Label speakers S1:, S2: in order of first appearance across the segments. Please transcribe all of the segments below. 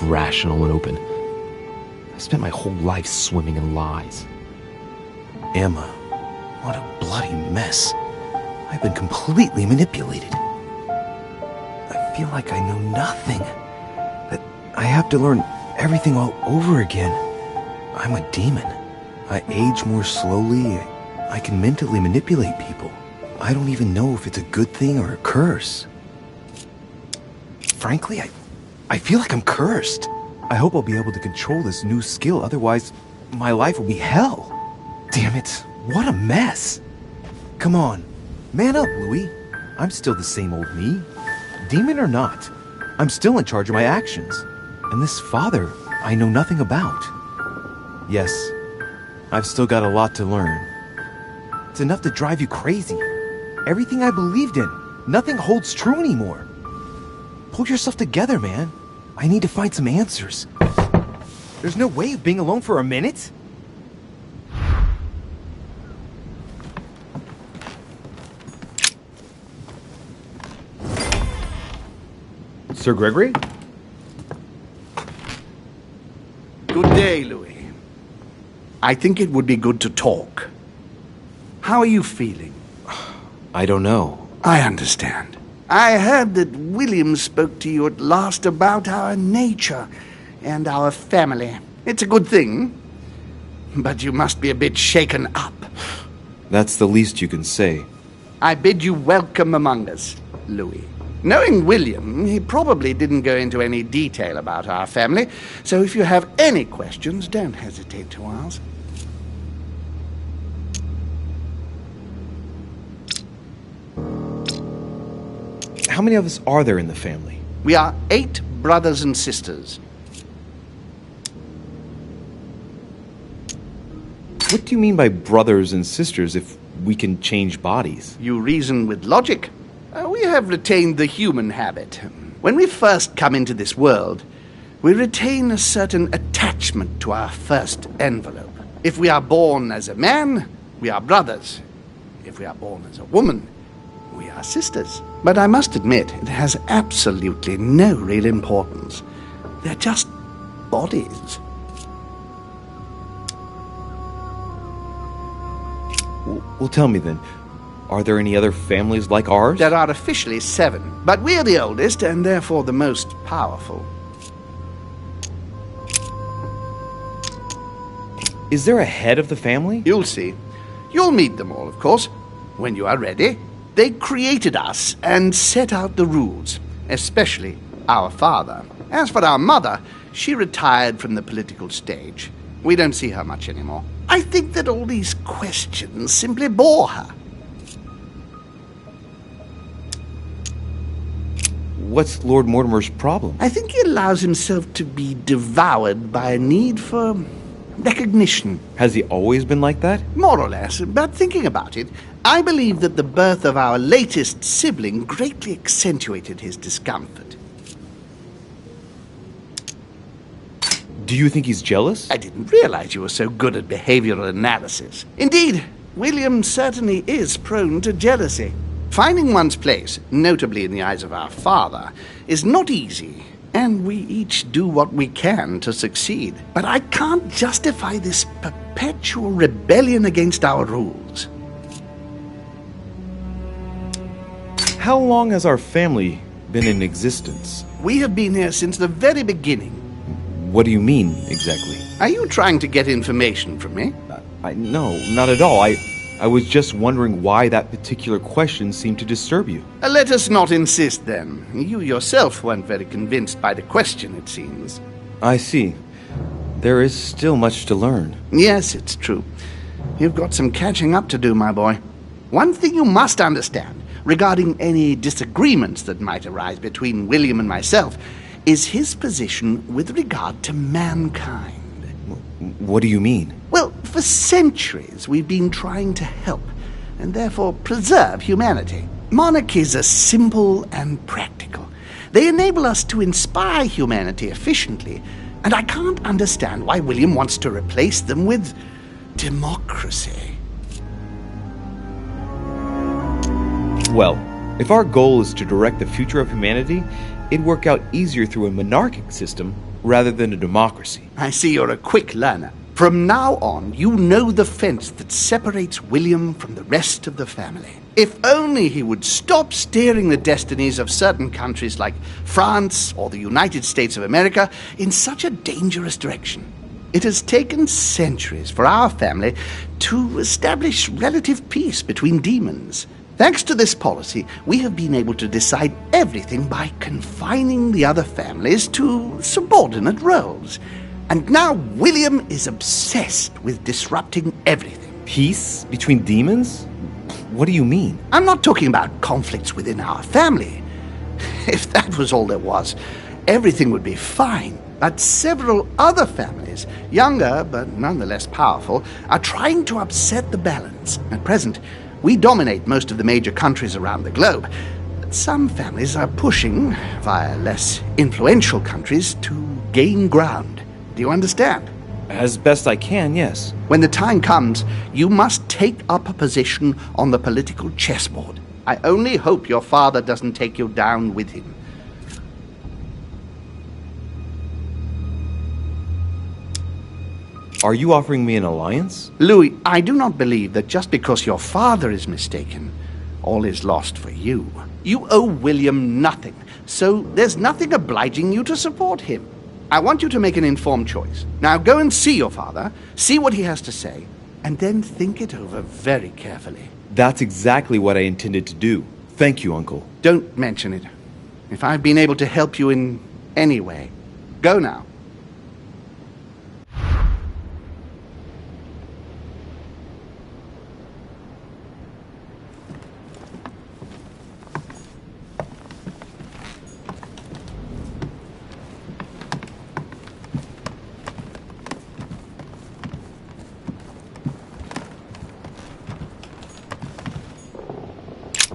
S1: rational and open. I spent my whole life swimming in lies. Emma, what a bloody mess. I've been completely manipulated. I feel like I know nothing. That I have to learn everything all over again. I'm a demon. I age more slowly. I can mentally manipulate people. I don't even know if it's a good thing or a curse. Frankly, I feel like I'm cursed. I hope I'll be able to control this new skill, otherwise my life will be hell. Damn it, what a mess. Come on, man up, Louis. I'm still the same old me. Demon or not, I'm still in charge of my actions. And this father, I know nothing about. Yes, I've still got a lot to learn. It's enough to drive you crazy. Everything I believed in, nothing holds true anymore. Pull yourself together, man. I need to find some answers. There's no way of being alone for a minute. Sir Gregory?
S2: Good day, Louis. I think it would be good to talk. How are you feeling?
S1: I don't know.
S2: I understand. I heard that William spoke to you at last about our nature and our family. It's a good thing, but you must be a bit shaken up.
S1: That's the least you can say.
S2: I bid you welcome among us, Louis. Knowing William, he probably didn't go into any detail about our family, so if you have any questions, don't hesitate to ask.
S1: How many of us are there in the family?
S2: We are 8 brothers and sisters.
S1: What do you mean by brothers and sisters if we can change bodies?
S2: You reason with logic. We have retained the human habit. When we first come into this world, we retain a certain attachment to our first envelope. If we are born as a man, we are brothers. If we are born as a woman, we are sisters. But I must admit, it has absolutely no real importance. They're just bodies.
S1: Well, tell me then, are there any other families like ours?
S2: There are officially 7, but we're the oldest and therefore the most powerful.
S1: Is there a head of the family?
S2: You'll see. You'll meet them all, of course, when you are ready. They created us and set out the rules, especially our father. As for our mother, she retired from the political stage. We don't see her much anymore. I think that all these questions simply bore her.
S1: What's Lord Mortimer's problem?
S2: I think he allows himself to be devoured by a need for recognition.
S1: Has he always been like that?
S2: More or less, but thinking about it, I believe that the birth of our latest sibling greatly accentuated his discomfort.
S1: Do you think he's jealous?
S2: I didn't realize you were so good at behavioral analysis. Indeed, William certainly is prone to jealousy. Finding one's place, notably in the eyes of our father, is not easy, and we each do what we can to succeed. But I can't justify this perpetual rebellion against our rules.
S1: How long has our family been in existence?
S2: We have been here since the very beginning.
S1: What do you mean, exactly?
S2: Are you trying to get information from me?
S1: No, not at all. I was just wondering why that particular question seemed to disturb you.
S2: Let us not insist, then. You yourself weren't very convinced by the question, it seems.
S1: I see. There is still much to learn.
S2: Yes, it's true. You've got some catching up to do, my boy. One thing you must understand, regarding any disagreements that might arise between William and myself, is his position with regard to mankind.
S1: What do you mean?
S2: Well, for centuries we've been trying to help, and therefore preserve humanity. Monarchies are simple and practical. They enable us to inspire humanity efficiently, and I can't understand why William wants to replace them with democracy.
S1: Well, if our goal is to direct the future of humanity, it'd work out easier through a monarchic system rather than a democracy.
S2: I see you're a quick learner. From now on, you know the fence that separates William from the rest of the family. If only he would stop steering the destinies of certain countries like France or the United States of America in such a dangerous direction. It has taken centuries for our family to establish relative peace between demons. Thanks to this policy, we have been able to decide everything by confining the other families to subordinate roles. And now William is obsessed with disrupting everything.
S1: Peace between demons? What do you mean?
S2: I'm not talking about conflicts within our family. If that was all there was, everything would be fine. But several other families, younger but nonetheless powerful, are trying to upset the balance. At present, we dominate most of the major countries around the globe. But some families are pushing, via less influential countries, to gain ground. Do you understand?
S1: As best I can, yes.
S2: When the time comes, you must take up a position on the political chessboard. I only hope your father doesn't take you down with him.
S1: Are you offering me an alliance?
S2: Louis, I do not believe that just because your father is mistaken, all is lost for you. You owe William nothing, so there's nothing obliging you to support him. I want you to make an informed choice. Now go and see your father, see what he has to say, and then think it over very carefully.
S1: That's exactly what I intended to do. Thank you, Uncle.
S2: Don't mention it. If I've been able to help you in any way, go now.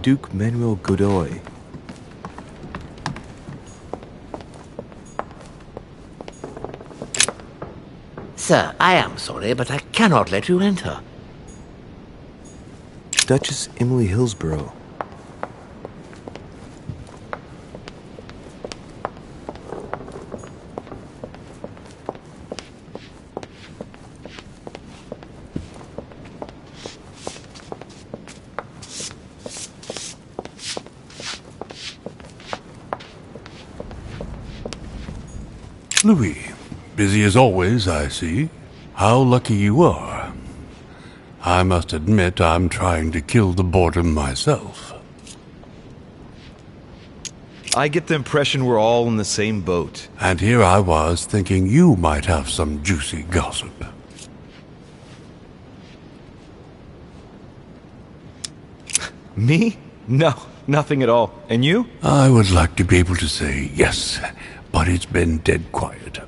S1: Duke Manuel Godoy.
S3: Sir, I am sorry, but I cannot let you enter.
S1: Duchess Emily Hillsborough.
S4: Louis, busy as always, I see. How lucky you are. I must admit I'm trying to kill the boredom myself.
S1: I get the impression we're all in the same boat.
S4: And here I was thinking you might have some juicy gossip.
S1: Me? No, nothing at all. And you?
S4: I would like to be able to say yes, but it's been dead quiet.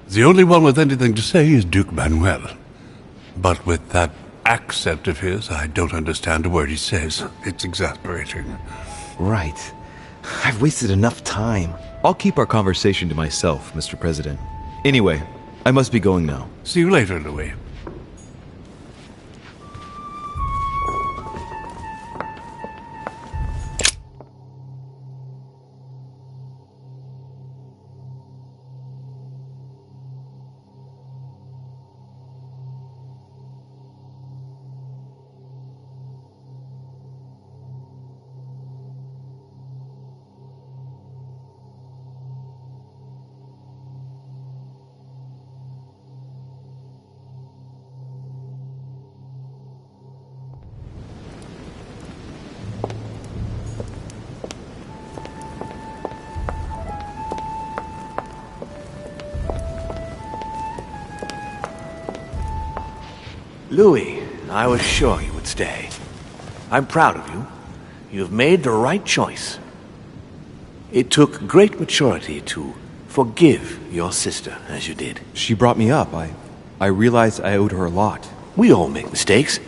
S4: The only one with anything to say is Duke Manuel. But with that accent of his, I don't understand a word he says. It's exasperating.
S1: Right. I've wasted enough time. I'll keep our conversation to myself, Mr. President. Anyway, I must be going now.
S4: See you later, Louis.
S3: Louis, I was sure you would stay. I'm proud of you. You've made the right choice. It took great maturity to forgive your sister as you did.
S1: She brought me up. I realized I owed her a lot.
S3: We all make mistakes,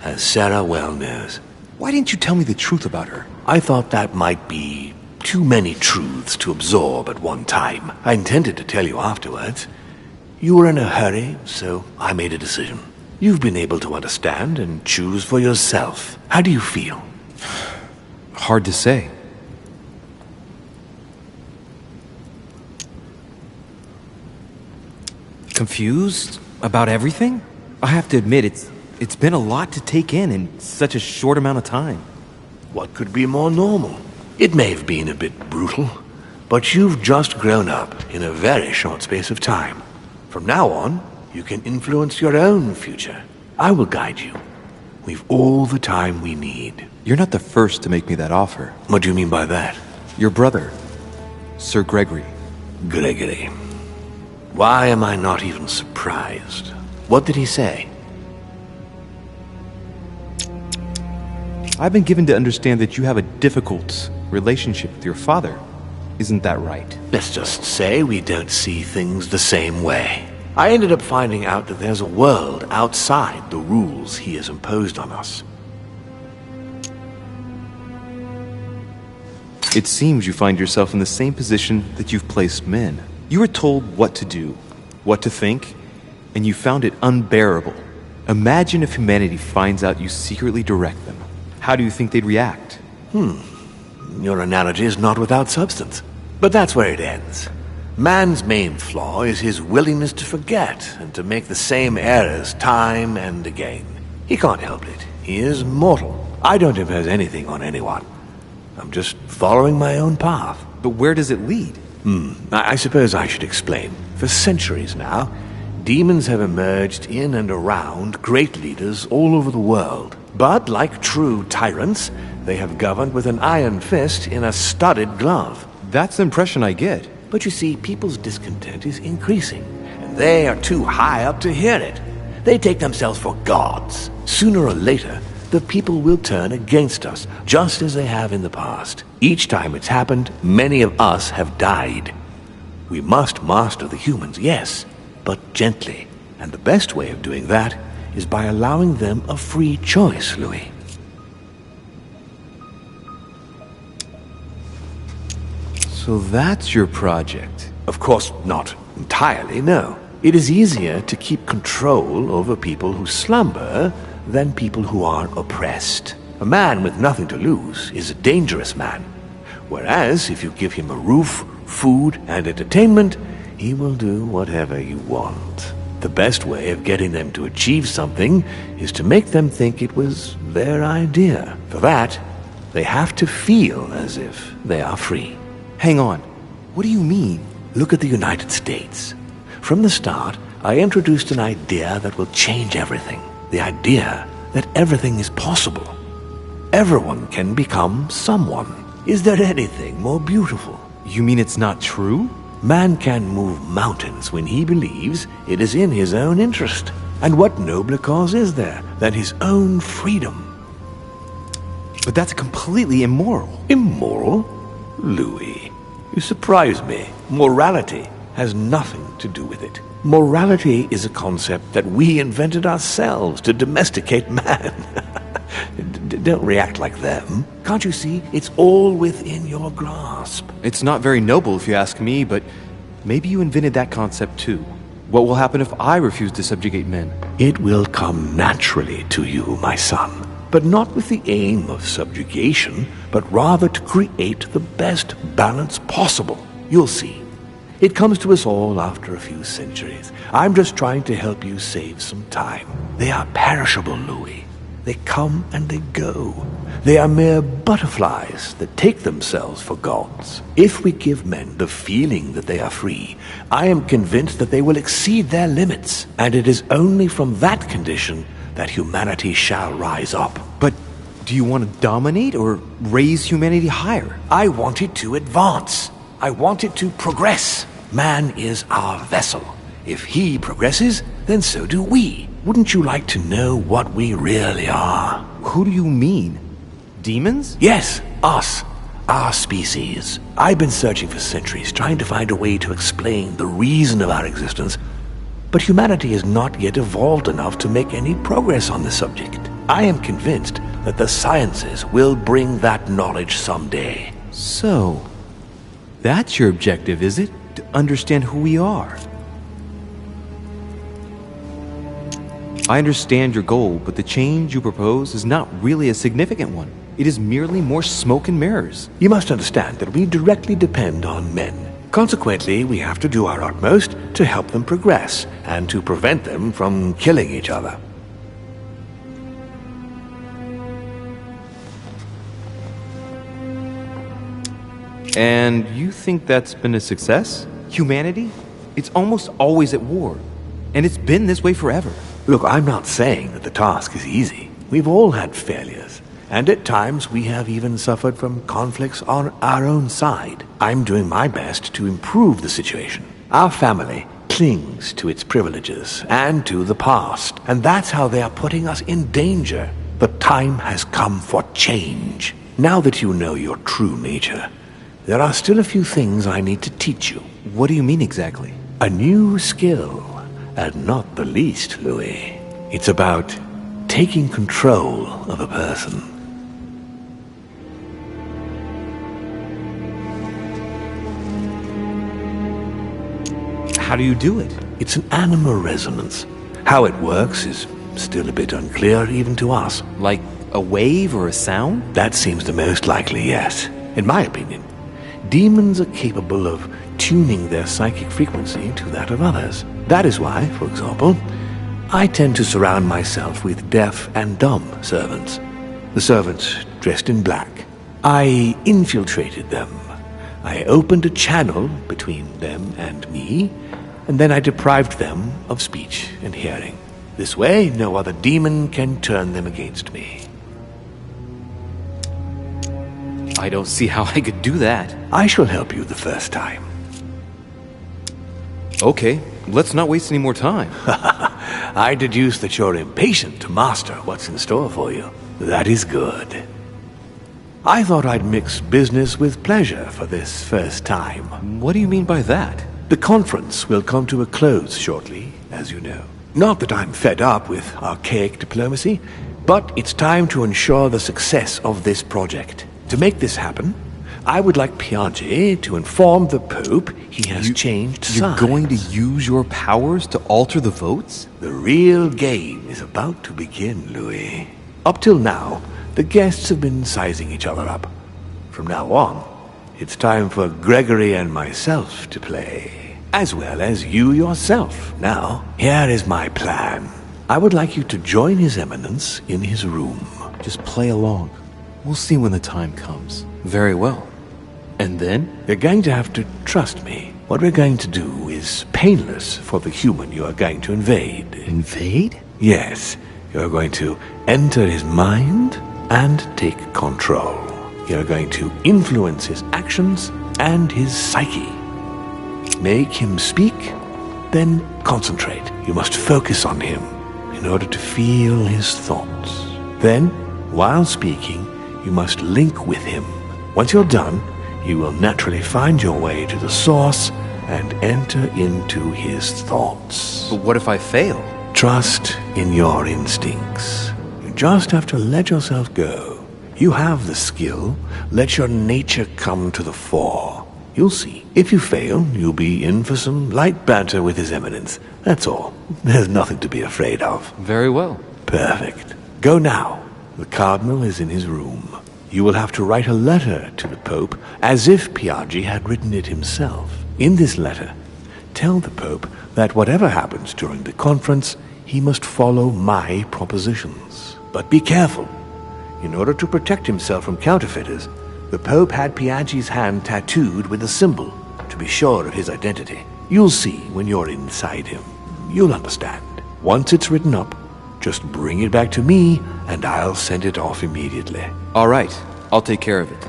S3: as Sarah well knows.
S1: Why didn't you tell me the truth about her?
S3: I thought that might be too many truths to absorb at one time. I intended to tell you afterwards. You were in a hurry, so I made a decision. You've been able to understand and choose for yourself. How do you feel?
S1: Hard to say. Confused about everything? I have to admit, it's been a lot to take in such a short amount of time.
S3: What could be more normal? It may have been a bit brutal, but you've just grown up in a very short space of time. From now on, you can influence your own future. I will guide you. We've all the time we need.
S1: You're not the first to make me that offer.
S3: What do you mean by that?
S1: Your brother, Sir Gregory.
S3: Gregory. Why am I not even surprised? What did he say?
S1: I've been given to understand that you have a difficult relationship with your father. Isn't that right?
S3: Let's just say we don't see things the same way. I ended up finding out that there's a world outside the rules he has imposed on us.
S1: It seems you find yourself in the same position that you've placed men. You were told what to do, what to think, and you found it unbearable. Imagine if humanity finds out you secretly direct them. How do you think they'd react?
S3: Your analogy is not without substance. But that's where it ends. Man's main flaw is his willingness to forget and to make the same errors time and again. He can't help it. He is mortal. I don't impose anything on anyone. I'm just following my own path.
S1: But where does it lead?
S3: I suppose I should explain. For centuries now, demons have emerged in and around great leaders all over the world. But like true tyrants, they have governed with an iron fist in a studded glove.
S1: That's the impression I get.
S3: But you see, people's discontent is increasing, and they are too high up to hear it. They take themselves for gods. Sooner or later, the people will turn against us, just as they have in the past. Each time it's happened, many of us have died. We must master the humans, yes, but gently. And the best way of doing that is by allowing them a free choice, Louis.
S1: So that's your project.
S3: Of course, not entirely, no. It is easier to keep control over people who slumber than people who are oppressed. A man with nothing to lose is a dangerous man. Whereas, if you give him a roof, food, and entertainment, he will do whatever you want. The best way of getting them to achieve something is to make them think it was their idea. For that, they have to feel as if they are free.
S1: Hang on. What do you mean?
S3: Look at the United States. From the start, I introduced an idea that will change everything. The idea that everything is possible. Everyone can become someone. Is there anything more beautiful?
S1: You mean it's not true?
S3: Man can move mountains when he believes it is in his own interest. And what nobler cause is there than his own freedom?
S1: But that's completely immoral.
S3: Immoral? Louis, you surprise me. Morality has nothing to do with it. Morality is a concept that we invented ourselves to domesticate man. Don't react like them. Can't you see? It's all within your grasp.
S1: It's not very noble if you ask me, but maybe you invented that concept too. What will happen if I refuse to subjugate men?
S3: It will come naturally to you, my son. But not with the aim of subjugation, but rather to create the best balance possible. You'll see. It comes to us all after a few centuries. I'm just trying to help you save some time. They are perishable, Louis. They come and they go. They are mere butterflies that take themselves for gods. If we give men the feeling that they are free, I am convinced that they will exceed their limits. And it is only from that condition that humanity shall rise up.
S1: But do you want to dominate or raise humanity higher?
S3: I want it to advance. I want it to progress. Man is our vessel. If he progresses, then so do we. Wouldn't you like to know what we really are?
S1: Who do you mean? Demons?
S3: Yes, us. Our species. I've been searching for centuries, trying to find a way to explain the reason of our existence. But humanity has not yet evolved enough to make any progress on the subject. I am convinced that the sciences will bring that knowledge someday.
S1: So, that's your objective, is it? To understand who we are. I understand your goal, but the change you propose is not really a significant one. It is merely more smoke and mirrors.
S3: You must understand that we directly depend on men. Consequently, we have to do our utmost to help them progress and to prevent them from killing each other.
S1: And you think that's been a success? Humanity? It's almost always at war. And it's been this way forever.
S3: Look, I'm not saying that the task is easy. We've all had failures. And at times we have even suffered from conflicts on our own side. I'm doing my best to improve the situation. Our family clings to its privileges and to the past. And that's how they are putting us in danger. The time has come for change. Now that you know your true nature, there are still a few things I need to teach you.
S1: What do you mean exactly?
S3: A new skill, and not the least, Louis. It's about taking control of a person.
S1: How do you do it?
S3: It's an animal resonance. How it works is still a bit unclear even to us.
S1: Like a wave or a sound?
S3: That seems the most likely, yes. In my opinion, demons are capable of tuning their psychic frequency to that of others. That is why, for example, I tend to surround myself with deaf and dumb servants. The servants dressed in black. I infiltrated them. I opened a channel between them and me, and then I deprived them of speech and hearing. This way, no other demon can turn them against me.
S1: I don't see how I could do that.
S3: I shall help you the first time.
S1: Okay, let's not waste any more time.
S3: I deduce that you're impatient to master what's in store for you. That is good. I thought I'd mix business with pleasure for this first time.
S1: What do you mean by that?
S3: The conference will come to a close shortly, as you know. Not that I'm fed up with archaic diplomacy, but it's time to ensure the success of this project. To make this happen, I would like Piaget to inform the Pope he has changed sides.
S1: You're going to use your powers to alter the votes?
S3: The real game is about to begin, Louis. Up till now, the guests have been sizing each other up. From now on, it's time for Gregory and myself to play, as well as you yourself. Now, here is my plan. I would like you to join His Eminence in his room.
S1: Just play along. We'll see when the time comes. Very well. And then?
S3: You're going to have to trust me. What we're going to do is painless for the human you are going to invade.
S1: Invade?
S3: Yes. You're going to enter his mind and take control. You're going to influence his actions and his psyche. Make him speak, then concentrate. You must focus on him in order to feel his thoughts. Then, while speaking, you must link with him. Once you're done, you will naturally find your way to the source and enter into his thoughts.
S1: But what if I fail?
S3: Trust in your instincts. You just have to let yourself go. You have the skill. Let your nature come to the fore. You'll see. If you fail, you'll be in for some light banter with His Eminence. That's all. There's nothing to be afraid of.
S1: Very well.
S3: Perfect. Go now. The Cardinal is in his room. You will have to write a letter to the Pope as if Piaget had written it himself. In this letter, tell the Pope that whatever happens during the conference, he must follow my propositions. But be careful. In order to protect himself from counterfeiters, the Pope had Piaget's hand tattooed with a symbol to be sure of his identity. You'll see when you're inside him. You'll understand. Once it's written up, just bring it back to me, and I'll send it off immediately.
S1: All right. I'll take care of it.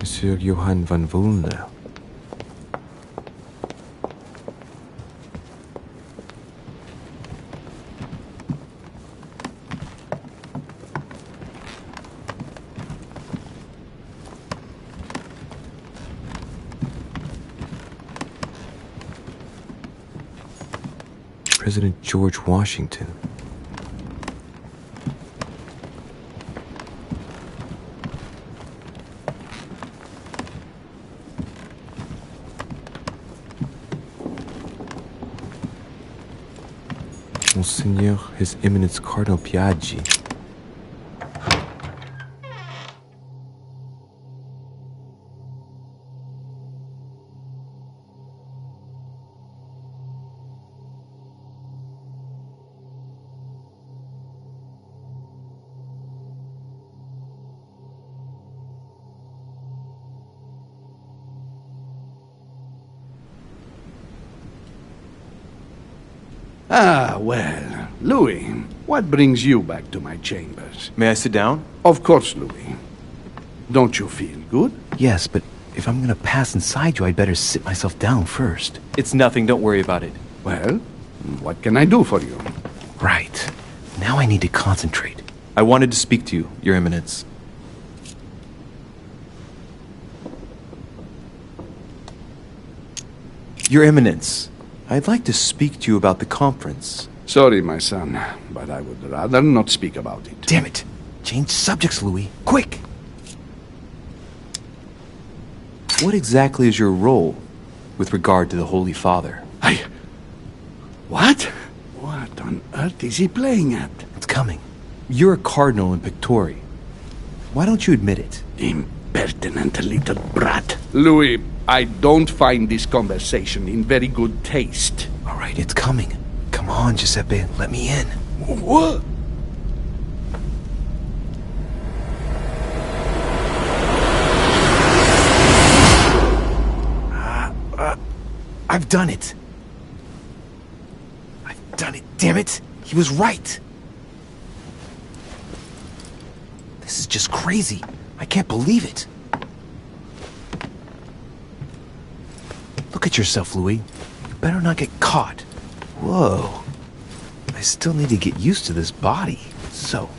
S1: Monsieur Johann van Vulner. President George Washington. Monseigneur, His Eminence Cardinal Piaggi.
S2: Ah, well, Louis, what brings you back to my chambers?
S1: May I sit down?
S2: Of course, Louis. Don't you feel good?
S1: Yes, but if I'm gonna pass inside you, I'd better sit myself down first. It's nothing, don't worry about it.
S2: Well, what can I do for you?
S1: Right. Now I need to concentrate. I wanted to speak to you, Your Eminence. Your Eminence, I'd like to speak to you about the conference.
S2: Sorry, my son, but I would rather not speak about it.
S1: Damn it! Change subjects, Louis. Quick! What exactly is your role with regard to the Holy Father?
S2: What? What on earth is he playing at?
S1: It's coming. You're a cardinal in Pictori. Why don't you admit it?
S2: Impertinent little brat. Louis, I don't find this conversation in very good taste.
S1: All right, it's coming. Come on, Giuseppe, let me in.
S2: What?
S1: I've done it. I've done it, damn it. He was right. This is just crazy. I can't believe it. Look at yourself, Louis. You better not get caught. Whoa. I still need to get used to this body. So,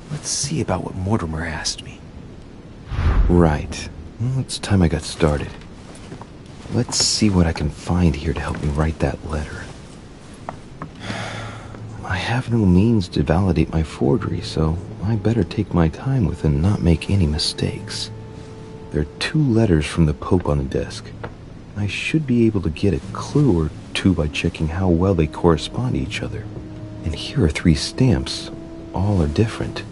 S1: let's see about what Mortimer asked me. Right. Well, it's time I got started. Let's see what I can find here to help me write that letter. I have no means to validate my forgery, so I better take my time with it and not make any mistakes. There are 2 letters from the Pope on the desk. I should be able to get a clue or 2 by checking how well they correspond to each other. And here are 3 stamps. All are different.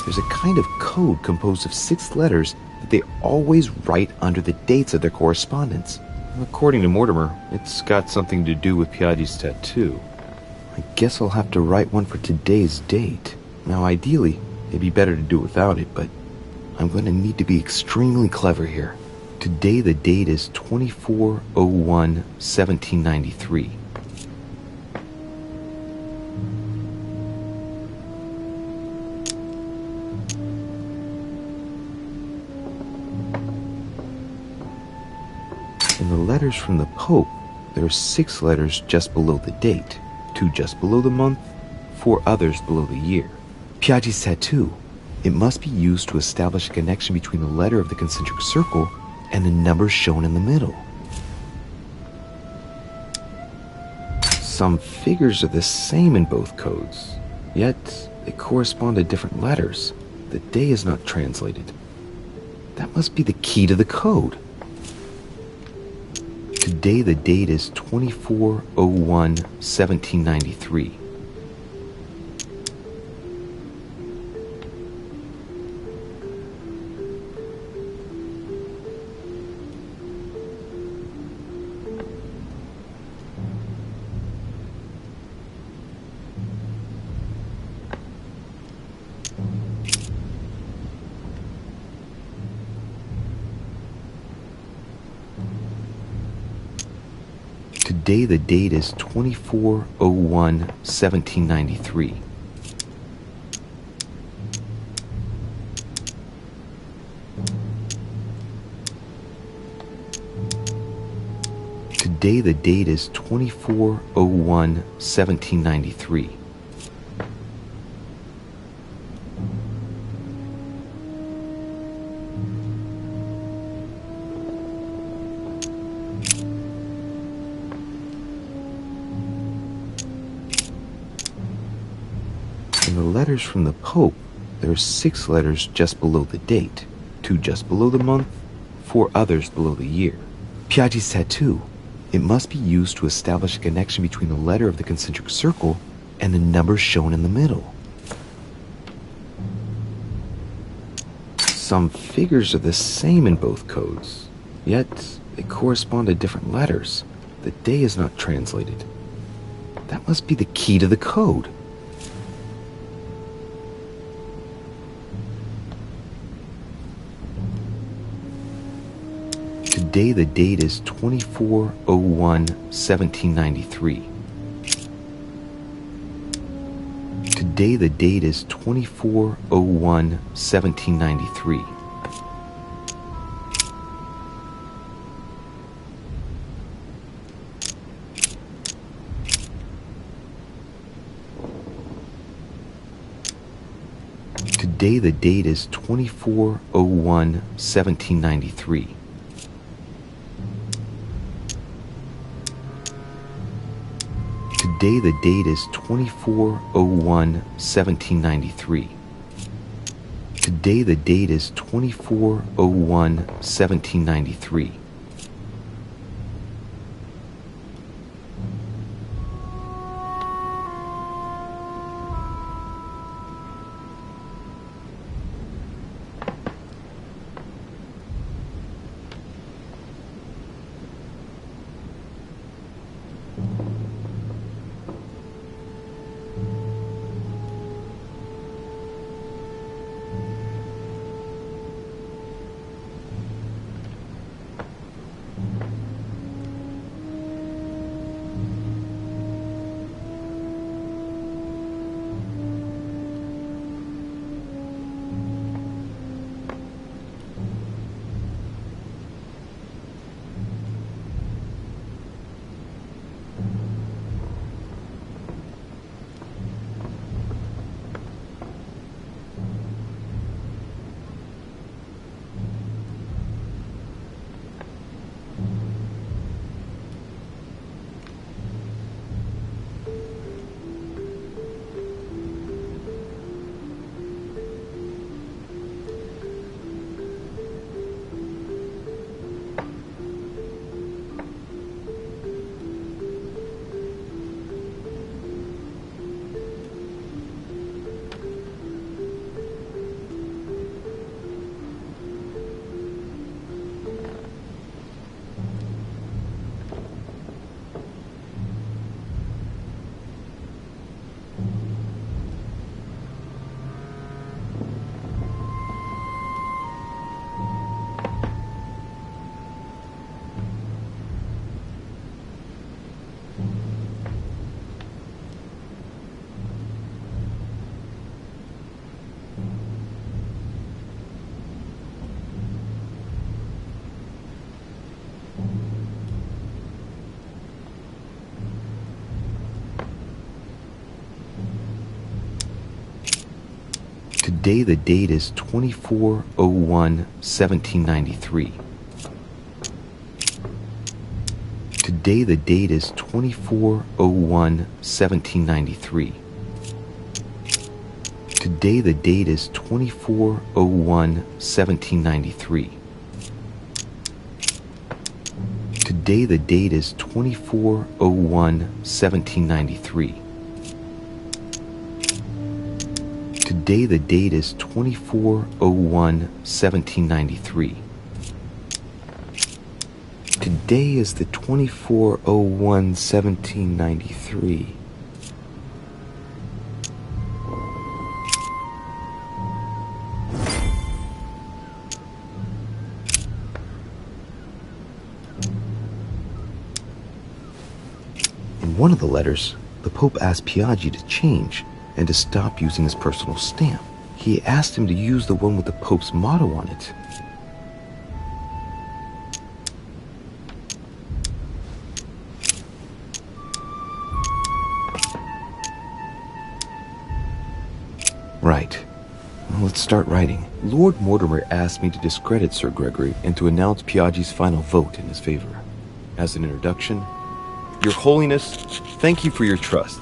S1: There's a kind of code composed of 6 letters that they always write under the dates of their correspondence. According to Mortimer, it's got something to do with Piaggi's tattoo. I guess I'll have to write one for today's date. Now, ideally, it'd be better to do it without it, but I'm going to need to be extremely clever here. Today the date is 24/01/1793. letters from the Pope, there are 6 letters just below the date, 2 just below the month, 4 others below the year. Piaggi's tattoo. It must be used to establish a connection between the letter of the concentric circle and the numbers shown in the middle. Some figures are the same in both codes, yet they correspond to different letters. The day is not translated. That must be the key to the code. Today the date is 24/01/1793. Today the date is 24/01/1793. Today the date is 24/01/1793. In the letters from the Pope, there are 6 letters just below the date, 2 just below the month, 4 others below the year. Piaggi's tattoo. It must be used to establish a connection between the letter of the concentric circle and the numbers shown in the middle. Some figures are the same in both codes, yet they correspond to different letters. The day is not translated. That must be the key to the code. Today the date is 24/01/1793. Today the date is 24/01/1793. Today the date is 24/01/1793. Today the date is 24/01/1793. Today the date is 24/01/1793. Today the date is 24/01/1793. Today the date is 24/01/1793. Today the date is 24/01/1793. Today the date is 24/01/1793. Today the date is 24/01/1793. Today is the 24/01/1793. In one of the letters, the Pope asked Piaggi to change and to stop using his personal stamp. He asked him to use the one with the Pope's motto on it. Right. Well, let's start writing. Lord Mortimer asked me to discredit Sir Gregory and to announce Piaggi's final vote in his favor. As an introduction, Your Holiness, thank you for your trust.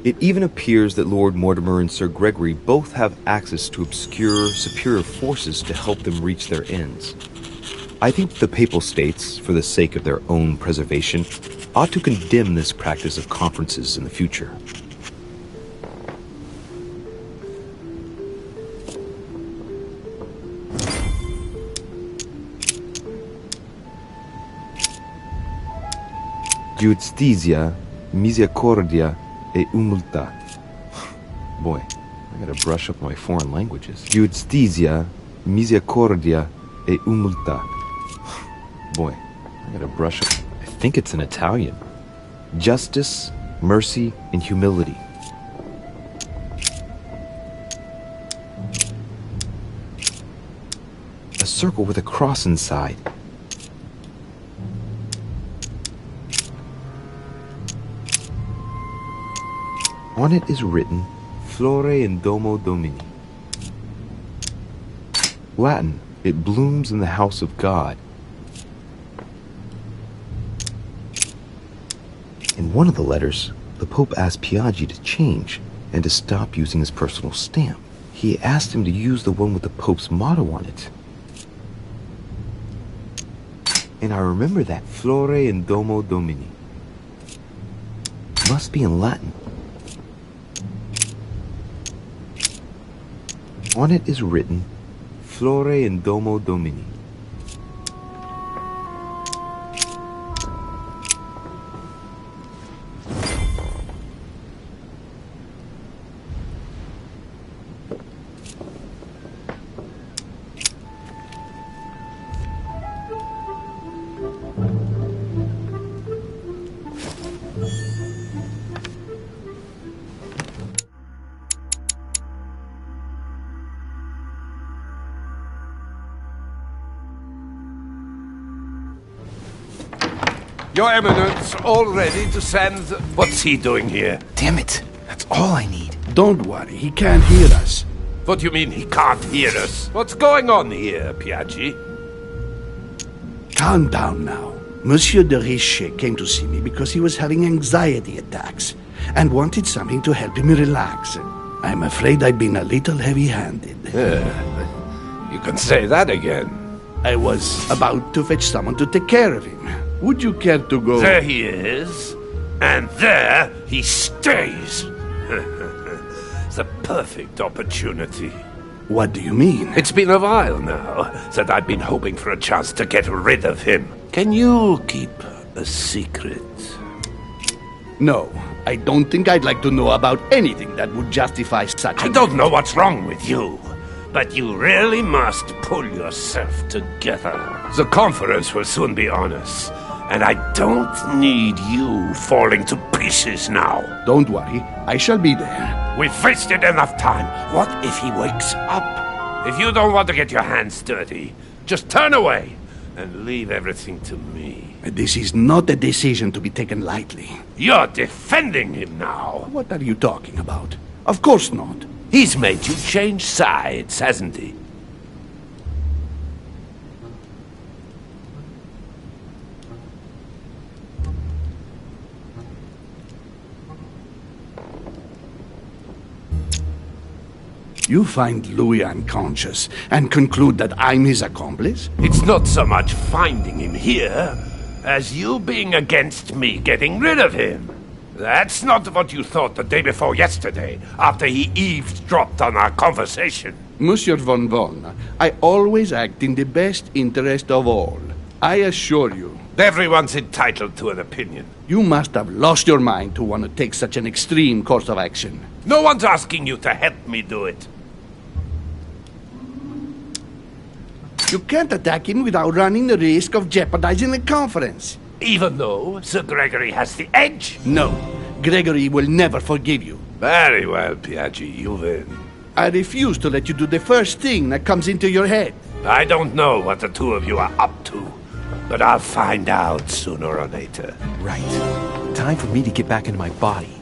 S1: It even appears that Lord Mortimer and Sir Gregory both have access to obscure, superior forces to help them reach their ends. I think the Papal States, for the sake of their own preservation, ought to condemn this practice of conferences in the future. Giustizia, misericordia, e umiltà. Boy, I gotta brush up my foreign languages. Giustizia, misericordia, e umiltà. Boy, I gotta brush up. I think it's in Italian. Justice, mercy, and humility. A circle with a cross inside. On it is written, Flore in Domo Domini. Latin, it blooms in the house of God. In one of the letters, the Pope asked Piaggi to change and to stop using his personal stamp. He asked him to use the one with the Pope's motto on it. And I remember that, Flore in Domo Domini. Must be in Latin. On it is written, Flore in Domo Domini.
S5: Your Eminence, all ready to send... What's he doing here?
S1: Damn it, that's all I need.
S2: Don't worry, he can't hear us.
S5: What do you mean he can't hear us? What's going on here, Piaggi?
S2: Calm down now. Monsieur de Richet came to see me because he was having anxiety attacks and wanted something to help him relax. I'm afraid I've been a little heavy-handed.
S5: You can say that again.
S2: I was about to fetch someone to take care of him. Would you care to go?
S5: There he is, and there he stays. It's a perfect opportunity.
S2: What do you mean?
S5: It's been a while now that I've been hoping for a chance to get rid of him. Can you keep a secret?
S2: No, I don't think I'd like to know about anything that would justify such
S5: I don't know what's wrong with you, but you really must pull yourself together. The conference will soon be on us, and I don't need you falling to pieces now.
S2: Don't worry, I shall be there.
S5: We've wasted enough time. What if he wakes up? If you don't want to get your hands dirty, just turn away and leave everything to me.
S2: This is not a decision to be taken lightly.
S5: You're defending him now.
S2: What are you talking about? Of course not.
S5: He's made you change sides, hasn't he?
S2: You find Louis unconscious and conclude that I'm his accomplice?
S5: It's not so much finding him here as you being against me getting rid of him. That's not what you thought the day before yesterday, after he eavesdropped on our conversation.
S2: Monsieur von Wollner, I always act in the best interest of all. I assure you.
S5: Everyone's entitled to an opinion.
S2: You must have lost your mind to want to take such an extreme course of action.
S5: No one's asking you to help me do it.
S2: You can't attack him without running the risk of jeopardizing the conference.
S5: Even though Sir Gregory has the edge?
S2: No, Gregory will never forgive you.
S5: Very well, Piaggi, you win.
S2: I refuse to let you do the first thing that comes into your head.
S5: I don't know what the two of you are up to, but I'll find out sooner or later.
S1: Right. Time for me to get back into my body.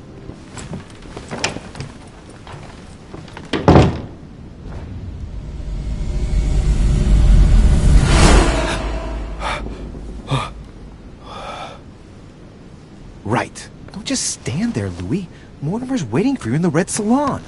S1: Right. Don't just stand there, Louis. Mortimer's waiting for you in the red salon.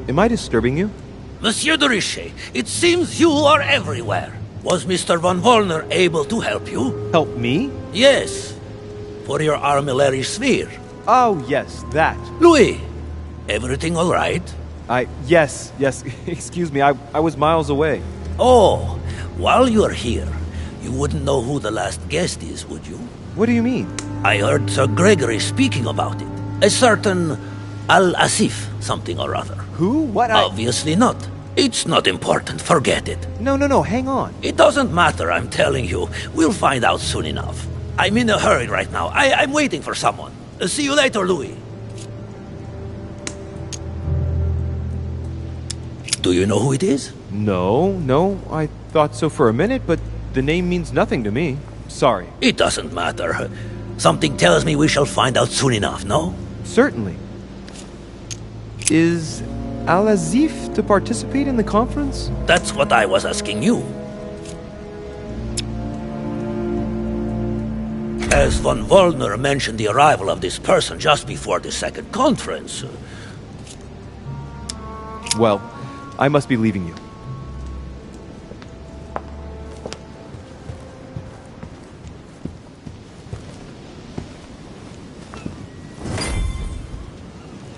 S1: Am I disturbing you?
S6: Monsieur de Richet, it seems you are everywhere. Was Mr. von Wollner able to help you?
S1: Help me?
S6: Yes, for your armillary sphere.
S1: Oh, yes, that.
S6: Louis, everything all right?
S1: Yes, excuse me, I was miles away.
S6: Oh, while you're here, you wouldn't know who the last guest is, would you?
S1: What do you mean?
S6: I heard Sir Gregory speaking about it. A certain Al-Asif, something or other.
S1: Who? What?
S6: Obviously not. It's not important, forget it.
S1: No, hang on.
S6: It doesn't matter, I'm telling you. We'll find out soon enough. I'm in a hurry right now. I'm waiting for someone. See you later, Louis. Do you know who it is?
S1: No, I thought so for a minute, but the name means nothing to me. Sorry.
S6: It doesn't matter. Something tells me we shall find out soon enough, no?
S1: Certainly. Is Al-Azif to participate in the conference?
S6: That's what I was asking you. As von Wollner mentioned the arrival of this person just before the second conference.
S1: Well, I must be leaving you.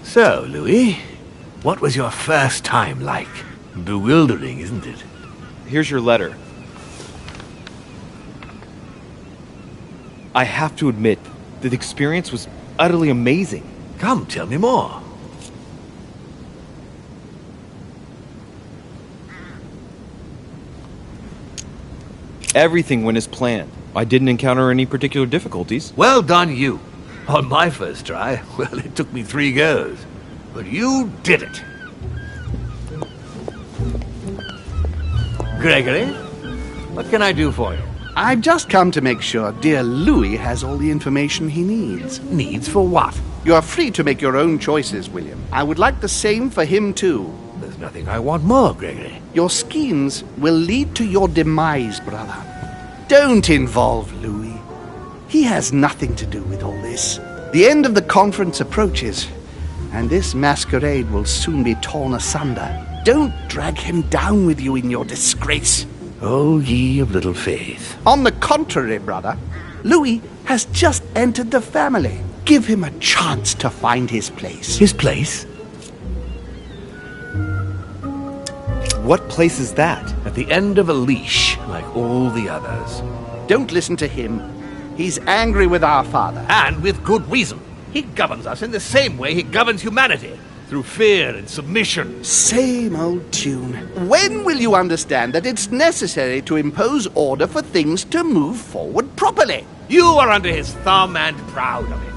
S3: So, Louis, what was your first time like? Bewildering, isn't it?
S1: Here's your letter. I have to admit, the experience was utterly amazing.
S3: Come, tell me more.
S1: Everything went as planned. I didn't encounter any particular difficulties.
S3: Well done, you. On my first try, well, it took me 3 goes. But you did it. Gregory, what can I do for you?
S2: I've just come to make sure dear Louis has all the information he needs.
S3: Needs for what?
S2: You are free to make your own choices, William. I would like the same for him, too.
S3: There's nothing I want more, Gregory.
S2: Your schemes will lead to your demise, brother. Don't involve Louis. He has nothing to do with all this. The end of the conference approaches, and this masquerade will soon be torn asunder. Don't drag him down with you in your disgrace.
S3: Oh, ye of little faith.
S2: On the contrary, brother, Louis has just entered the family. Give him a chance to find his place.
S3: His place?
S1: What place is that?
S3: At the end of a leash, like all the others.
S2: Don't listen to him. He's angry with our father.
S3: And with good reason. He governs us in the same way he governs humanity. Through fear and submission.
S2: Same old tune. When will you understand that it's necessary to impose order for things to move forward properly?
S3: You are under his thumb and proud of it.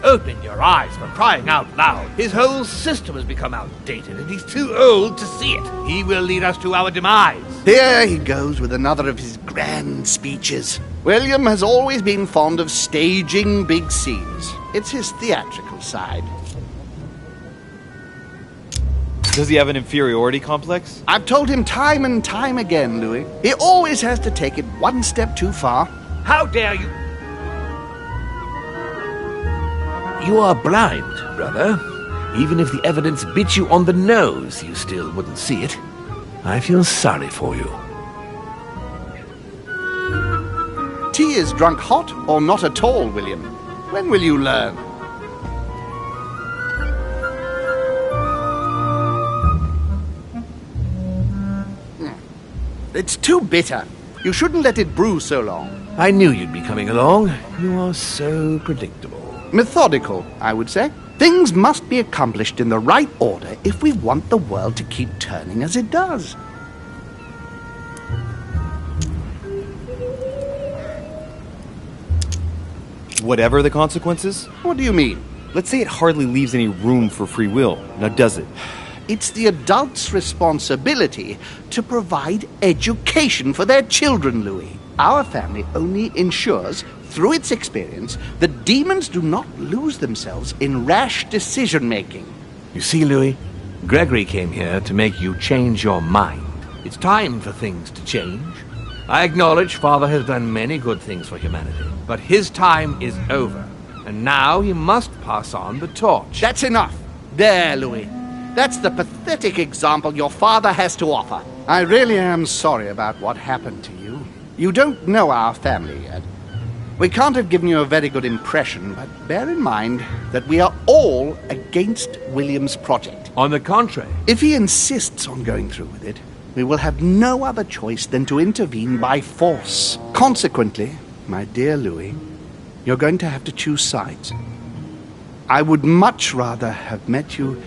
S3: Open your eyes, for crying out loud. His whole system has become outdated, and he's too old to see it. He will lead us to our demise.
S2: Here he goes with another of his grand speeches. William has always been fond of staging big scenes. It's his theatrical side.
S1: Does he have an inferiority complex?
S2: I've told him time and time again, Louis. He always has to take it one step too far.
S3: How dare you? You are blind, brother. Even if the evidence bit you on the nose, you still wouldn't see it. I feel sorry for you.
S2: Tea is drunk hot or not at all, William. When will you learn? It's too bitter. You shouldn't let it brew so long.
S3: I knew you'd be coming along. You are so predictable.
S2: Methodical, I would say. Things must be accomplished in the right order if we want the world to keep turning as it does.
S1: Whatever the consequences?
S2: What do you mean?
S1: Let's say it hardly leaves any room for free will. Now does it?
S2: It's the adults' responsibility to provide education for their children, Louis. Our family only ensures, through its experience, that demons do not lose themselves in rash decision-making.
S3: You see, Louis, Gregory came here to make you change your mind. It's time for things to change. I acknowledge Father has done many good things for humanity, but his time is over, and now he must pass on the torch.
S2: That's enough. There, Louis. That's the pathetic example your father has to offer. I really am sorry about what happened to you. You don't know our family yet. We can't have given you a very good impression, but bear in mind that we are all against William's project.
S3: On the contrary.
S2: If he insists on going through with it, we will have no other choice than to intervene by force. Consequently, my dear Louis, you're going to have to choose sides. I would much rather have met you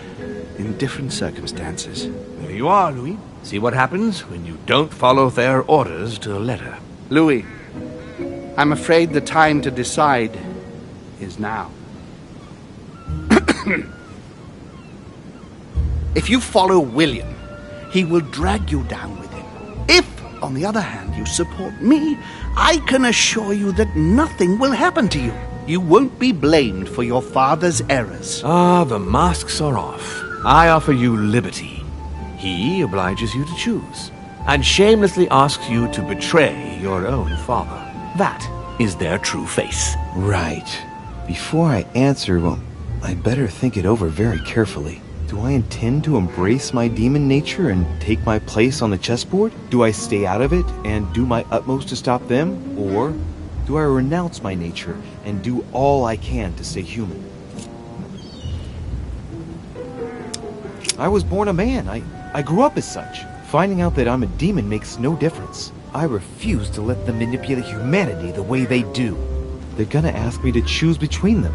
S2: in different circumstances.
S3: There you are, Louis. See what happens when you don't follow their orders to the letter.
S2: Louis, I'm afraid the time to decide is now. If you follow William, he will drag you down with him. If, on the other hand, you support me, I can assure you that nothing will happen to you. You won't be blamed for your father's errors.
S3: Ah, the masks are off. I offer you liberty. He obliges you to choose, and shamelessly asks you to betray your own father. That is their true face.
S1: Right. Before I answer, well, I'd better think it over very carefully. Do I intend to embrace my demon nature and take my place on the chessboard? Do I stay out of it and do my utmost to stop them? Or do I renounce my nature and do all I can to stay human? I was born a man. I grew up as such. Finding out that I'm a demon makes no difference. I refuse to let them manipulate humanity the way they do. They're gonna ask me to choose between them.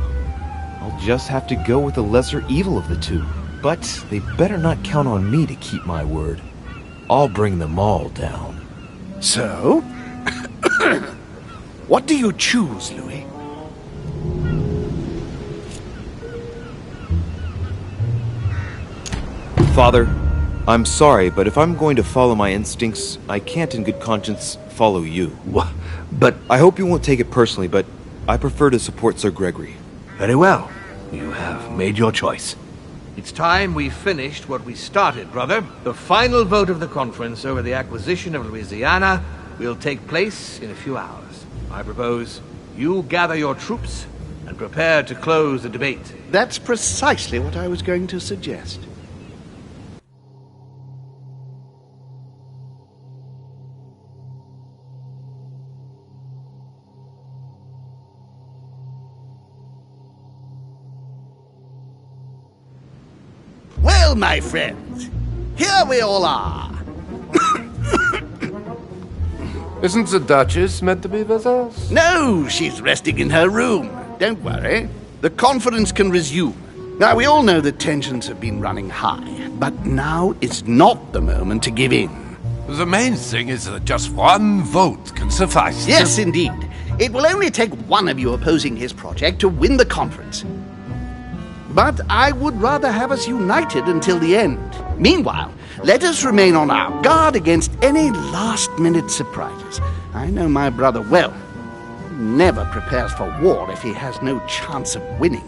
S1: I'll just have to go with the lesser evil of the two. But they better not count on me to keep my word. I'll bring them all down.
S2: So? What do you choose, Louis?
S1: Father, I'm sorry, but if I'm going to follow my instincts, I can't in good conscience follow you.
S3: But
S1: I hope you won't take it personally, but I prefer to support Sir Gregory.
S3: very well. You have made your choice. It's time we finished what we started, brother. The final vote of the conference over the acquisition of Louisiana will take place in a few hours. I propose you gather your troops and prepare to close the debate.
S2: That's precisely what I was going to suggest. Well, my friends, here we all are.
S5: Isn't the Duchess meant to be with us?
S2: No, she's resting in her room. Don't worry. The conference can resume. Now, we all know that tensions have been running high, but now is not the moment to give in.
S5: The main thing is that just one vote can suffice.
S2: Yes, indeed. It will only take one of you opposing his project to win the conference. But I would rather have us united until the end. Meanwhile, let us remain on our guard against any last-minute surprises. I know my brother well. He never prepares for war if he has no chance of winning.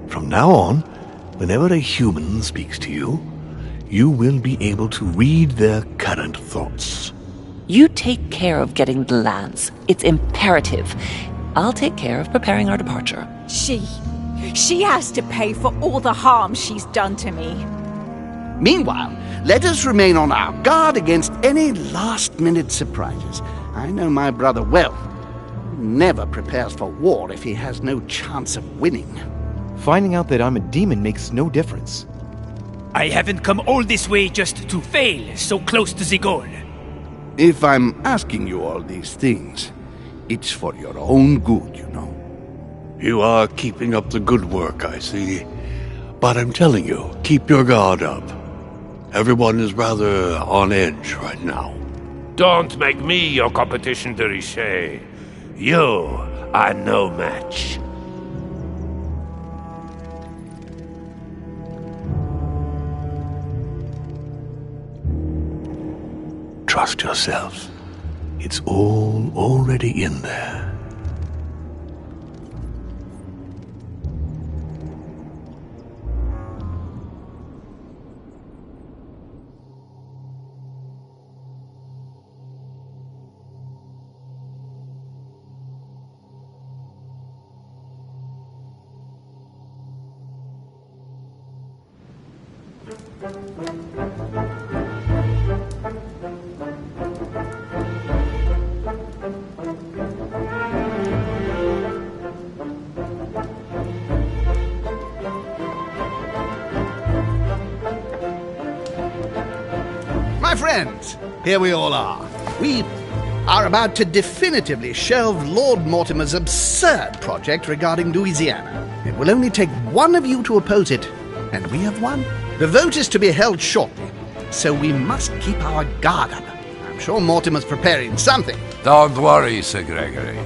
S3: From now on, whenever a human speaks to you, you will be able to read their current thoughts.
S7: You take care of getting the lands. It's imperative. I'll take care of preparing our departure.
S8: She has to pay for all the harm she's done to me.
S2: Meanwhile, let us remain on our guard against any last-minute surprises. I know my brother well. He never prepares for war if he has no chance of winning.
S1: Finding out that I'm a demon makes no difference.
S9: I haven't come all this way just to fail so close to the goal.
S2: If I'm asking you all these things, it's for your own good, you know.
S4: You are keeping up the good work, I see. But I'm telling you, keep your guard up. Everyone is rather on edge right now.
S5: Don't make me your competition, Derichet. You are no match.
S3: Trust yourself. It's all already in there.
S2: My friends, here we all are. We are about to definitively shelve Lord Mortimer's absurd project regarding Louisiana. It will only take one of you to oppose it, and we have won. The vote is to be held shortly, so we must keep our guard up. I'm sure Mortimer's preparing something.
S5: Don't worry, Sir Gregory.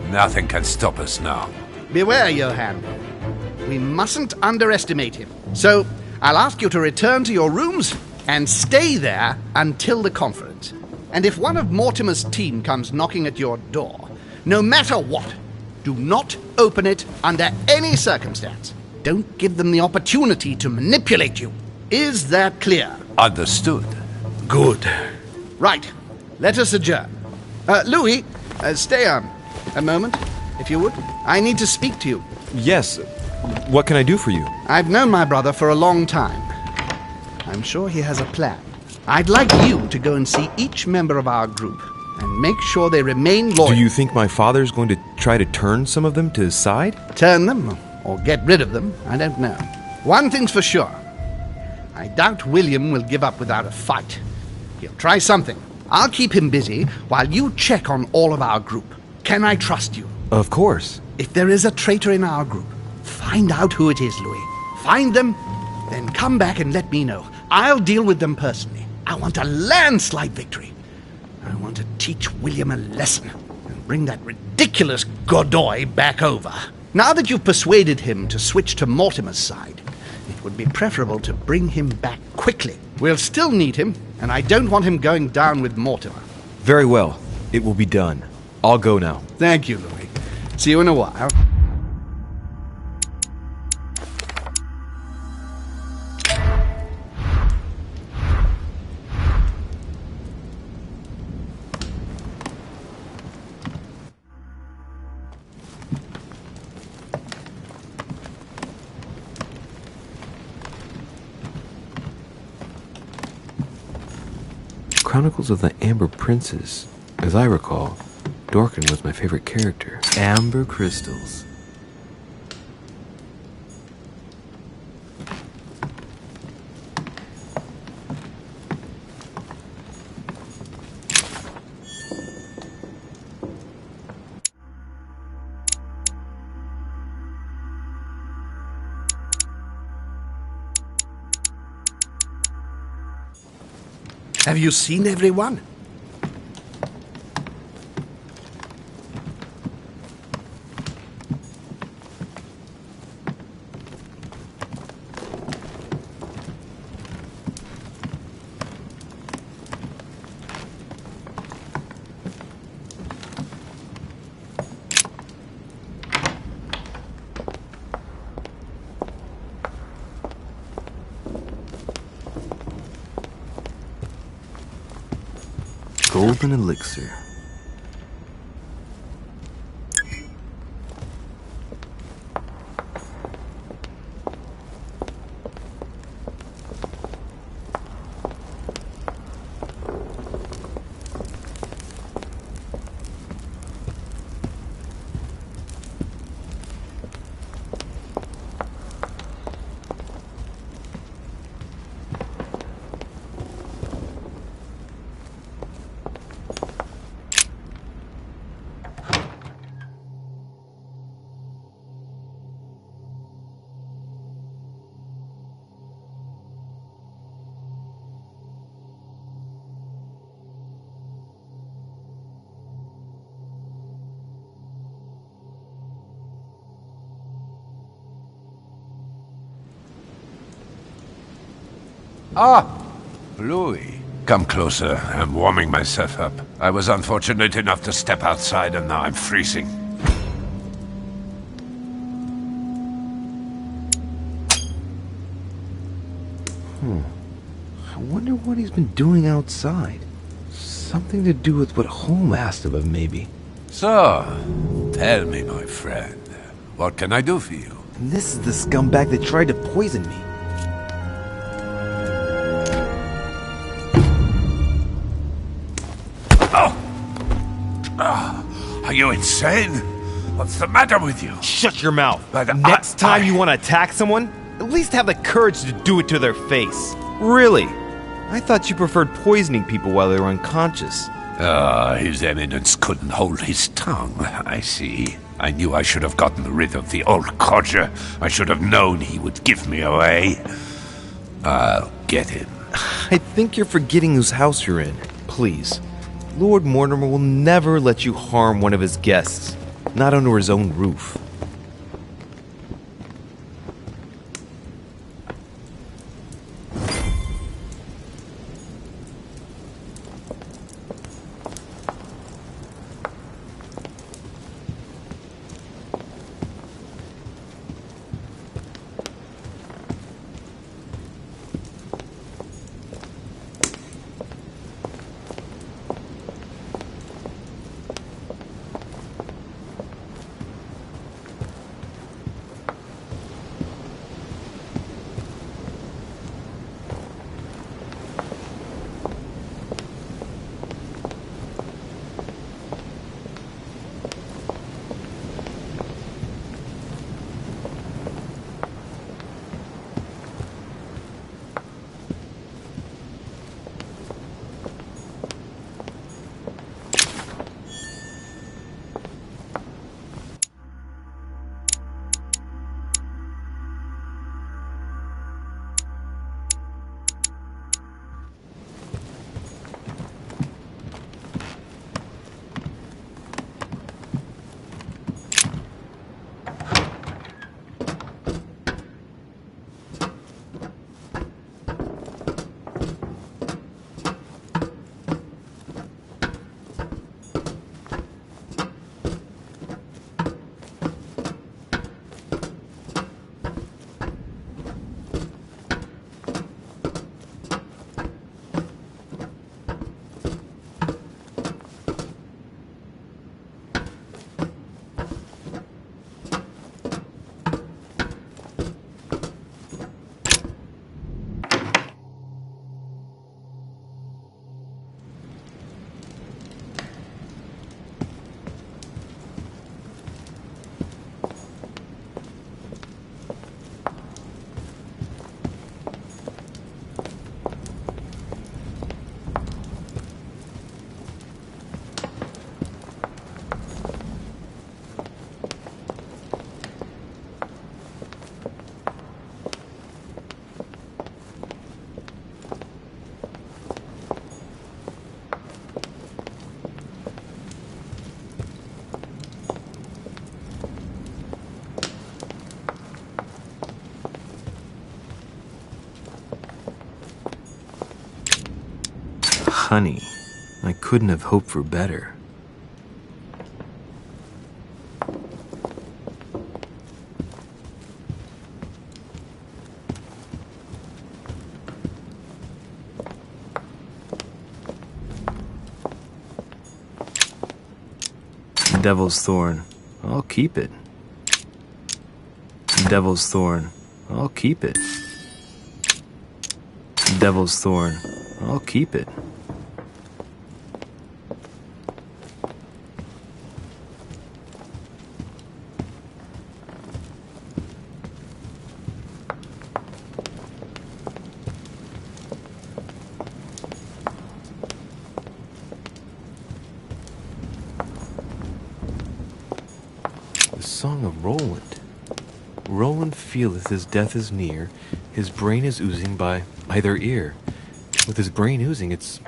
S5: Nothing can stop us now.
S2: Beware, Johann. We mustn't underestimate him. So, I'll ask you to return to your rooms and stay there until the conference. And if one of Mortimer's team comes knocking at your door, no matter what, do not open it under any circumstance. Don't give them the opportunity to manipulate you. Is that clear?
S5: Understood.
S2: Good. Right. Let us adjourn. Louis, stay a moment, if you would. I need to speak to you.
S1: Yes. What can I do for you?
S2: I've known my brother for a long time. I'm sure he has a plan. I'd like you to go and see each member of our group and make sure they remain loyal.
S1: Do you think my father's going to try to turn some of them to his side?
S2: Turn them or get rid of them? I don't know. One thing's for sure. I doubt William will give up without a fight. He'll try something. I'll keep him busy while you check on all of our group. Can I trust you?
S1: Of course.
S2: If there is a traitor in our group, find out who it is, Louis. Find them, then come back and let me know. I'll deal with them personally. I want a landslide victory. I want to teach William a lesson and bring that ridiculous Godoy back over. Now that you've persuaded him to switch to Mortimer's side, it would be preferable to bring him back quickly. We'll still need him, and I don't want him going down with Mortimer.
S1: Very well. It will be done. I'll go now.
S2: Thank you, Louis. See you in a while.
S1: Chronicles of the Amber Princess. As I recall, Dorkin was my favorite character. Amber crystals.
S2: Have you seen everyone?
S1: Golden elixir.
S5: Ah, Louis. Come closer. I'm warming myself up. I was unfortunate enough to step outside and now I'm freezing.
S1: I wonder what he's been doing outside. Something to do with what Holmes asked of him, maybe.
S5: So, tell me, my friend, what can I do for you?
S1: And this is the scumbag that tried to poison me.
S5: Are you insane? What's the matter with you?
S1: Shut your mouth.
S5: But
S1: Next time you want to attack someone, at least have the courage to do it to their face. Really? I thought you preferred poisoning people while they were unconscious.
S5: His Eminence couldn't hold his tongue. I see. I knew I should have gotten rid of the old codger. I should have known he would give me away. I'll get him.
S1: I think you're forgetting whose house you're in. Please. Lord Mortimer will never let you harm one of his guests. Not under his own roof. Honey, I couldn't have hoped for better. Devil's Thorn, I'll keep it. Devil's Thorn, I'll keep it. Devil's Thorn, I'll keep it. The Song of Roland. Roland feeleth his death is near, his brain is oozing by either ear. With his brain oozing, it's...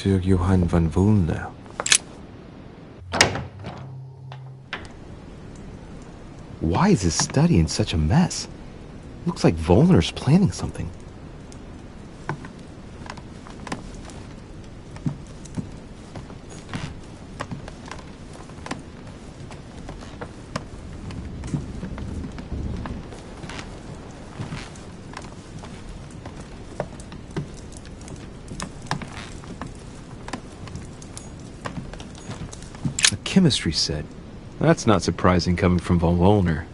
S1: Monsieur Johann von Wulner. Why is his study in such a mess? Looks like Wulner's planning something. A chemistry set. That's not surprising coming from von Wulner.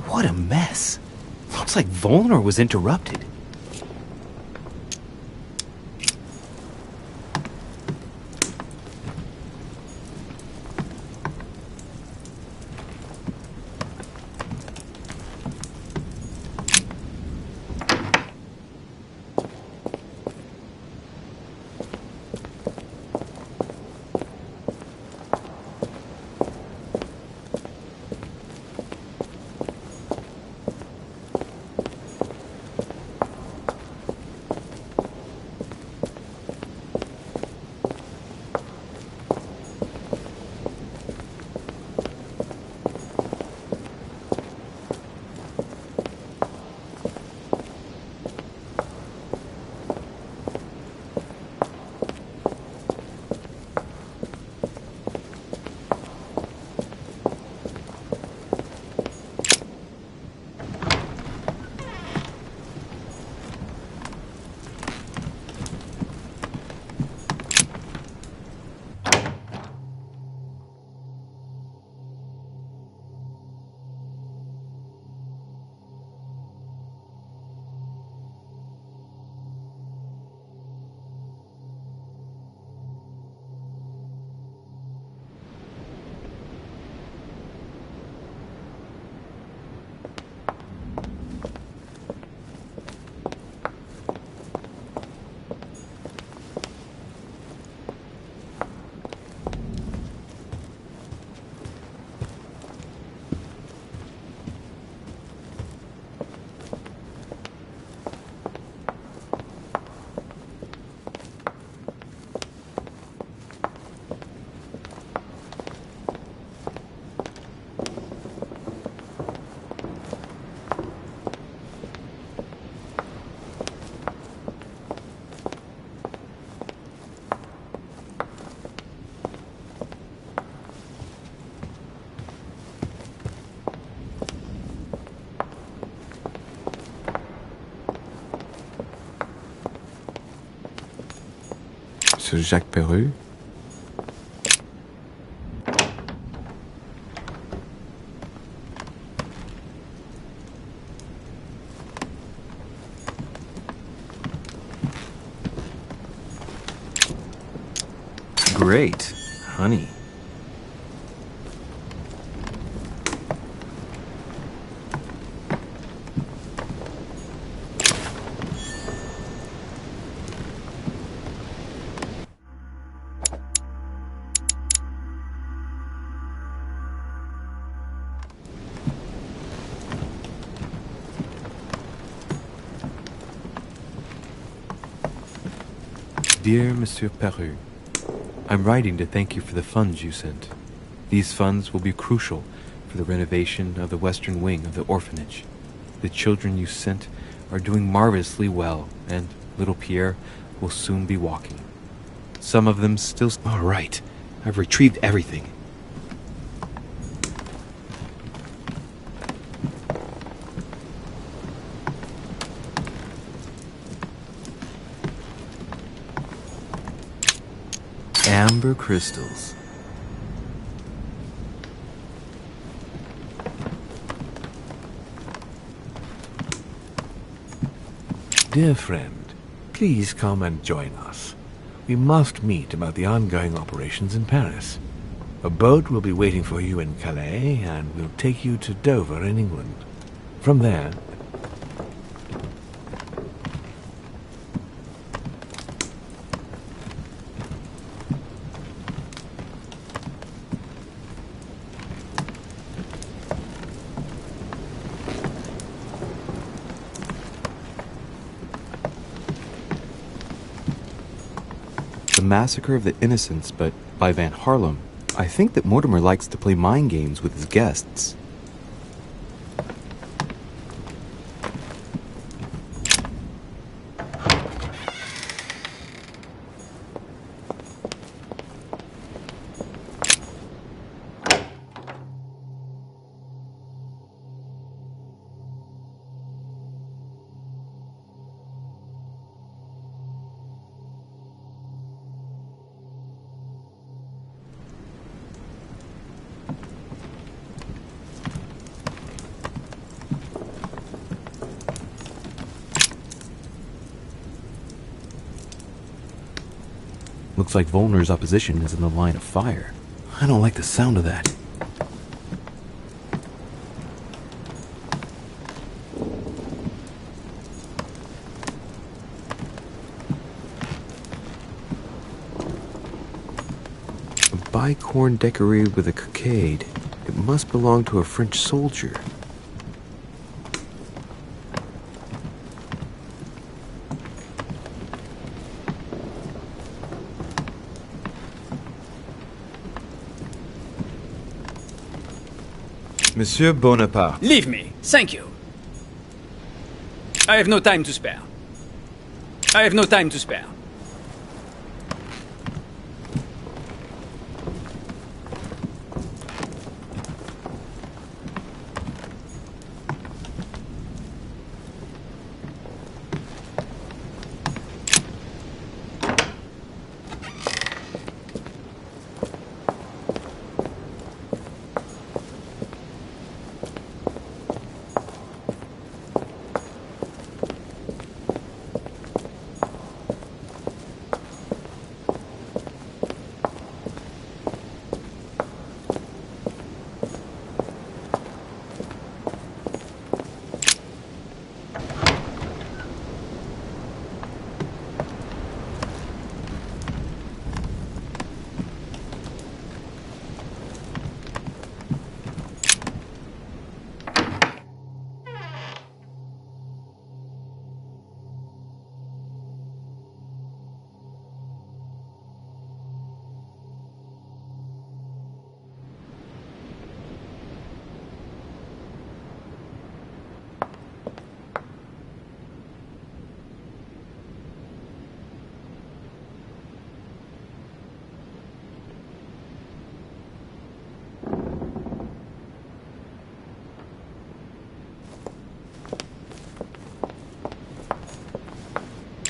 S1: What a mess. Looks like Wulner was interrupted. Monsieur Jacques Perru? Great. Honey. Dear Monsieur Perru, I'm writing to thank you for the funds you sent. These funds will be crucial for the renovation of the western wing of the orphanage. The children you sent are doing marvelously well, and little Pierre will soon be walking. Some of them still... All right, I've retrieved everything. Amber crystals.
S3: Dear friend, please come and join us. We must meet about the ongoing operations in Paris. A boat will be waiting for you in Calais and will take you to Dover in England. From there...
S1: Massacre of the Innocents, but by Van Harlem. I think that Mortimer likes to play mind games with his guests. Looks like Volner's opposition is in the line of fire. I don't like the sound of that. A bicorn decorated with a cockade. It must belong to a French soldier. Monsieur Bonaparte.
S9: Leave me. Thank you. I have no time to spare. I have no time to spare.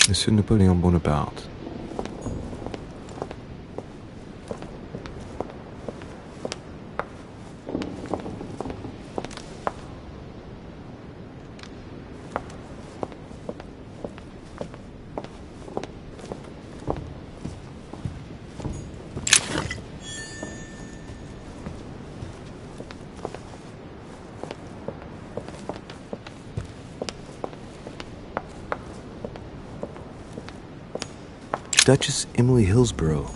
S1: Monsieur Napoleon Bonaparte. Duchess Emily Hillsborough.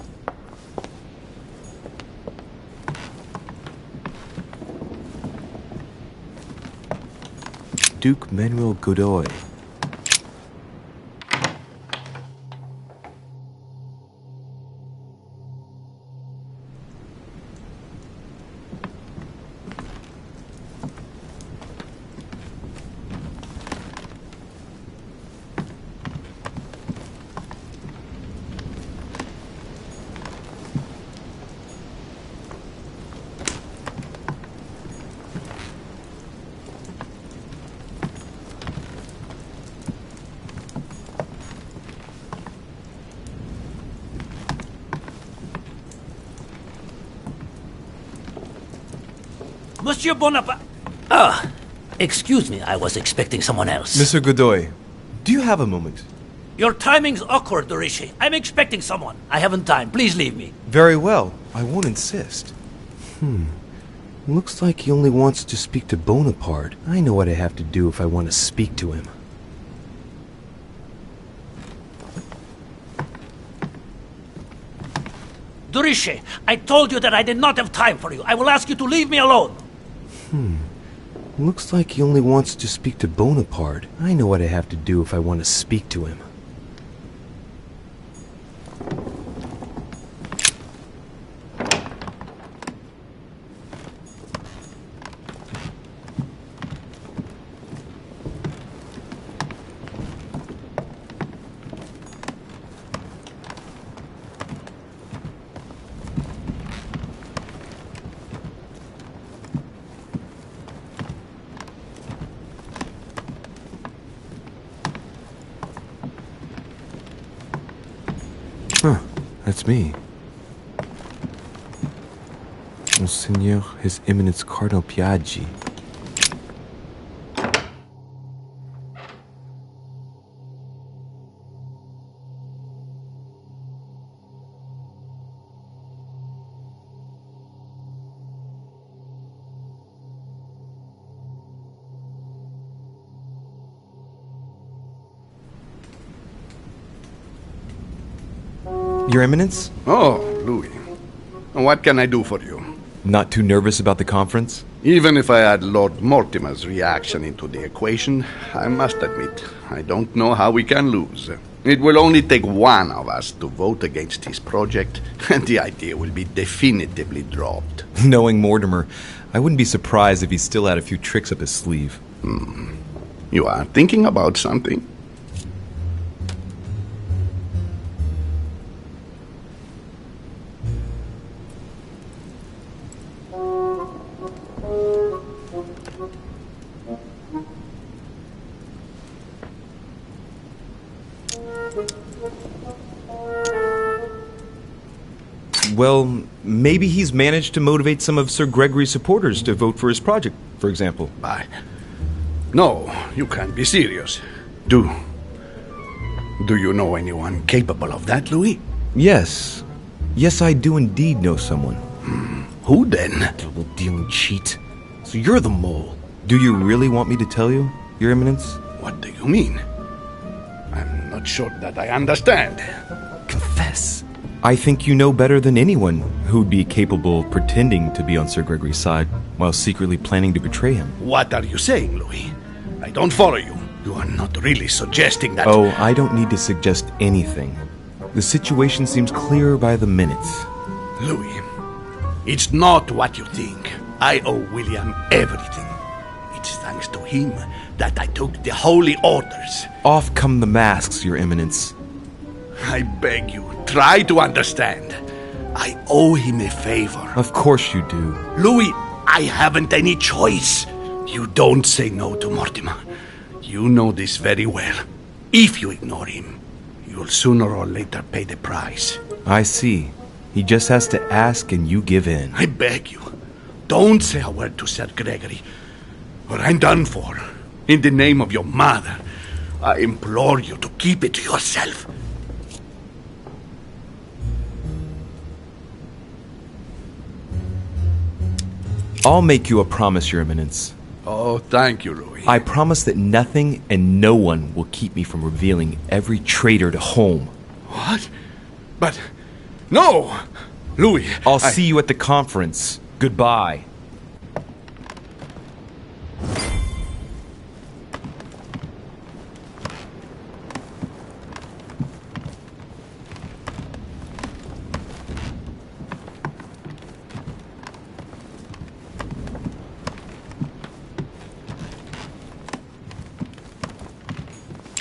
S1: Duke Manuel Godoy.
S6: Monsieur Bonaparte... excuse me, I was expecting someone else.
S1: Mr. Godoy, do you have a moment?
S6: Your timing's awkward, Dorishi. I'm expecting someone. I haven't time. Please leave me.
S1: Very well. I won't insist. Looks like he only wants to speak to Bonaparte. I know what I have to do if I want to speak to him.
S6: Dorishi, I told you that I did not have time for you. I will ask you to leave me alone.
S1: Looks like he only wants to speak to Bonaparte. I know what I have to do if I want to speak to him. That's me. Monseigneur, His Eminence Cardinal Piaggi. Your Eminence?
S2: Oh, Louis. What can I do for you?
S1: Not too nervous about the conference?
S2: Even if I add Lord Mortimer's reaction into the equation, I must admit, I don't know how we can lose. It will only take one of us to vote against his project, and the idea will be definitively dropped.
S1: Knowing Mortimer, I wouldn't be surprised if he still had a few tricks up his sleeve.
S2: You are thinking about something?
S1: Well, maybe he's managed to motivate some of Sir Gregory's supporters to vote for his project, for example.
S2: No, you can't be serious. Do you know anyone capable of that, Louis?
S1: Yes. Yes, I do indeed know someone.
S2: Who then?
S1: Double-dealing cheat. So you're the mole. Do you really want me to tell you, Your Eminence?
S2: What do you mean? I'm not sure that I understand.
S1: Confess. I think you know better than anyone who'd be capable of pretending to be on Sir Gregory's side while secretly planning to betray him.
S2: What are you saying, Louis? I don't follow you. You are not really suggesting that...
S1: Oh, I don't need to suggest anything. The situation seems clearer by the minute.
S2: Louis, it's not what you think. I owe William everything. It's thanks to him that I took the holy orders.
S1: Off come the masks, Your Eminence.
S2: I beg you, try to understand. I owe him a favor.
S1: Of course you do.
S2: Louis, I haven't any choice. You don't say no to Mortimer. You know this very well. If you ignore him, you'll sooner or later pay the price.
S1: I see. He just has to ask and you give in.
S2: I beg you, don't say a word to Sir Gregory, or I'm done for. In the name of your mother, I implore you to keep it to yourself.
S1: I'll make you a promise, Your Eminence.
S2: Oh, thank you, Louis.
S1: I promise that nothing and no one will keep me from revealing every traitor to Home.
S2: What? But... no! Louis,
S1: I'll see you at the conference. Goodbye.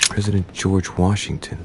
S1: President George Washington.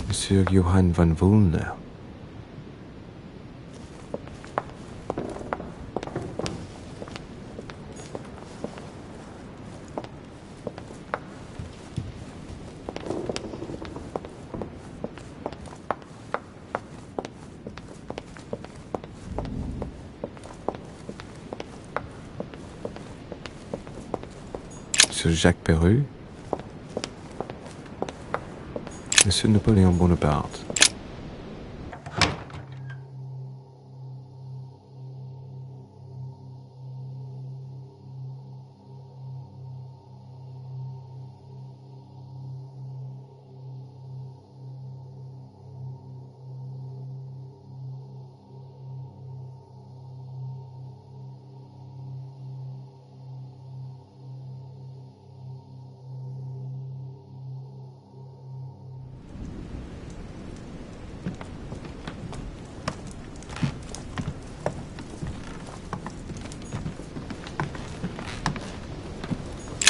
S1: Monsieur Johann van Vulner. Monsieur Jacques Perru. Monsieur Napoléon Bonaparte.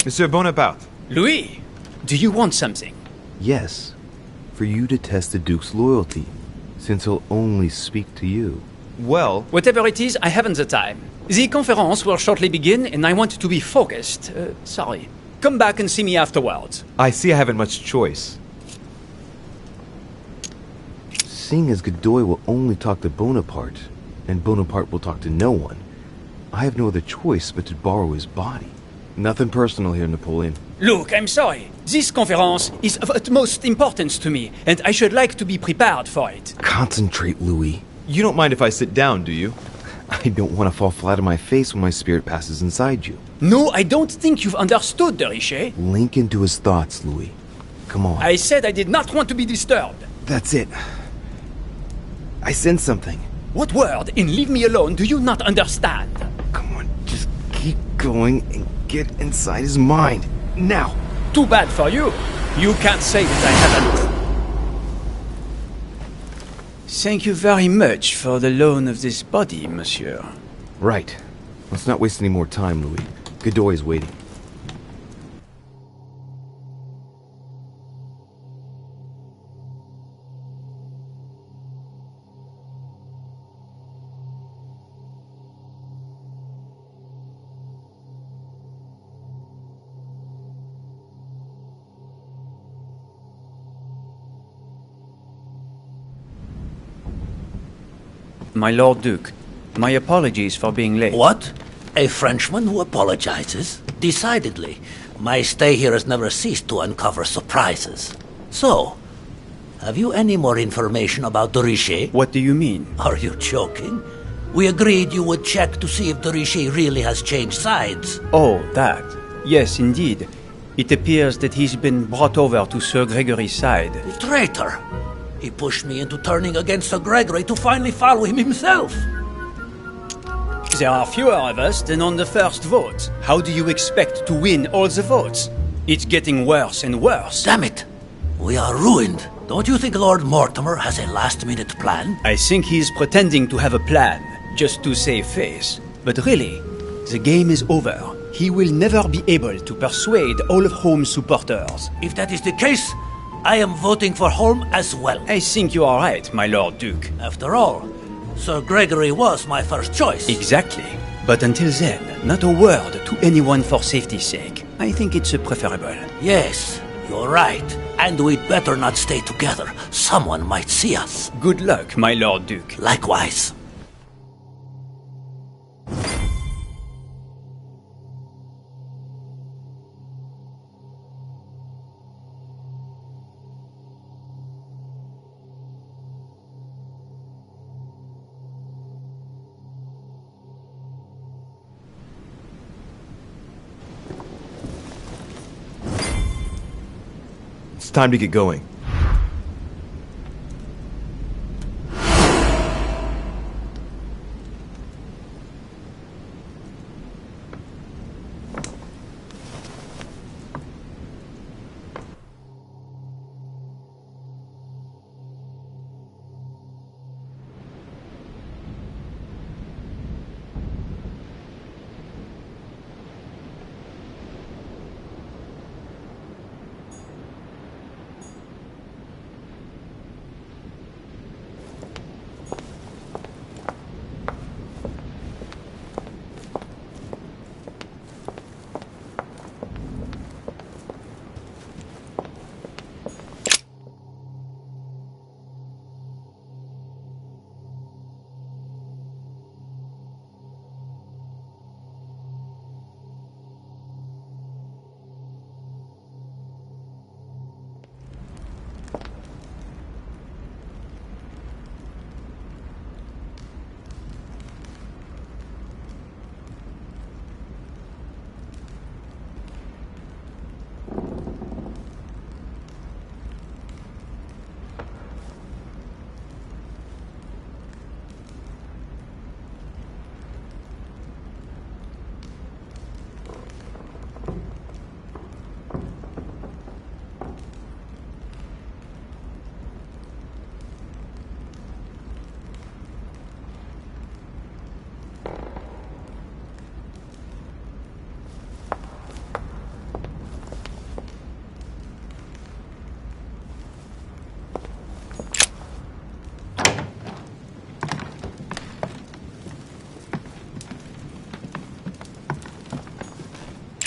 S1: Monsieur Bonaparte.
S9: Louis, do you want something?
S1: Yes, for you to test the Duke's loyalty, since he'll only speak to you. Well,
S9: Whatever it is, I haven't the time. The conference will shortly begin, and I want to be focused. Sorry. Come back and see me afterwards.
S1: I see I haven't much choice. Seeing as Godoy will only talk to Bonaparte, and Bonaparte will talk to no one, I have no other choice but to borrow his body. Nothing personal here, Napoleon.
S9: Look, I'm sorry. This conference is of utmost importance to me, and I should like to be prepared for it.
S1: Concentrate, Louis. You don't mind if I sit down, do you? I don't want to fall flat on my face when my spirit passes inside you.
S9: No, I don't think you've understood, de Richet.
S1: Link into his thoughts, Louis. Come on.
S9: I said I did not want to be disturbed.
S1: That's it. I sense something.
S9: What word in leave me alone do you not understand?
S1: Come on, just keep going and get inside his mind. Now!
S9: Too bad for you. You can't say that I haven't. Thank you very much for the loan of this body, monsieur.
S1: Right. Let's not waste any more time, Louis. Godoy is waiting.
S9: My Lord Duke, my apologies for being late.
S6: What? A Frenchman who apologizes? Decidedly. My stay here has never ceased to uncover surprises. So, have you any more information about de Richet?
S9: What do you mean?
S6: Are you joking? We agreed you would check to see if de Richet really has changed sides.
S9: Oh, that. Yes, indeed. It appears that he's been brought over to Sir Gregory's side.
S6: Traitor! He pushed me into turning against Sir Gregory to finally follow him himself.
S9: There are fewer of us than on the first vote. How do you expect to win all the votes? It's getting worse and worse.
S6: Damn it! We are ruined. Don't you think Lord Mortimer has a last-minute plan?
S9: I think he's pretending to have a plan, just to save face. But really, the game is over. He will never be able to persuade all of Holmes' supporters.
S6: If that is the case, I am voting for Holmes as well.
S9: I think you are right, my Lord Duke.
S6: After all, Sir Gregory was my first choice.
S9: Exactly. But until then, not a word to anyone for safety's sake. I think it's preferable.
S6: Yes, you're right. And we'd better not stay together. Someone might see us.
S9: Good luck, my Lord Duke.
S6: Likewise.
S1: It's time to get going.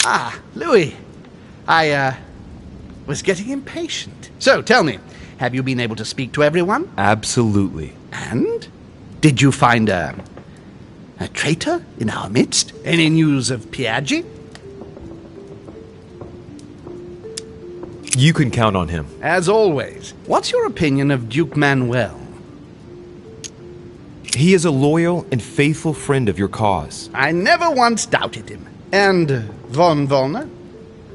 S2: Ah, Louis. I was getting impatient. So, tell me, have you been able to speak to everyone?
S1: Absolutely.
S2: And? Did you find a traitor in our midst? Any news of Piaggi?
S1: You can count on him.
S2: As always. What's your opinion of Duke Manuel?
S1: He is a loyal and faithful friend of your cause.
S2: I never once doubted him. And von Volner?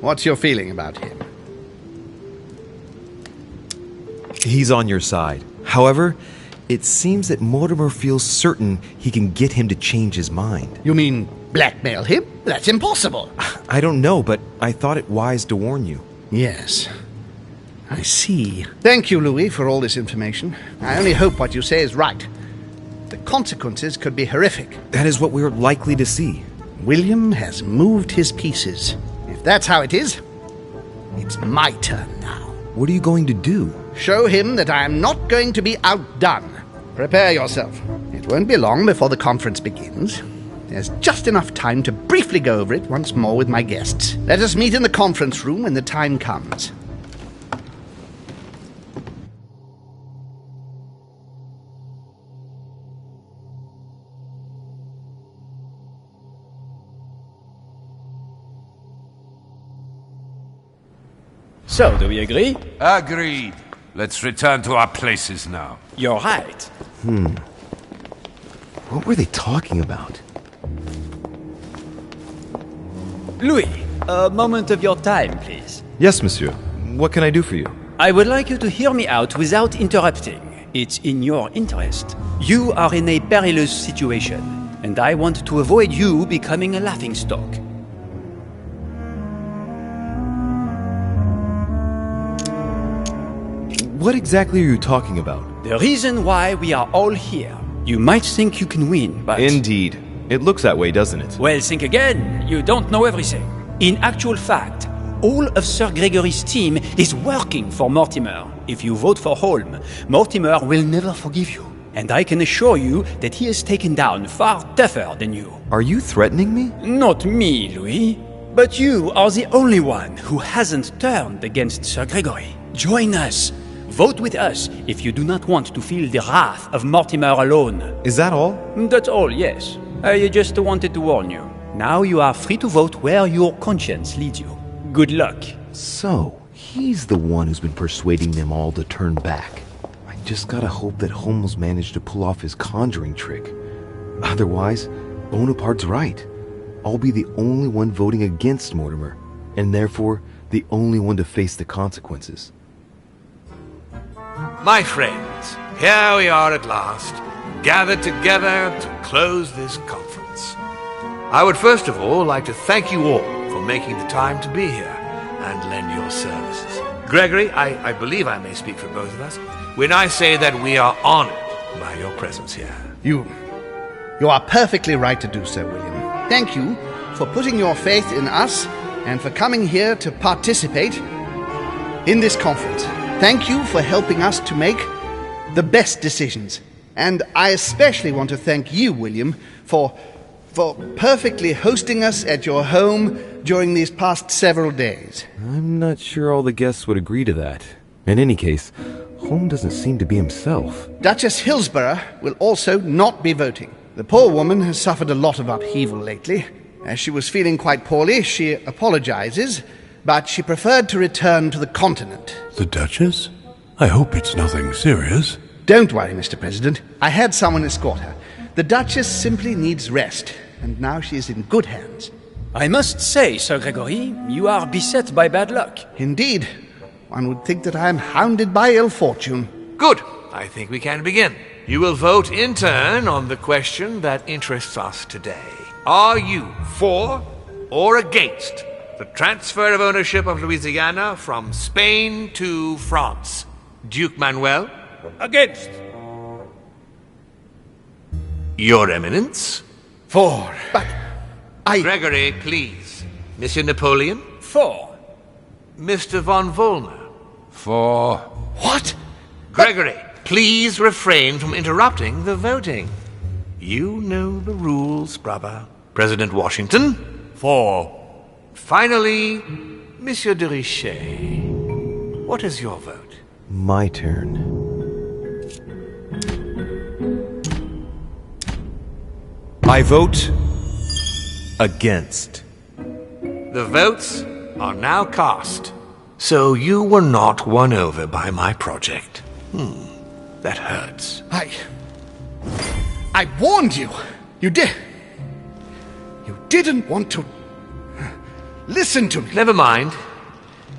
S2: What's your feeling about him?
S1: He's on your side. However, it seems that Mortimer feels certain he can get him to change his mind.
S2: You mean blackmail him? That's impossible.
S1: I don't know, but I thought it wise to warn you.
S2: Yes. I see. Thank you, Louis, for all this information. I only hope what you say is right. The consequences could be horrific.
S1: That is what we're likely to see.
S2: William has moved his pieces. If that's how it is, it's my turn now.
S1: What are you going to do?
S2: Show him that I am not going to be outdone. Prepare yourself. It won't be long before the conference begins. There's just enough time to briefly go over it once more with my guests. Let us meet in the conference room when the time comes.
S9: So, do we agree?
S5: Agreed. Let's return to our places now.
S9: You're right.
S1: What were they talking about?
S9: Louis, a moment of your time, please.
S1: Yes, monsieur. What can I do for you?
S9: I would like you to hear me out without interrupting. It's in your interest. You are in a perilous situation, and I want to avoid you becoming a laughingstock.
S1: What exactly are you talking about?
S9: The reason why we are all here. You might think you can win, but...
S1: Indeed. It looks that way, doesn't it?
S9: Well, think again. You don't know everything. In actual fact, all of Sir Gregory's team is working for Mortimer. If you vote for Holm, Mortimer will never forgive you. And I can assure you that he is taken down far tougher than you.
S1: Are you threatening me?
S9: Not me, Louis. But you are the only one who hasn't turned against Sir Gregory. Join us. Vote with us if you do not want to feel the wrath of Mortimer alone.
S1: Is that all?
S9: That's all, yes. I just wanted to warn you. Now you are free to vote where your conscience leads you. Good luck.
S1: So, he's the one who's been persuading them all to turn back. I just gotta hope that Holmes managed to pull off his conjuring trick. Otherwise, Bonaparte's right. I'll be the only one voting against Mortimer, and therefore the only one to face the consequences.
S3: My friends, here we are at last, gathered together to close this conference. I would first of all like to thank you all for making the time to be here and lend your services. Gregory, I believe I may speak for both of us when I say that we are honored by your presence here.
S2: You are perfectly right to do so, William. Thank you for putting your faith in us and for coming here to participate in this conference. Thank you for helping us to make the best decisions. And I especially want to thank you, William, for perfectly hosting us at your home during these past several days.
S1: I'm not sure all the guests would agree to that. In any case, Holmes doesn't seem to be himself.
S2: Duchess Hillsborough will also not be voting. The poor woman has suffered a lot of upheaval lately. As she was feeling quite poorly, she apologizes, but she preferred to return to the continent.
S4: The Duchess? I hope it's nothing serious.
S2: Don't worry, Mr. President. I had someone escort her. The Duchess simply needs rest, and now she is in good hands.
S9: I must say, Sir Gregory, you are beset by bad luck.
S2: Indeed. One would think that I am hounded by ill fortune.
S3: Good. I think we can begin. You will vote in turn on the question that interests us today. Are you for or against the transfer of ownership of Louisiana from Spain to France? Duke Manuel?
S5: Against.
S3: Your Eminence?
S2: For. But I...
S3: Gregory, please. Monsieur Napoleon?
S9: For.
S3: Mr. von Volner?
S5: For.
S2: What?
S3: Gregory, please refrain from interrupting the voting. You know the rules, brother. President Washington?
S5: For.
S3: Finally, Monsieur de Richet, what is your vote?
S1: My turn. I vote against.
S3: The votes are now cast. So you were not won over by my project. That hurts.
S2: I warned you. You didn't want to listen to me.
S3: Never mind.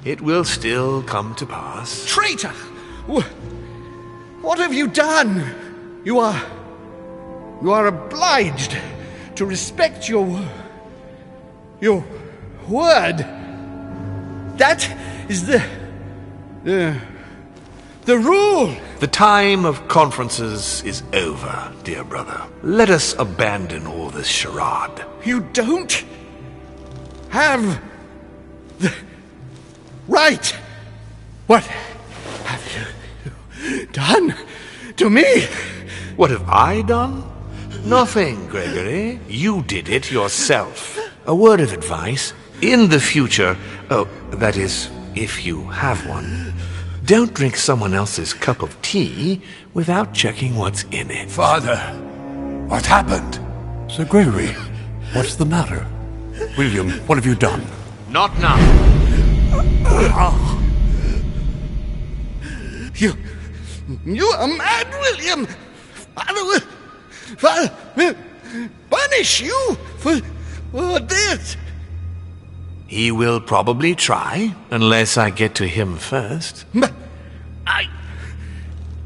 S3: It will still come to pass.
S2: Traitor! What have you done? You are obliged to respect your word. That is the rule.
S3: The time of conferences is over, dear brother. Let us abandon all this charade.
S2: You don't have the right. What have you done to me?
S3: What have I done? Nothing, Gregory. You did it yourself. A word of advice. In the future, that is, if you have one, don't drink someone else's cup of tea without checking what's in it.
S4: Father, what happened? Sir Gregory, what's the matter? William, what have you done?
S3: Not now.
S2: You are mad, William. Father will punish you for this.
S3: He will probably try, unless I get to him first.
S2: But I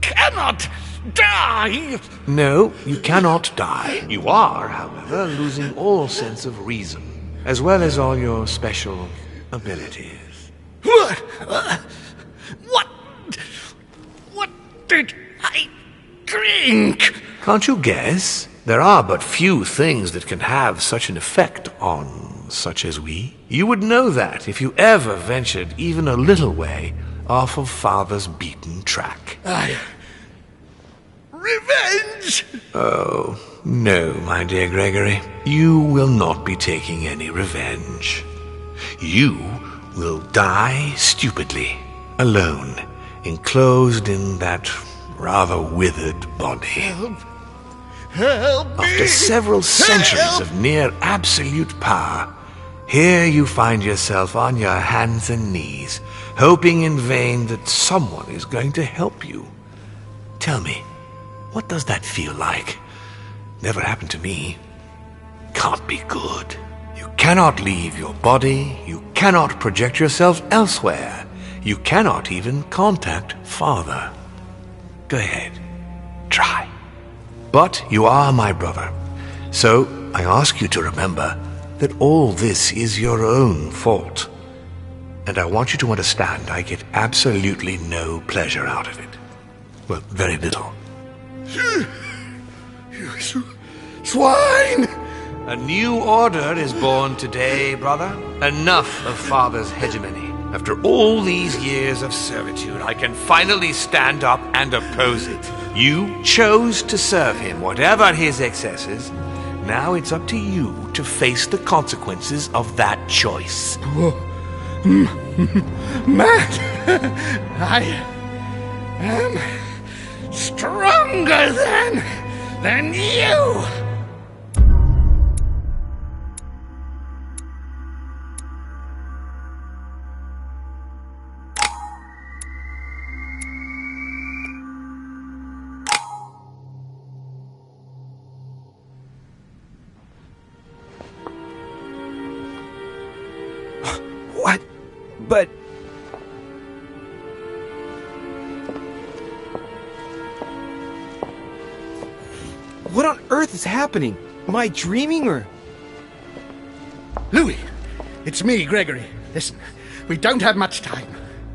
S2: cannot die.
S3: No, you cannot die. You are, however, losing all sense of reason, as well as all your special abilities.
S2: What did I drink?
S3: Can't you guess? There are but few things that can have such an effect on such as we. You would know that if you ever ventured even a little way off of Father's beaten track.
S2: Revenge!
S3: Oh, no, my dear Gregory. You will not be taking any revenge. You will die stupidly, alone, enclosed in that rather withered body.
S2: Help me!
S3: After several centuries of near absolute power, here you find yourself on your hands and knees, hoping in vain that someone is going to help you. Tell me, what does that feel like? Never happened to me. Can't be good. You cannot leave your body, you cannot project yourself elsewhere, you cannot even contact Father. Go ahead, try. But you are my brother, so I ask you to remember that all this is your own fault. And I want you to understand I get absolutely no pleasure out of it. Well, very little.
S2: You swine!
S3: A new order is born today, brother. Enough of Father's hegemony. After all these years of servitude, I can finally stand up and oppose it. You chose to serve him, whatever his excesses. Now it's up to you to face the consequences of that choice.
S2: Matt, I am stronger than you.
S1: What? But... what on earth is happening? Am I dreaming or...
S2: Louis, it's me, Gregory. Listen, we don't have much time.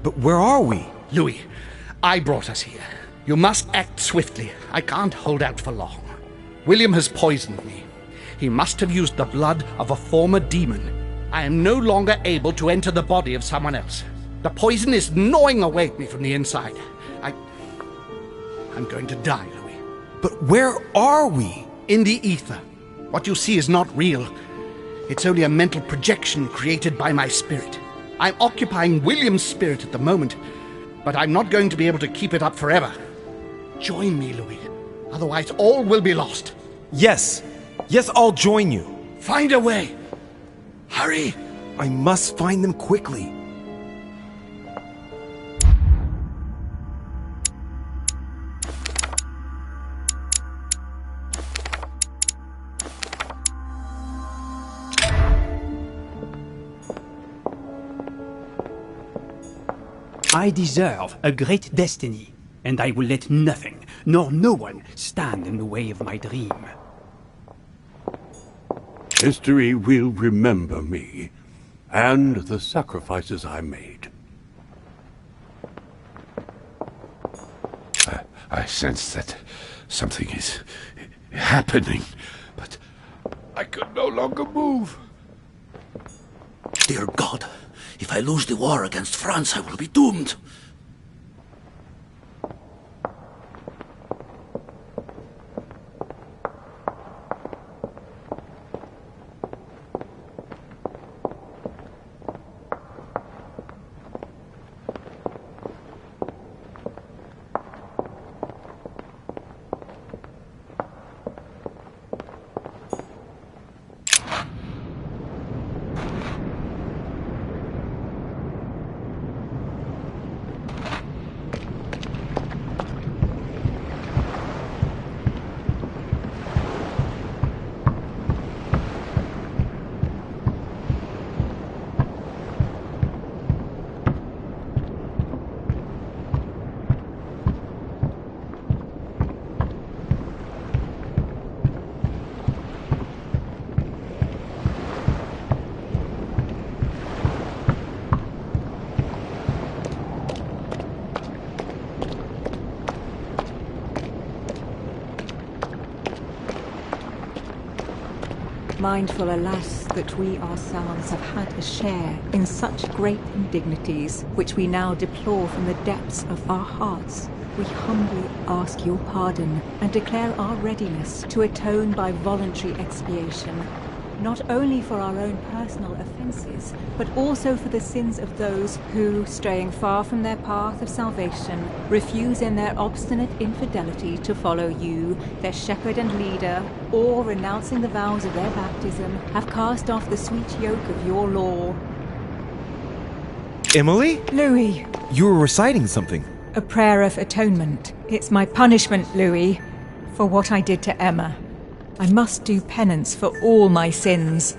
S1: But where are we?
S2: Louis, I brought us here. You must act swiftly. I can't hold out for long. William has poisoned me. He must have used the blood of a former demon. I am no longer able to enter the body of someone else. The poison is gnawing away at me from the inside. I'm going to die, Louis.
S1: But where are we?
S2: In the ether. What you see is not real. It's only a mental projection created by my spirit. I'm occupying William's spirit at the moment, but I'm not going to be able to keep it up forever. Join me, Louis. Otherwise, all will be lost.
S1: Yes. Yes, I'll join you.
S2: Find a way. Hurry.
S1: I must find them quickly.
S9: I deserve a great destiny, and I will let nothing, nor no one, stand in the way of my dream.
S4: History will remember me, and the sacrifices I made.
S5: I sense that something is happening, but I could no longer move.
S6: Dear God, if I lose the war against France, I will be doomed.
S8: Mindful, alas, that we ourselves have had a share in such great indignities, which we now deplore from the depths of our hearts, we humbly ask your pardon and declare our readiness to atone by voluntary expiation, not only for our own personal offences, but also for the sins of those who, straying far from their path of salvation, refuse in their obstinate infidelity to follow you, their shepherd and leader, or, renouncing the vows of their baptism, have cast off the sweet yoke of your law.
S1: Emily?
S8: Louis.
S1: You were reciting something.
S8: A prayer of atonement. It's my punishment, Louis, for what I did to Emma. I must do penance for all my sins.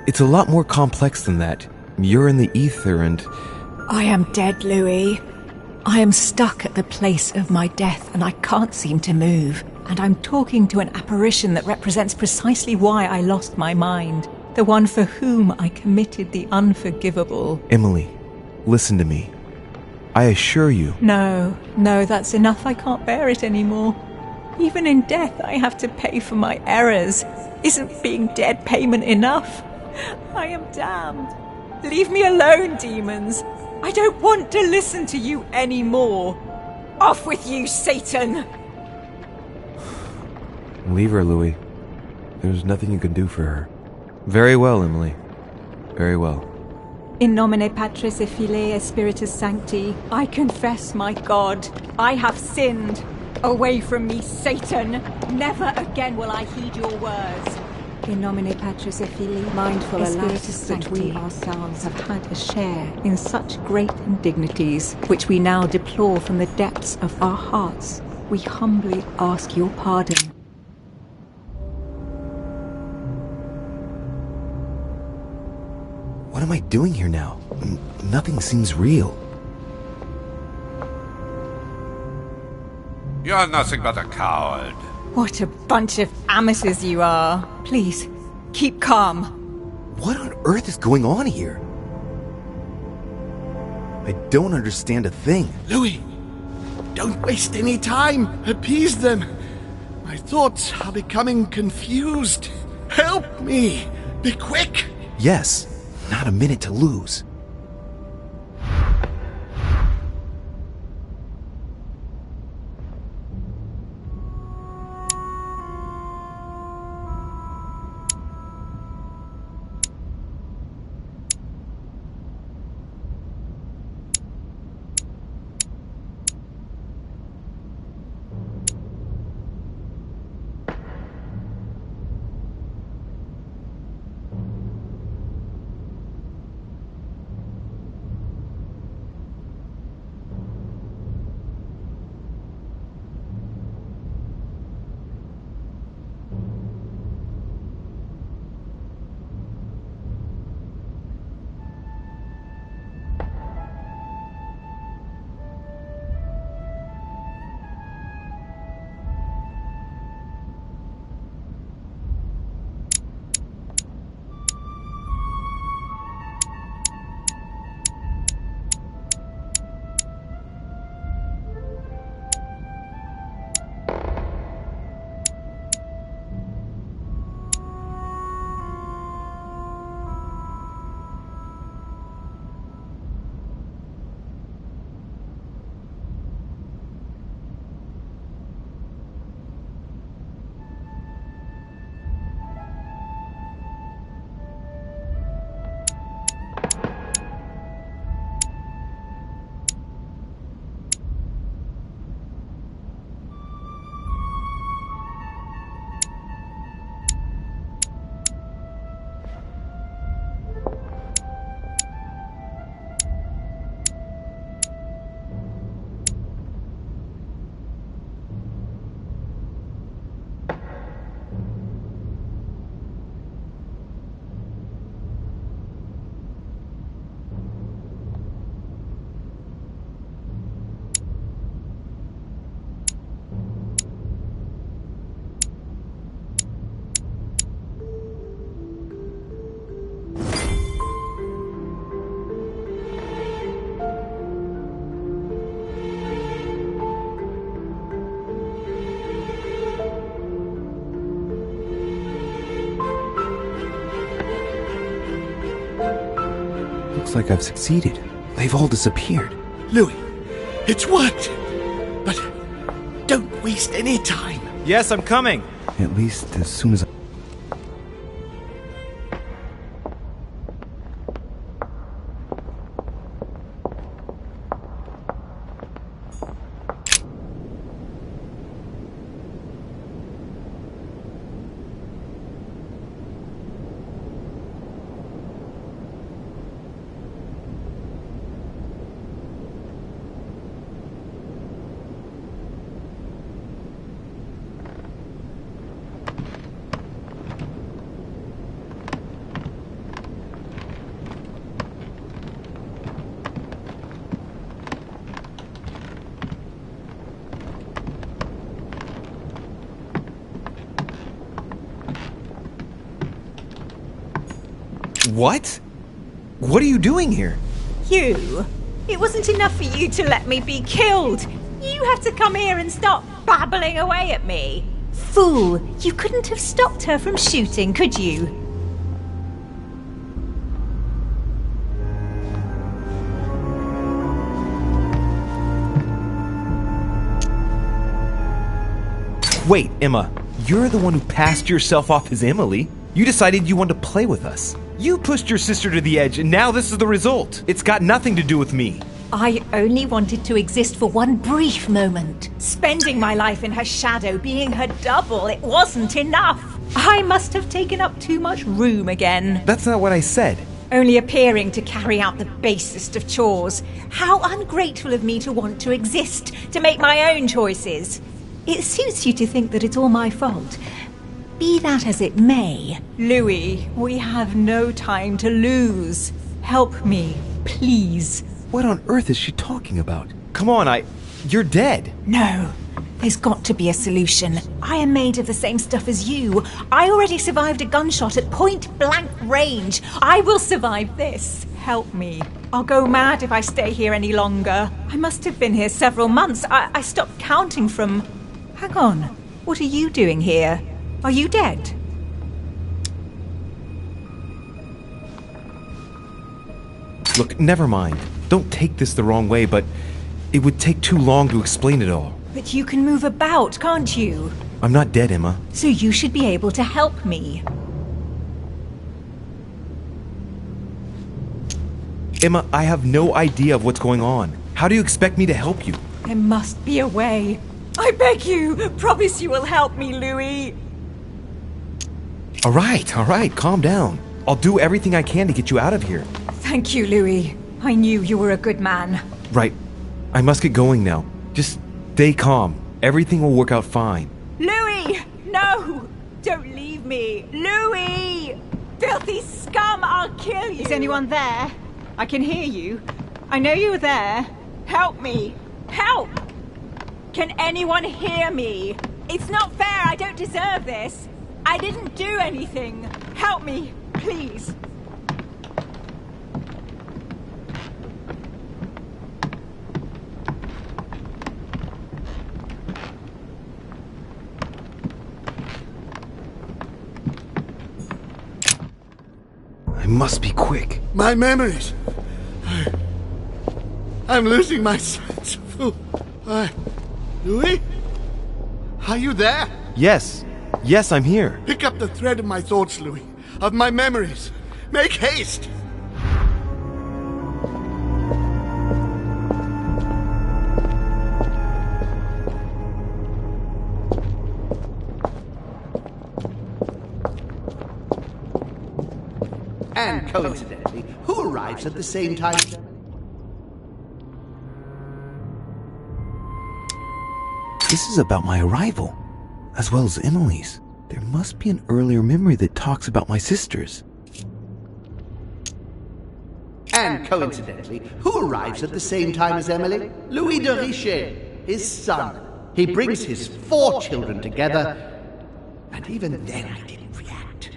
S1: It's a lot more complex than that. You're in the ether and...
S8: I am dead, Louis. I am stuck at the place of my death and I can't seem to move. And I'm talking to an apparition that represents precisely why I lost my mind. The one for whom I committed the unforgivable.
S1: Emily, listen to me. I assure you...
S8: No, that's enough. I can't bear it anymore. Even in death, I have to pay for my errors. Isn't being dead payment enough? I am damned. Leave me alone, demons. I don't want to listen to you anymore. Off with you, Satan!
S1: Leave her, Louis. There's nothing you can do for her. Very well, Emily. Very well.
S8: In nomine Patris et Filii et Spiritus Sancti, I confess, my God, I have sinned. Away from me, Satan! Never again will I heed your words. In nomine Patris et Filii, mindful, alas, that we ourselves have had a share in such great indignities, which we now deplore from the depths of our hearts. We humbly ask your pardon.
S1: What am I doing here now? Nothing seems real.
S5: You're nothing but a coward.
S8: What a bunch of amateurs you are. Please, keep calm.
S1: What on earth is going on here? I don't understand a thing.
S2: Louis, don't waste any time. Appease them. My thoughts are becoming confused. Help me. Be quick.
S1: Yes, not a minute to lose. Looks like I've succeeded. They've all disappeared.
S2: Louis, it's worked. But don't waste any time.
S1: Yes, I'm coming. At least as soon as What? What are you doing here?
S10: You? It wasn't enough for you to let me be killed. You had to come here and stop babbling away at me. Fool, you couldn't have stopped her from shooting, could you?
S1: Wait, Emma, you're the one who passed yourself off as Emily. You decided you wanted to play with us. You pushed your sister to the edge, and now this is the result. It's got nothing to do with me.
S10: I only wanted to exist for one brief moment. Spending my life in her shadow, being her double, it wasn't enough. I must have taken up too much room again.
S1: That's not what I said.
S10: Only appearing to carry out the basest of chores. How ungrateful of me to want to exist, to make my own choices. It suits you to think that it's all my fault. Be that as it may, Louis, we have no time to lose. Help me, please.
S1: What on earth is she talking about? Come on, you're dead.
S10: No, there's got to be a solution. I am made of the same stuff as you. I already survived a gunshot at point-blank range. I will survive this. Help me. I'll go mad if I stay here any longer. I must have been here several months. I stopped counting from... Hang on. What are you doing here? Are you dead?
S1: Look, never mind. Don't take this the wrong way, but it would take too long to explain it all.
S10: But you can move about, can't you?
S1: I'm not dead, Emma.
S10: So you should be able to help me.
S1: Emma, I have no idea of what's going on. How do you expect me to help you?
S10: There must be a way. I beg you, promise you will help me, Louis.
S1: All right, calm down. I'll do everything I can to get you out of here.
S10: Thank you, Louis. I knew you were a good man.
S1: Right. I must get going now. Just stay calm. Everything will work out fine.
S10: Louis! No! Don't leave me! Louis! Filthy scum, I'll kill you!
S8: Is anyone there? I can hear you. I know you were there.
S10: Help me! Help! Can anyone hear me? It's not fair, I don't deserve this. I didn't do anything. Help me, please.
S1: I must be quick.
S2: My memories. I'm losing my sense of Louis? Are you there?
S1: Yes, I'm here.
S2: Pick up the thread of my thoughts, Louis. Of my memories. Make haste! And coincidentally, who arrives at the same time?
S1: This is about my arrival, as well as Emily's. There must be an earlier memory that talks about my sisters.
S2: And coincidentally, who arrives at the same time as Emily? Louis de Richet, his son. He brings his 4 children together, and even then I didn't react.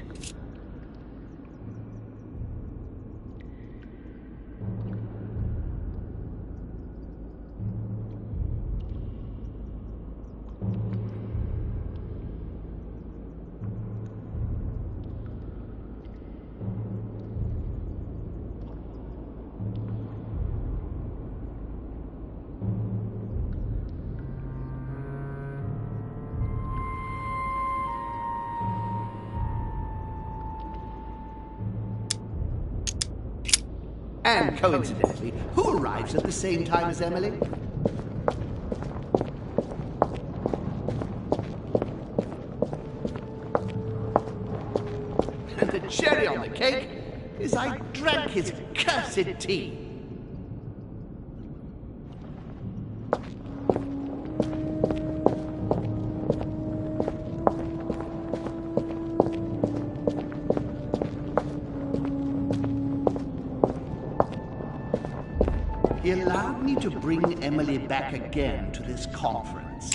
S2: And coincidentally, who arrives at the same time as Emily? And the cherry on the cake is I drank his cursed tea. He allowed me to bring Emily back again to this conference.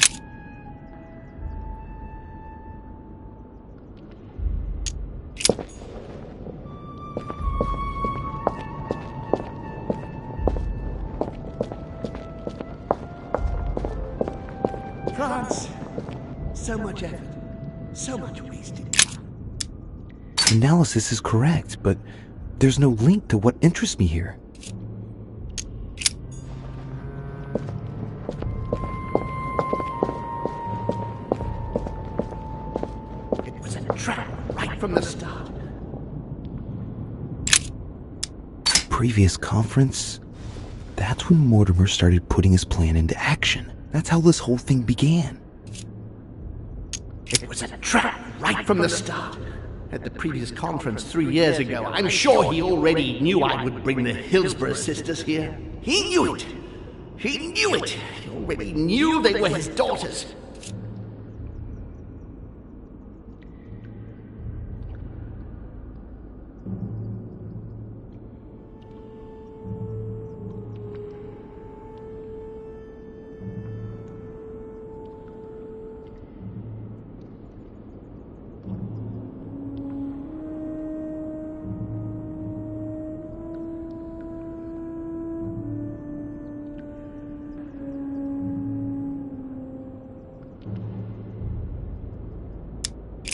S2: France, so much effort, so much wasted time.
S1: Analysis is correct, but there's no link to what interests me here.
S2: It was a trap right from the start.
S1: Previous conference? That's when Mortimer started putting his plan into action. That's how this whole thing began.
S2: It was a trap right from the start. At the previous conference 3 years ago, I'm sure he already knew I would bring the Hillsborough sisters here. He knew it. He knew it. He already knew they were his daughters.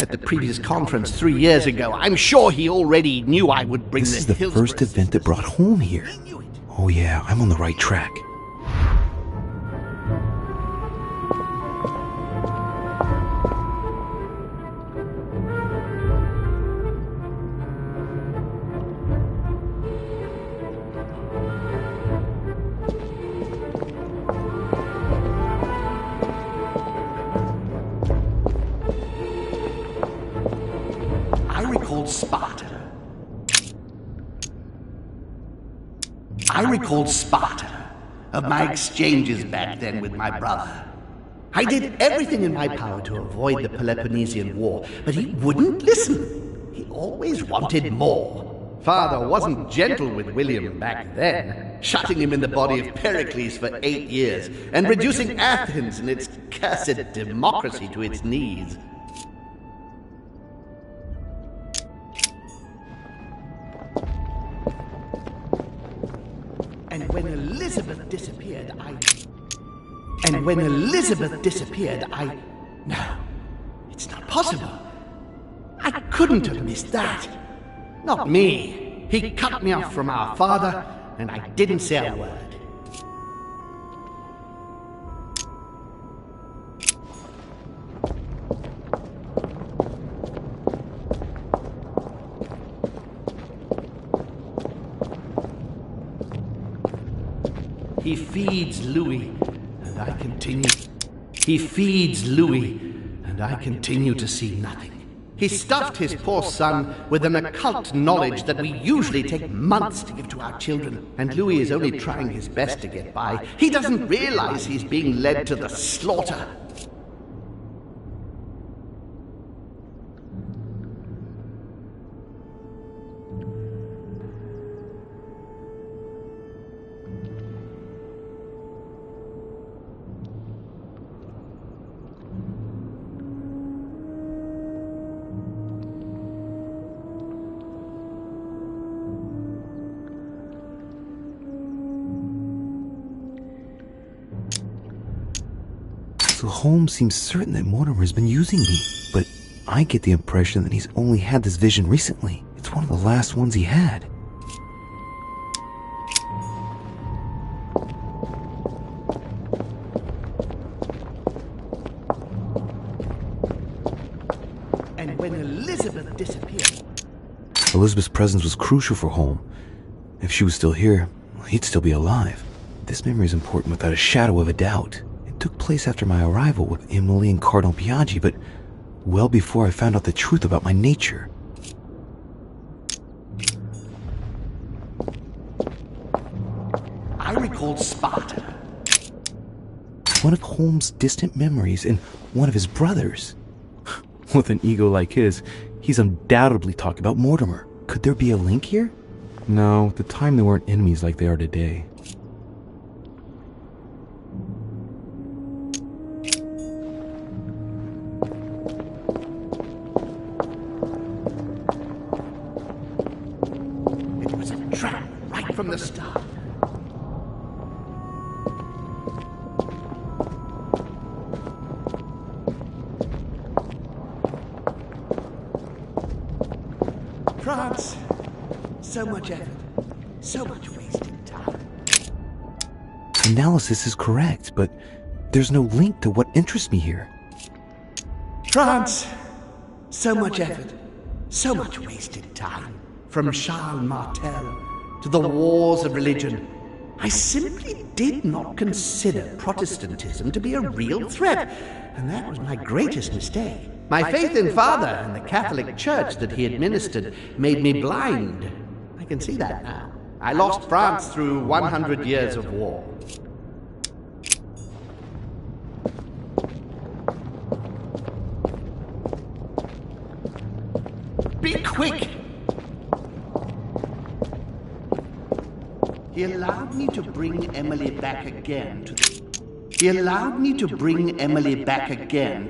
S2: At the previous conference 3 years ago, I'm sure he already knew I would bring
S1: This is the first event that brought home here. Oh yeah, I'm on the right track.
S2: I recalled Sparta of my exchanges back then with my brother. I did everything in my power to avoid the Peloponnesian War, but he wouldn't listen. He always wanted more. Father wasn't gentle with William back then, shutting him in the body of Pericles for 8 years and reducing Athens and its cursed democracy to its knees. And when Elizabeth disappeared, No, it's not possible. I couldn't have missed that. Not me. He cut me off from our father, and I didn't say a word. He feeds Louis, and I continue. He feeds Louis, and I continue to see nothing. He stuffed his poor son with an occult knowledge that we usually take months to give to our children, and Louis is only trying his best to get by. He doesn't realize he's being led to the slaughter.
S1: So Holmes seems certain that Mortimer's been using me, but I get the impression that he's only had this vision recently. It's one of the last ones he had.
S2: And when Elizabeth disappeared...
S1: Elizabeth's presence was crucial for Holmes, If she was still here, he'd still be alive. This memory is important without a shadow of a doubt. It took place after my arrival with Emily and Cardinal Biaggi, but well before I found out the truth about my nature.
S2: I recalled Sparta.
S1: One of Holmes' distant memories and one of his brothers. With an ego like his, he's undoubtedly talking about Mortimer. Could there be a link here? No, at the time they weren't enemies like they are today.
S2: It was a trap right from the start. France. So much effort. So much wasted time.
S1: Analysis is correct, but there's no link to what interests me here.
S2: France. So much effort. So much wasted time. From Charles Martel to the wars of religion. I simply did not consider Protestantism to be a real threat, and that was my greatest mistake. My faith in Father and the Catholic Church that he administered made me blind. I can see that now. I lost France through 100 years of war. Be quick! He allowed me to bring Emily back again to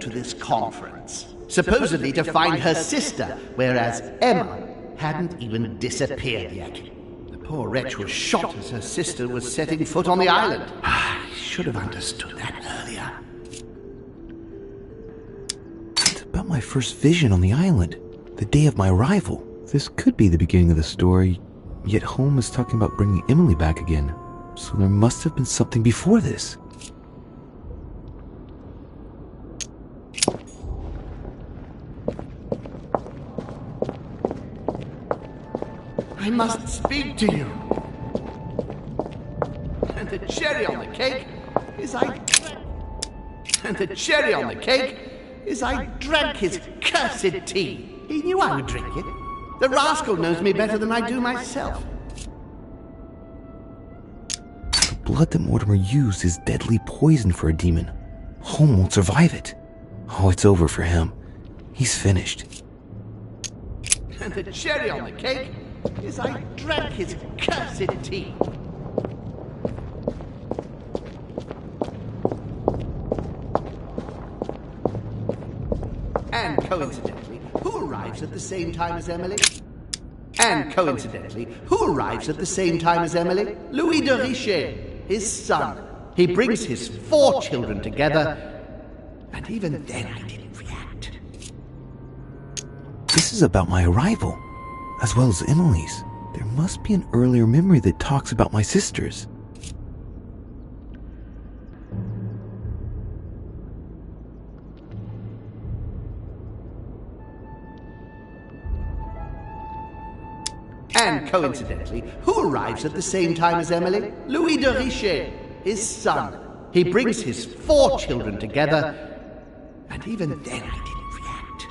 S2: this conference, supposedly to find her sister, whereas Emma hadn't even disappeared yet. The poor wretch was shot as her sister was setting foot on the island. I should have understood that earlier.
S1: It's about my first vision on the island, the day of my arrival. This could be the beginning of the story, yet Holmes is talking about bringing Emily back again, so there must have been something before this.
S2: I must speak to you. And the cherry on the cake is I drank his cursed tea. He knew I would drink it. The rascal knows me better than I do myself.
S1: The blood that Mortimer used is deadly poison for a demon. Holmes won't survive it. Oh, it's over for him. He's finished.
S2: And the cherry on the cake is I drank his cursed tea. And coincidentally, who arrives at the same time as Emily? Louis de Richet, his son. He brings his 4 children together, and even then I didn't react.
S1: This is about my arrival, as well as Emily's. There must be an earlier memory that talks about my sisters.
S2: And coincidentally, who arrives at the same time as Emily? Louis de Richet, his son. He brings his 4 children together, and even then I didn't react.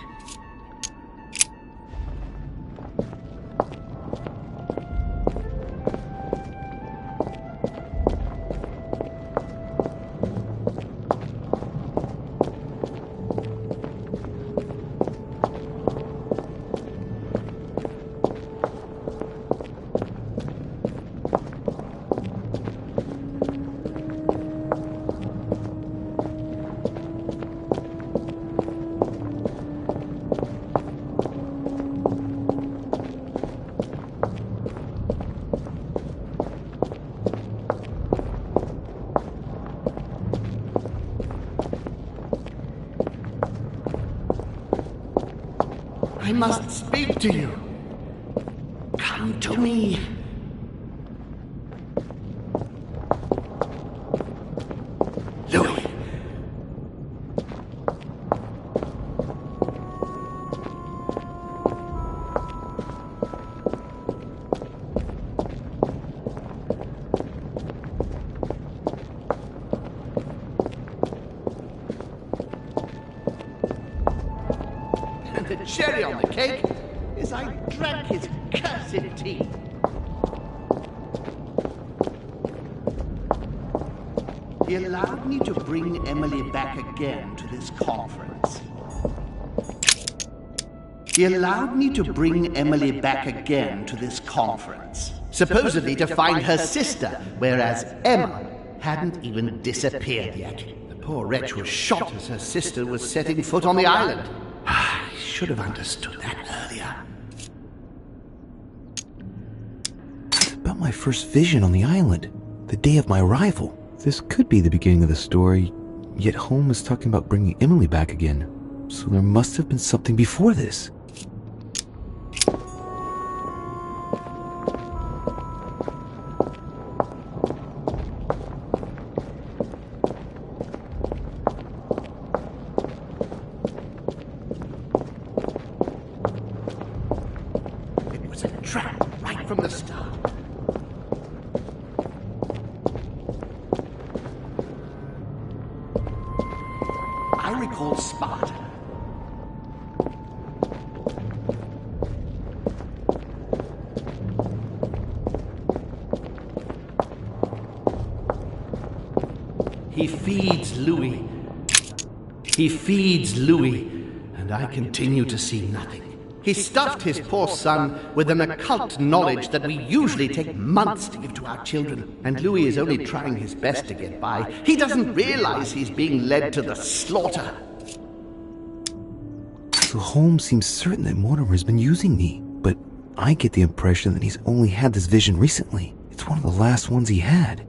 S2: I must speak to you. Come to me. Louis. the cherry on the cake is I drank his cursed tea. He allowed me to bring Emily back again to this conference. He allowed me to bring Emily back again to this conference, supposedly to find her sister, whereas Emma hadn't even disappeared yet. The poor wretch was shot as her sister was setting foot on the island. I should have understood that earlier.
S1: It's about my first vision on the island, the day of my arrival. This could be the beginning of the story, yet Holmes is talking about bringing Emily back again, so there must have been something before this.
S2: It was a trap right from the start. I recall Sparta. He feeds Louis. He feeds Louis, and I continue to see nothing. He stuffed his poor son with an occult knowledge that we usually take months to give to our children, and Louis is only trying his best to get by. He doesn't realize he's being led to the slaughter.
S1: So Holmes seems certain that Mortimer has been using me, but I get the impression that he's only had this vision recently. It's one of the last ones he had.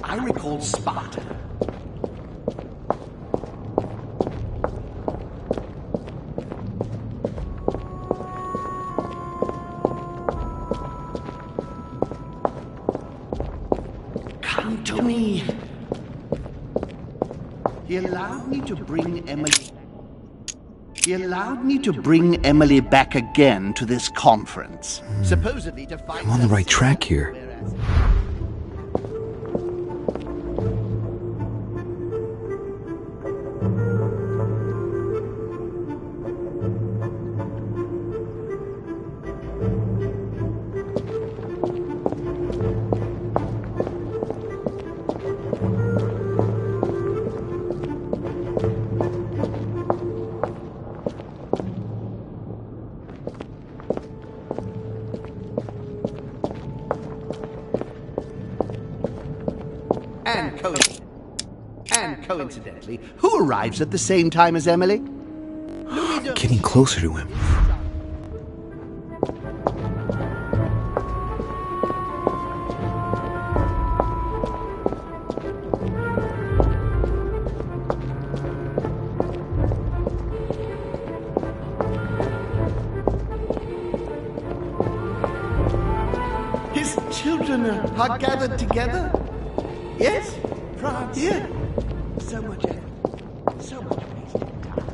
S2: I recall Sparta. Come to me. He allowed me to bring Emily. He allowed me to bring Emily back again to this conference, supposedly to find.
S1: I'm on the right track here.
S2: And coincidentally, who arrives at the same time as Emily?
S1: I'm getting closer to him.
S2: His children are gathered together? Yes? France? Yeah. So much effort. So much wasted time.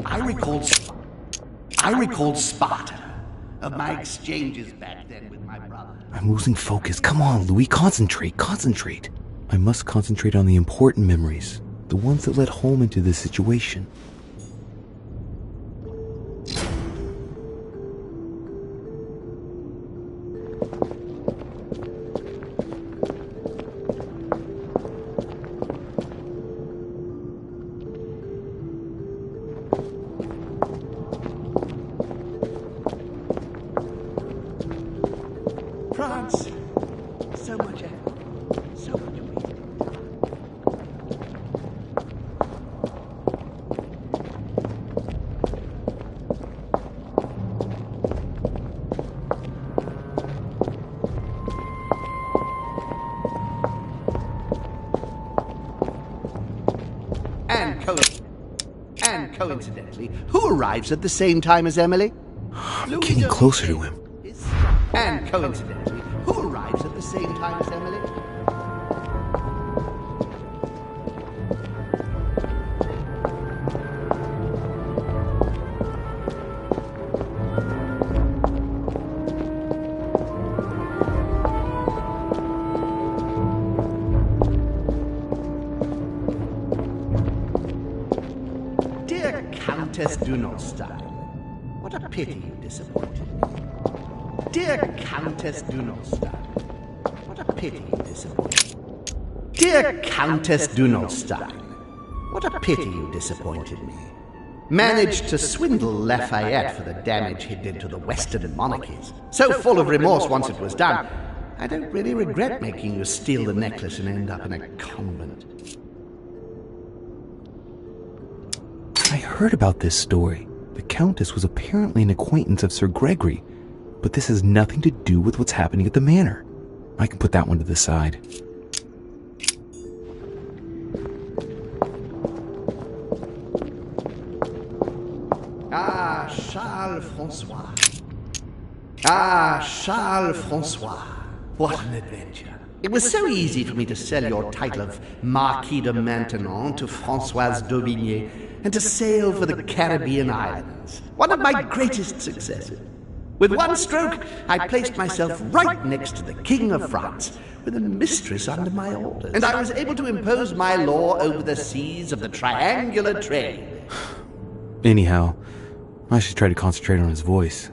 S2: I recalled Sparta. Of my exchanges back then with my brother.
S1: I'm losing focus. Come on, Louis. Concentrate. I must concentrate on the important memories. The ones that led Holmes into this situation.
S2: France. So much effort. So much wasted. And coincidentally, who arrives at the same time as Emily?
S1: I'm getting closer to him.
S2: And coincidentally, who arrives at the same time as Emily? Countess Dunolstein, what a pity you disappointed me. Dear Countess Dunolstein, what a pity you disappointed me. Dear Countess Dunolstein, what a pity you disappointed me. Managed to swindle Lafayette for the damage he did to the Western monarchies. So full of remorse once it was done, I don't really regret making you steal the necklace and end up in a convent.
S1: I heard about this story. The Countess was apparently an acquaintance of Sir Gregory, but this has nothing to do with what's happening at the manor. I can put that one to the side.
S2: Ah, Charles Francois. Ah, Charles Francois. What an adventure. It was so easy for me to sell your title of Marquis de Maintenon to Françoise d'Aubigné and to sail for the Caribbean islands. One of my greatest successes. With one stroke, I placed myself right next to the King of France, with a mistress under my orders. And I was able to impose my law over the seas of the triangular trade.
S1: Anyhow, I should try to concentrate on his voice.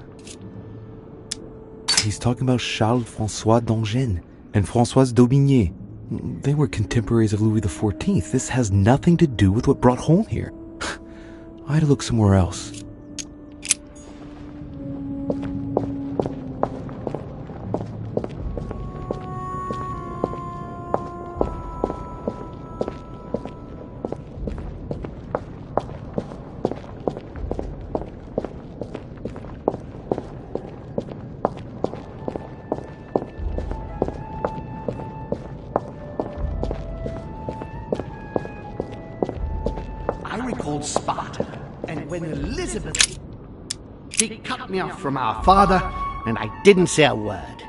S1: He's talking about Charles-François d'Angennes and Françoise d'Aubigné. They were contemporaries of Louis XIV. This has nothing to do with what brought Holm here. I had to look somewhere else.
S2: Sparta, and when Elizabeth... He cut me off from our father, and I didn't say a word.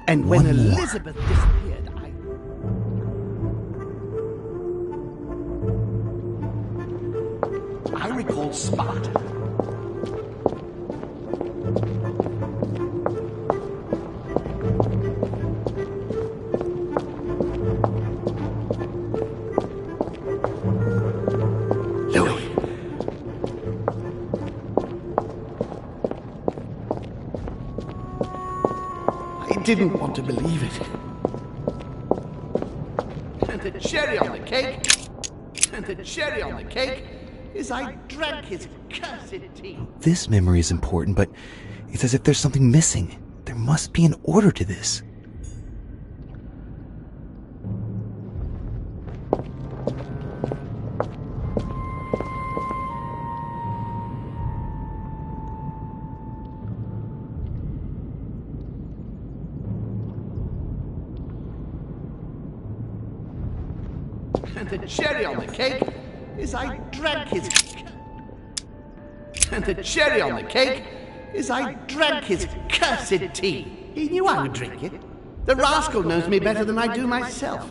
S2: And when Elizabeth disappeared, I recalled Sparta. Didn't want to believe it. And the cherry on the cake is I drank his cursed tea.
S1: This memory is important, but it's as if there's something missing. There must be an order to this.
S2: And the cherry on the cake is I drank his... And the cherry on the cake is I drank his cursed tea. He knew I would drink it. The rascal knows me better than I do myself.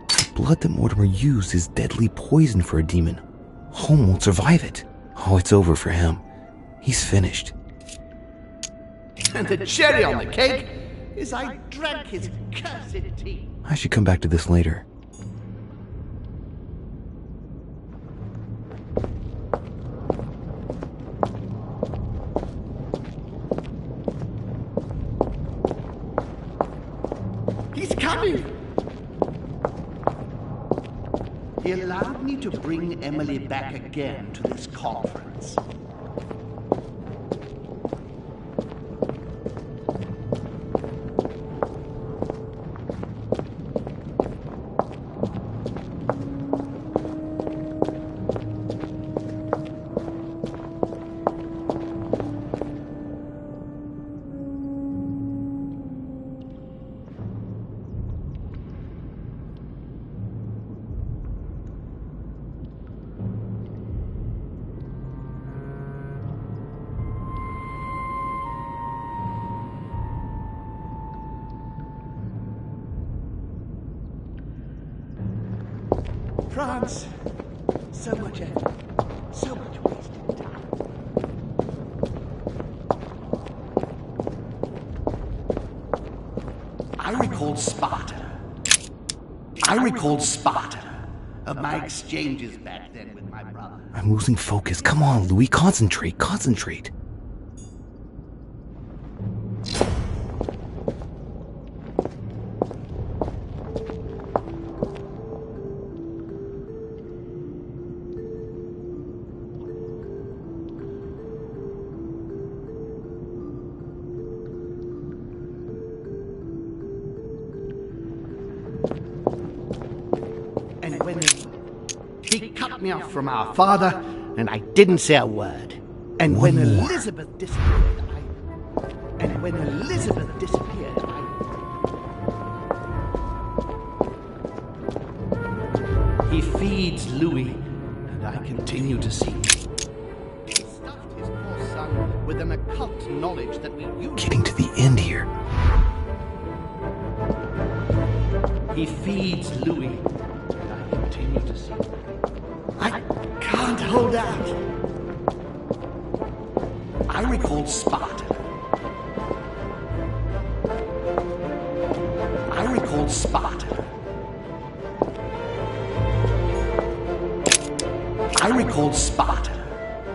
S1: The blood that Mortimer used is deadly poison for a demon. Holm won't survive it. Oh, it's over for him. He's finished.
S2: And the cherry on the cake is I drank his cursed tea.
S1: I should come back to this later.
S2: He's coming! He allowed me to bring Emily back again to this conference. France, so much effort, so much wasted time. I recalled Sparta. Of my exchanges back then with my brother.
S1: I'm losing focus. Come on, Louis. Concentrate.
S2: And when he cut me off from our father, and I didn't say a word. And when Elizabeth disappeared, he feeds Louis, and I continue to see. He stuffed his poor son with an occult knowledge that we use.
S1: Getting to the end here.
S2: He feeds Louis, and I continue to see. I can't hold out. I recall Sparta.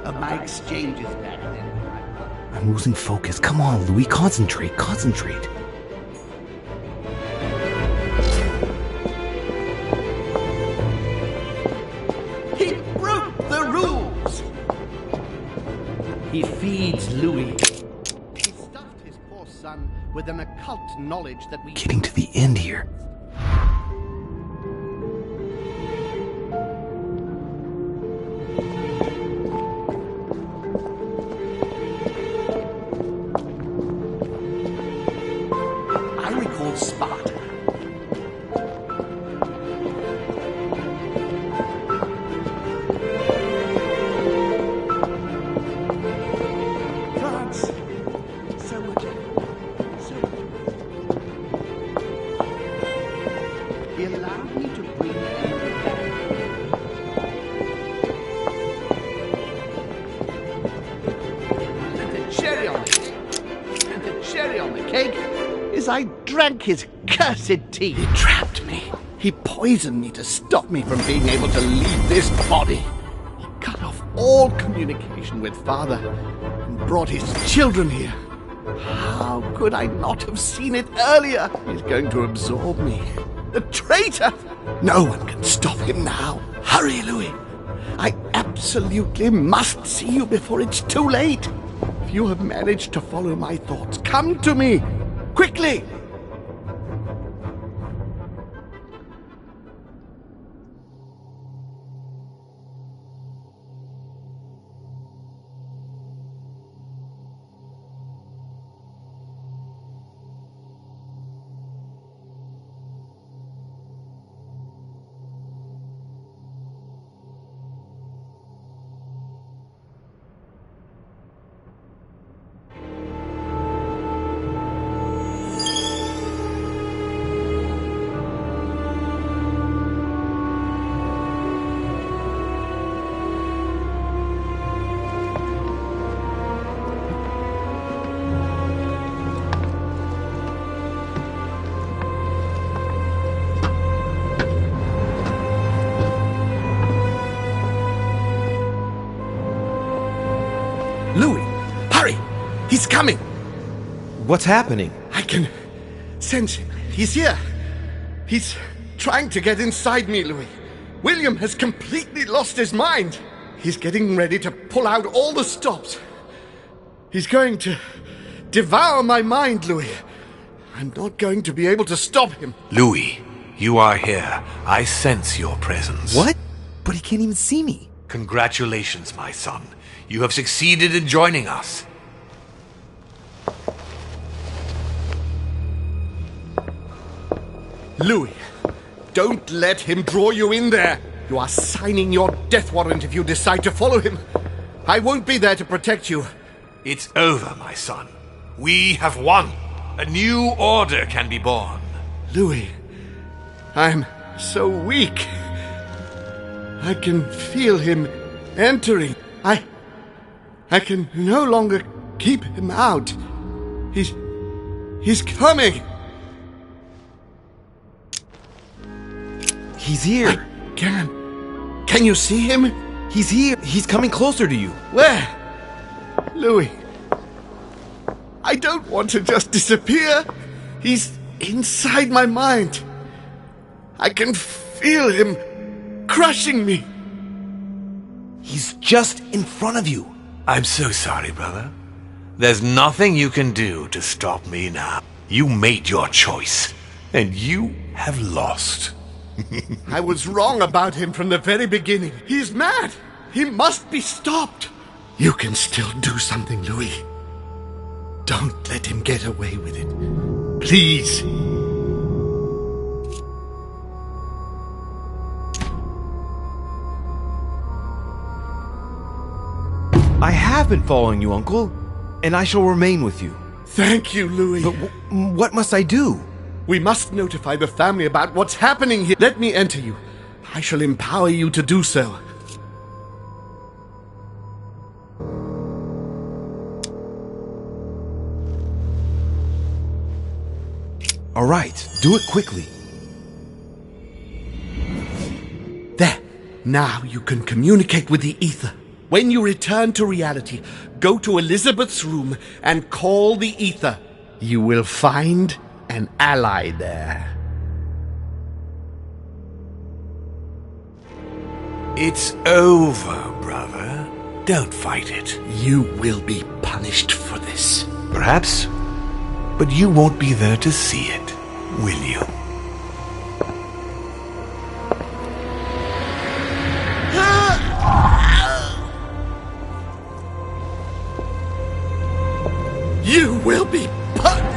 S2: Of my exchanges back then.
S1: I'm losing focus. Come on, Louis. Concentrate.
S2: He broke the rules. He feeds Louis. He stuffed his poor son with an occult knowledge that we...
S1: Getting to the end here.
S2: I recall Sparta. France. So much. He allowed me to bring Henry back. And the cherry on the cake is I drank his cursed tea. He trapped me. He poisoned me to stop me from being able to leave this body. He cut off all communication with Father and brought his children here. How could I not have seen it earlier? He's going to absorb me. The traitor! No one can stop him now. Hurry, Louis. I absolutely must see you before it's too late. If you have managed to follow my thoughts, come to me. Quickly!
S1: Louis, hurry! He's coming!
S11: What's happening?
S2: I can sense him. He's here. He's trying to get inside me, Louis. William has completely lost his mind. He's getting ready to pull out all the stops. He's going to devour my mind, Louis. I'm not going to be able to stop him.
S3: Louis, you are here. I sense your presence.
S11: What? But he can't even see me.
S3: Congratulations, my son. You have succeeded in joining us.
S2: Louis, don't let him draw you in there. You are signing your death warrant if you decide to follow him. I won't be there to protect you.
S3: It's over, my son. We have won. A new order can be born.
S2: Louis, I'm so weak. I can feel him entering. I can no longer keep him out. He's coming.
S11: He's here.
S2: Can you see him?
S11: He's here. He's coming closer to you.
S2: Where? Louis. I don't want to just disappear. He's inside my mind. I can feel him crushing me.
S11: He's just in front of you.
S3: I'm so sorry, brother. There's nothing you can do to stop me now. You made your choice, and you have lost.
S2: I was wrong about him from the very beginning. He's mad. He must be stopped. You can still do something, Louis. Don't let him get away with it. Please.
S1: I have been following you, Uncle, and I shall remain with you.
S2: Thank you, Louis.
S1: But what must I do?
S2: We must notify the family about what's happening here. Let me enter you. I shall empower you to do so.
S1: All right, do it quickly.
S2: There. Now you can communicate with the ether. When you return to reality, go to Elizabeth's room and call the ether. You will find an ally there.
S3: It's over, brother. Don't fight it.
S2: You will be punished for this.
S3: Perhaps, but you won't be there to see it, will you?
S2: You will be punished!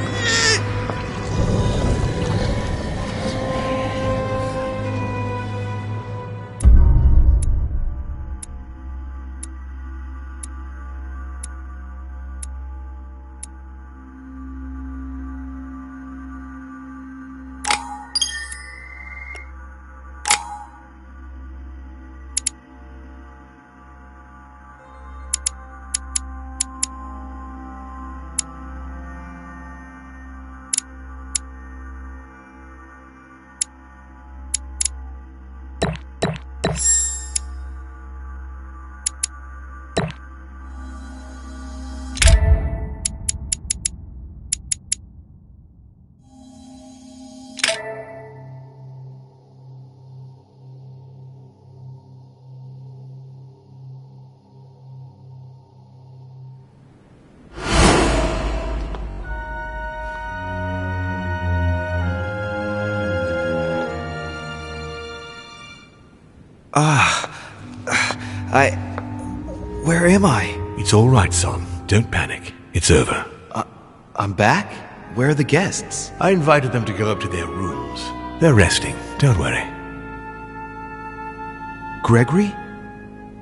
S1: Where am I?
S3: It's all right, son. Don't panic. It's over.
S1: I'm back? Where are the guests?
S3: I invited them to go up to their rooms. They're resting. Don't worry.
S1: Gregory?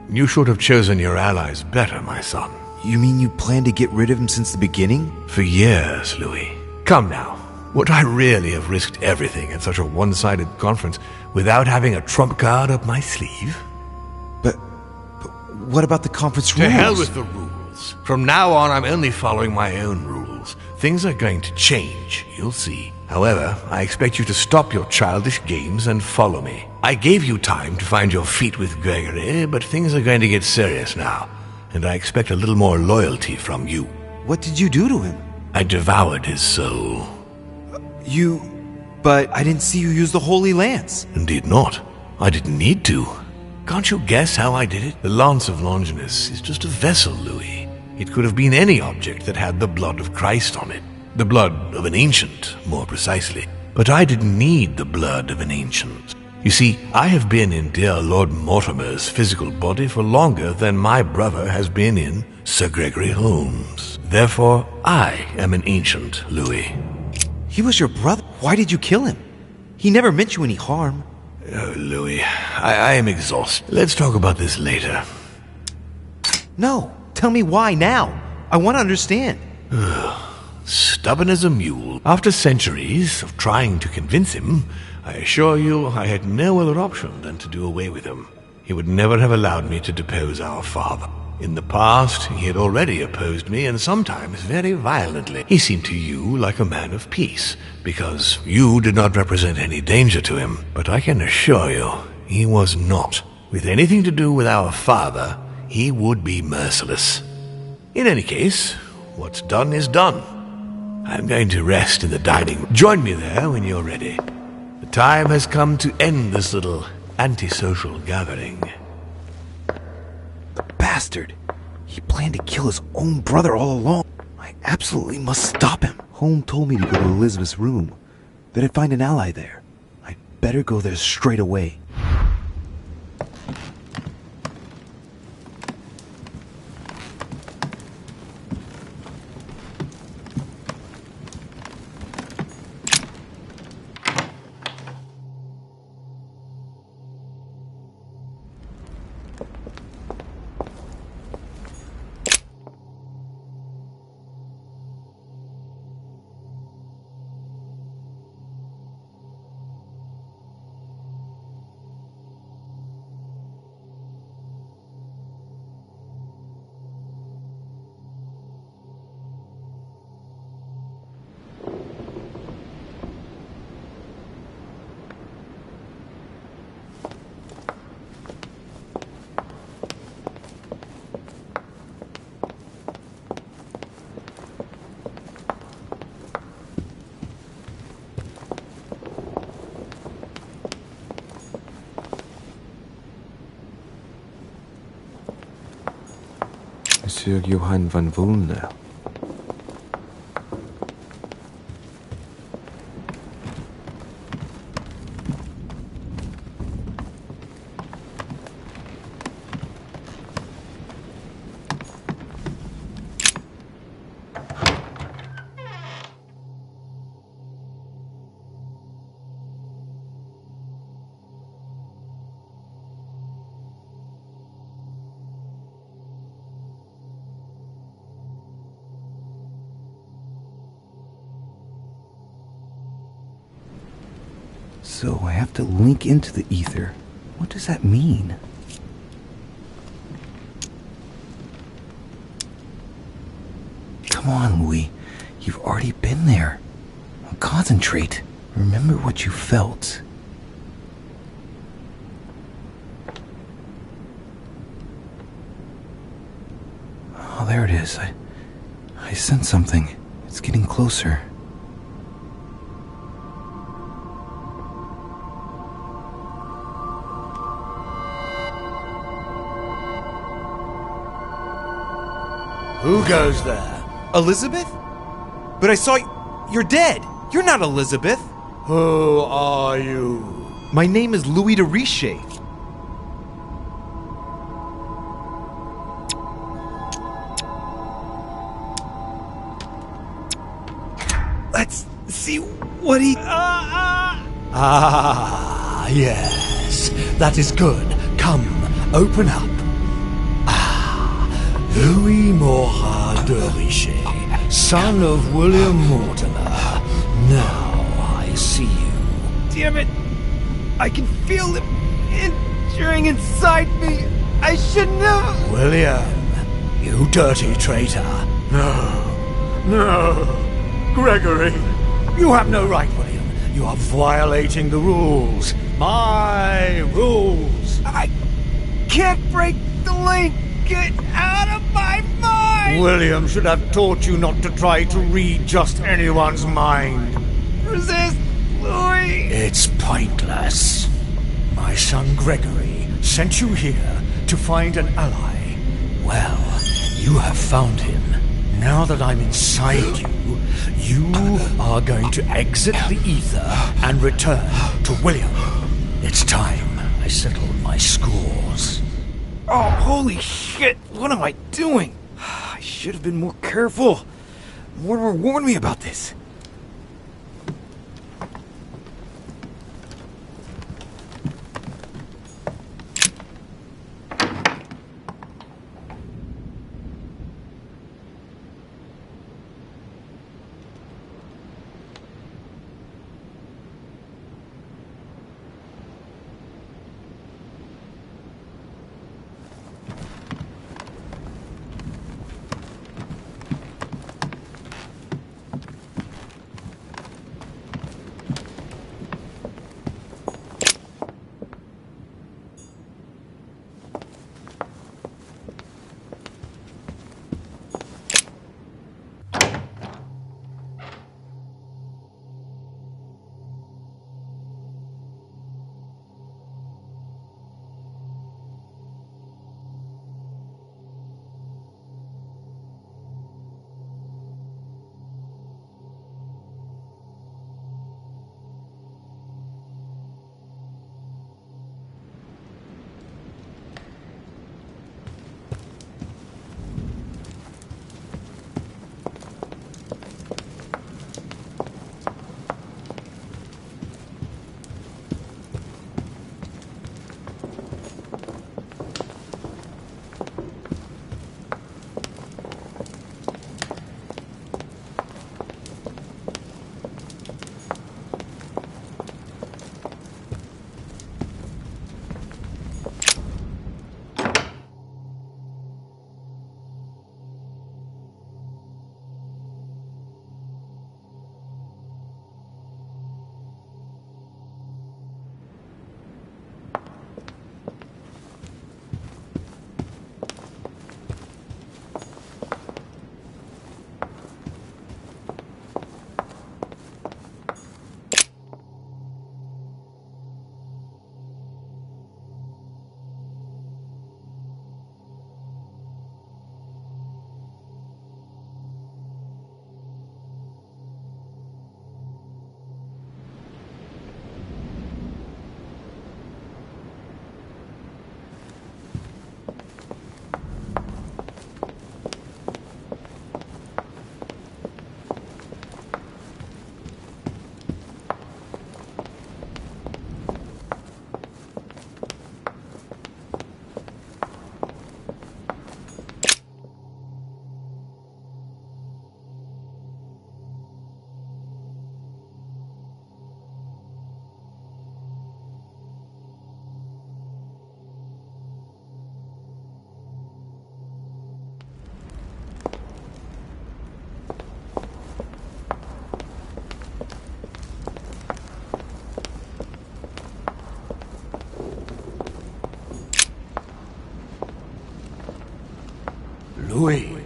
S3: You should have chosen your allies better, my son.
S1: You mean you planned to get rid of him since the beginning?
S3: For years, Louis. Come now. Would I really have risked everything at such a one-sided conference without having a trump card up my sleeve?
S1: But what about the conference rules?
S3: To hell with the rules. From now on, I'm only following my own rules. Things are going to change, you'll see. However, I expect you to stop your childish games and follow me. I gave you time to find your feet with Gregory, but things are going to get serious now, and I expect a little more loyalty from you.
S1: What did you do to him?
S3: I devoured his soul.
S1: But I didn't see you use the Holy Lance.
S3: Indeed not. I didn't need to. Can't you guess how I did it? The Lance of Longinus is just a vessel, Louis. It could have been any object that had the blood of Christ on it. The blood of an ancient, more precisely. But I didn't need the blood of an ancient. You see, I have been in dear Lord Mortimer's physical body for longer than my brother has been in Sir Gregory Holmes. Therefore, I am an ancient, Louis.
S1: He was your brother. Why did you kill him? He never meant you any harm.
S3: Oh, Louis, I am exhausted. Let's talk about this later.
S1: No, tell me why now. I want to understand.
S3: Stubborn as a mule. After centuries of trying to convince him, I assure you I had no other option than to do away with him. He would never have allowed me to depose our father. In the past, he had already opposed me, and sometimes very violently. He seemed to you like a man of peace, because you did not represent any danger to him. But I can assure you, he was not. with anything to do with our father, he would be merciless. In any case, what's done is done. I'm going to rest in the dining room. Join me there when you're ready. The time has come to end this little antisocial gathering.
S1: The bastard! He planned to kill his own brother all along. I absolutely must stop him. Holmes told me to go to Elizabeth's room, that I'd find an ally there. I'd better go there straight away. Monsieur Johann van Vulner. So I have to link into the ether. What does that mean? Come on, Louis. You've already been there. Concentrate. Remember what you felt. Oh, there it is. I sense something. It's getting closer.
S3: Who goes there?
S11: Elizabeth? But I saw you're dead. You're not Elizabeth.
S3: Who are you?
S11: My name is Louis de Riche. Let's see what he...
S6: Ah, yes. That is good. Come, open up. Louis Morat de Riche, son of William Mortimer. Now I see you.
S11: Damn it! I can feel it entering inside me. I shouldn't have...
S6: William, you dirty traitor. No, Gregory. You have no right, William. You are violating the rules. My rules.
S11: I can't break the link. Get out of my mind!
S6: William should have taught you not to try to read just anyone's mind.
S11: Resist, Louis!
S6: It's pointless. My son Gregory sent you here to find an ally. Well, you have found him. Now that I'm inside you, you are going to exit the ether and return to William. It's time I settled my scores.
S11: Oh, holy shit! What am I doing? I should have been more careful. Mortimer warned me about this.
S12: Louis.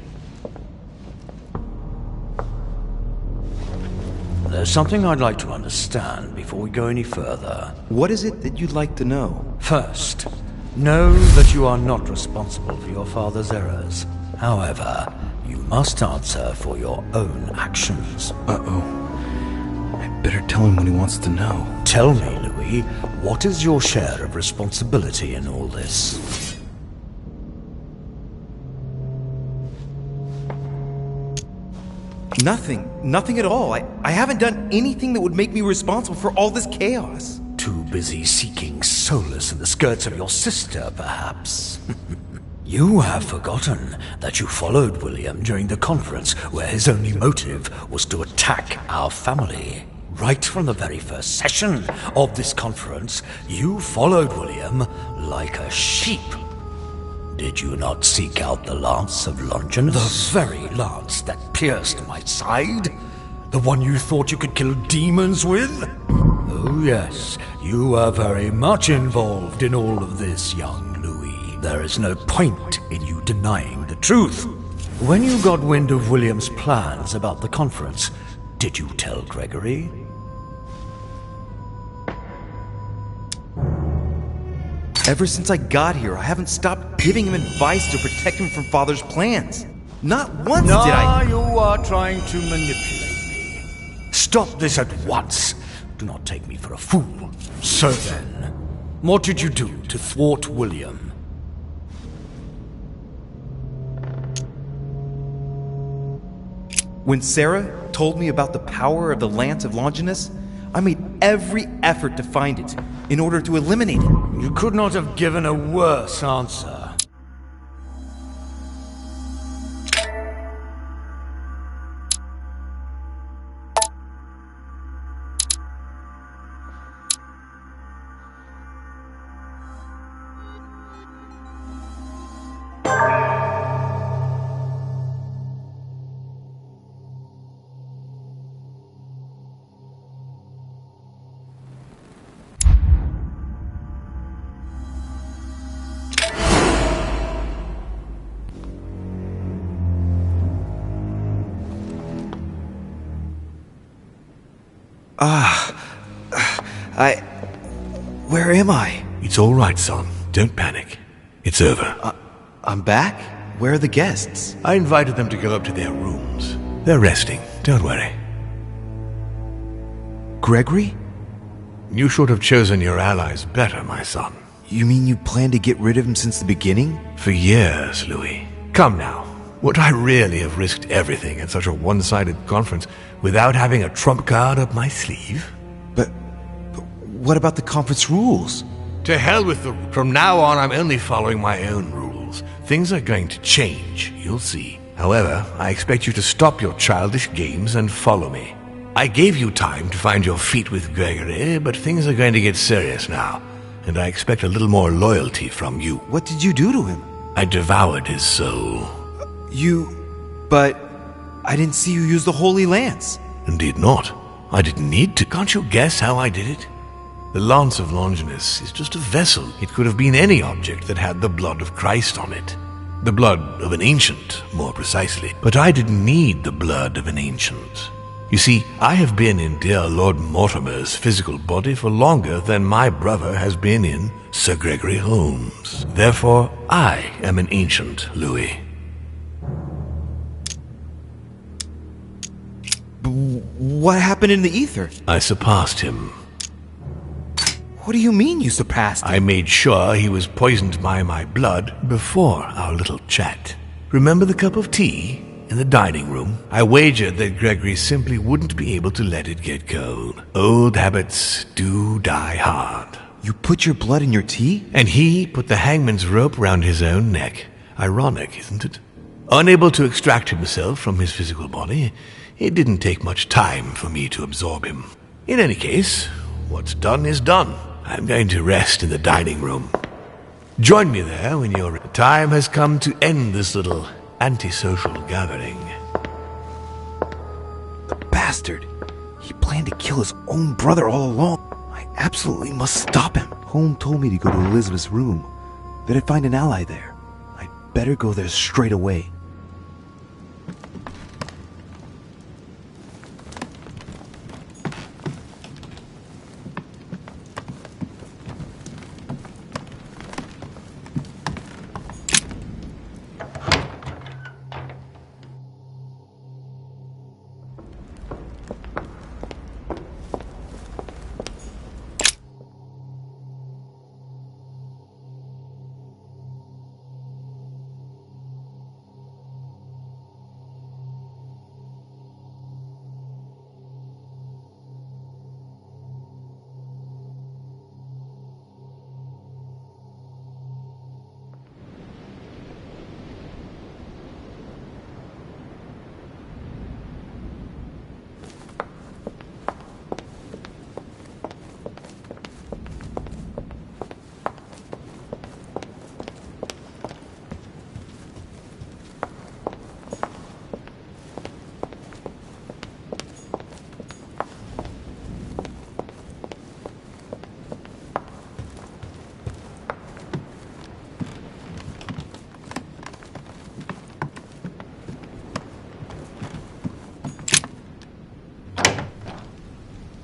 S12: There's something I'd like to understand before we go any further.
S1: What is it that you'd like to know?
S12: First, know that you are not responsible for your father's errors. However, you must answer for your own actions.
S1: Uh-oh. I better tell him what he wants to know.
S12: Tell me, Louis, what is your share of responsibility in all this?
S1: Nothing. Nothing at all. I haven't done anything that would make me responsible for all this chaos.
S12: Too busy seeking solace in the skirts of your sister, perhaps. You have forgotten that you followed William during the conference where his only motive was to attack our family. Right from the very first session of this conference, you followed William like a sheep. Did you not seek out the lance of Longinus? The very lance that pierced my side? The one you thought you could kill demons with? Oh yes, you are very much involved in all of this, young Louis. There is no point in you denying the truth. When you got wind of William's plans about the conference, did you tell Gregory?
S1: Ever since I got here, I haven't stopped giving him advice to protect him from Father's plans. Not once did I...
S12: You are trying to manipulate me. Stop this at once. Do not take me for a fool. So then, what did you do to thwart William?
S1: When Sarah told me about the power of the Lance of Longinus, I made every effort to find it in order to eliminate it.
S12: You could not have given a worse answer.
S1: Where am I?
S3: It's all right, son. Don't panic. It's over.
S1: I'm back? Where are the guests?
S3: I invited them to go up to their rooms. They're resting. Don't worry.
S1: Gregory?
S3: You should have chosen your allies better, my son.
S1: You mean you planned to get rid of him since the beginning?
S3: For years, Louis. Come now. Would I really have risked everything at such a one-sided conference without having a trump card up my sleeve?
S1: But what about the conference rules?
S3: To hell with the... From now on, I'm only following my own rules. Things are going to change, you'll see. However, I expect you to stop your childish games and follow me. I gave you time to find your feet with Gregory, but things are going to get serious now, and I expect a little more loyalty from you.
S1: What did you do to him?
S3: I devoured his soul.
S1: But I didn't see you use the Holy Lance.
S3: Indeed not. I didn't need to. Can't you guess how I did it? The Lance of Longinus is just a vessel. It could have been any object that had the blood of Christ on it. The blood of an ancient, more precisely. But I didn't need the blood of an ancient. You see, I have been in dear Lord Mortimer's physical body for longer than my brother has been in Sir Gregory Holmes. Therefore, I am an ancient, Louis.
S1: What happened in the ether?
S3: I surpassed him.
S1: What do you mean you surpassed him?
S3: I made sure he was poisoned by my blood before our little chat. Remember the cup of tea in the dining room? I wagered that Gregory simply wouldn't be able to let it get cold. Old habits do die hard.
S1: You put your blood in your tea?
S3: And he put the hangman's rope round his own neck. Ironic, isn't it? Unable to extract himself from his physical body, it didn't take much time for me to absorb him. In any case, what's done is done. I'm going to rest in the dining room. Join me there when your time has come to end this little antisocial gathering.
S1: The bastard. He planned to kill his own brother all along. I absolutely must stop him. Holmes told me to go to Elizabeth's room, that I'd find an ally there. I'd better go there straight away.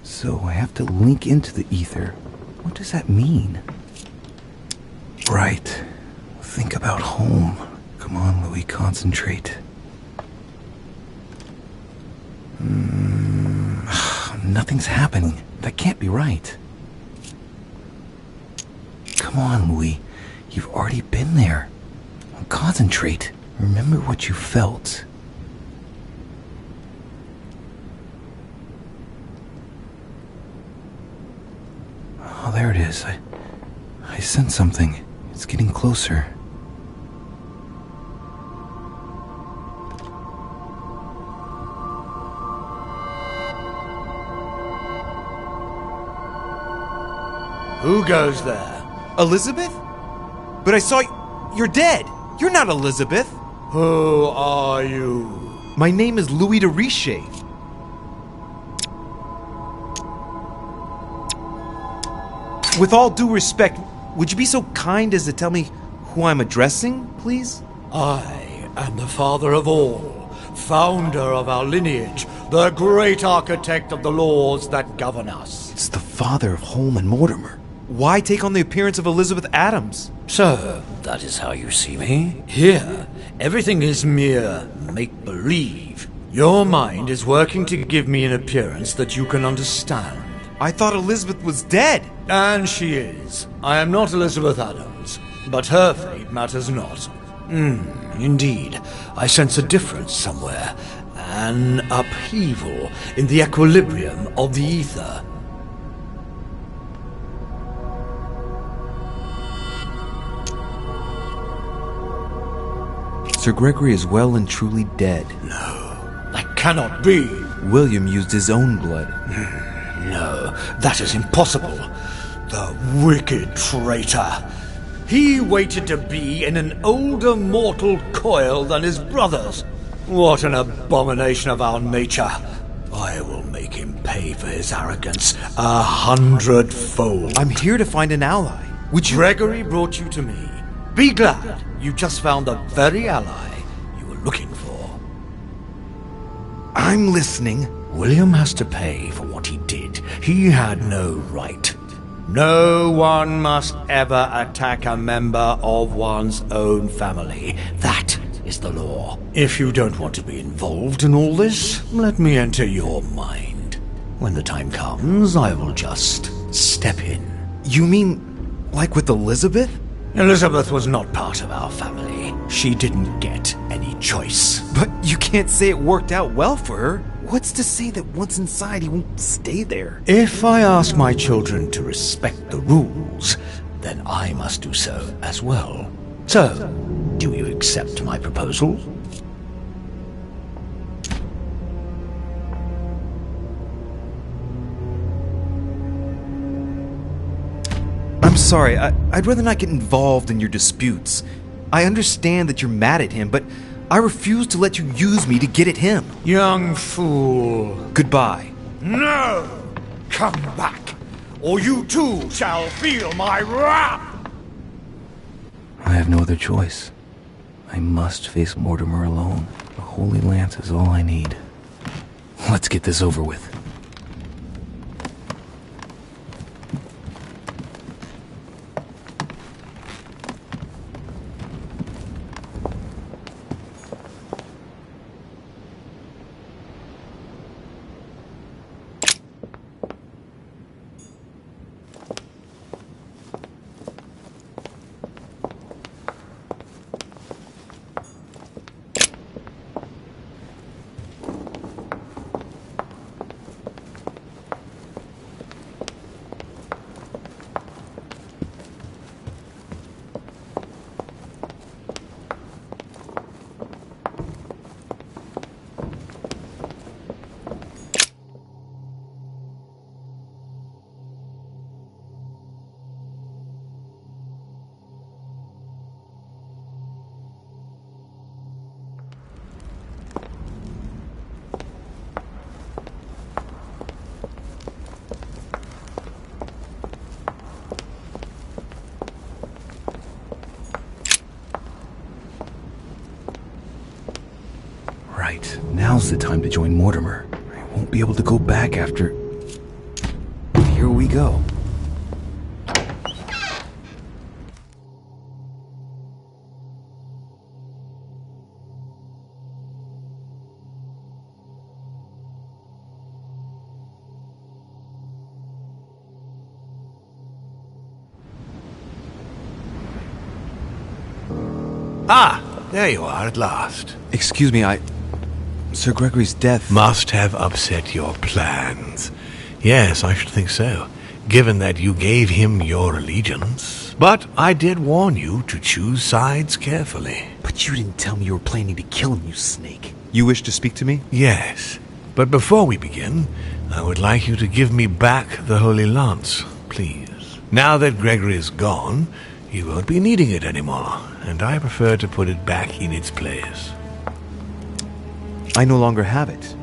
S1: So I have to link into the ether. What does that mean? Right. Think about home. Come on, Louis, concentrate. Nothing's happening. That can't be right. Come on, Louis. You've already been there. Concentrate. Remember what you felt. Oh, there it is. I sense something. It's getting closer.
S12: Who goes there?
S1: Elizabeth? But I saw you're dead. You're not Elizabeth.
S12: Who are you?
S1: My name is Louis de Riche. With all due respect, would you be so kind as to tell me who I'm addressing, please?
S12: I am the father of all, founder of our lineage, the great architect of the laws that govern us.
S1: It's the father of Holm and Mortimer. Why take on the appearance of Elizabeth Adams?
S12: So, that is how you see me? Here, everything is mere make-believe. Your mind is working to give me an appearance that you can understand.
S1: I thought Elizabeth was dead.
S12: And she is. I am not Elizabeth Adams, but her fate matters not. Indeed, I sense a difference somewhere. An upheaval in the equilibrium of the ether.
S1: Sir Gregory is well and truly dead.
S12: No, that cannot be.
S1: William used his own blood.
S12: No, that is impossible. The wicked traitor. He waited to be in an older mortal coil than his brothers. What an abomination of our nature. I will make him pay for his arrogance 100-fold.
S1: I'm here to find an ally. Would you...
S12: Gregory brought you to me. Be glad you just found the very ally you were looking for.
S1: I'm listening.
S12: William has to pay for what he did. He had no right. No one must ever attack a member of one's own family. That is the law. If you don't want to be involved in all this, let me enter your mind. When the time comes, I will just step in.
S1: You mean, like with Elizabeth?
S12: Elizabeth was not part of our family. She didn't get any choice.
S1: But you can't say it worked out well for her. What's to say that once inside he won't stay there?
S12: If I ask my children to respect the rules, then I must do so as well. So, do you accept my proposal?
S1: I'm sorry, I'd rather not get involved in your disputes. I understand that you're mad at him, but I refuse to let you use me to get at him.
S12: Young fool.
S1: Goodbye.
S12: No! Come back, or you too shall feel my wrath!
S1: I have no other choice. I must face Mortimer alone. The Holy Lance is all I need. Let's get this over with. Right, now's the time to join Mortimer. I won't be able to go back after... here we go.
S3: Ah, there you are at last.
S1: Excuse me, Sir Gregory's death...
S3: Must have upset your plans. Yes, I should think so, given that you gave him your allegiance. But I did warn you to choose sides carefully.
S1: But you didn't tell me you were planning to kill him, you snake. You wish to speak to me?
S3: Yes, but before we begin, I would like you to give me back the Holy Lance, please. Now that Gregory is gone, you won't be needing it anymore, and I prefer to put it back in its place.
S1: I no longer have it.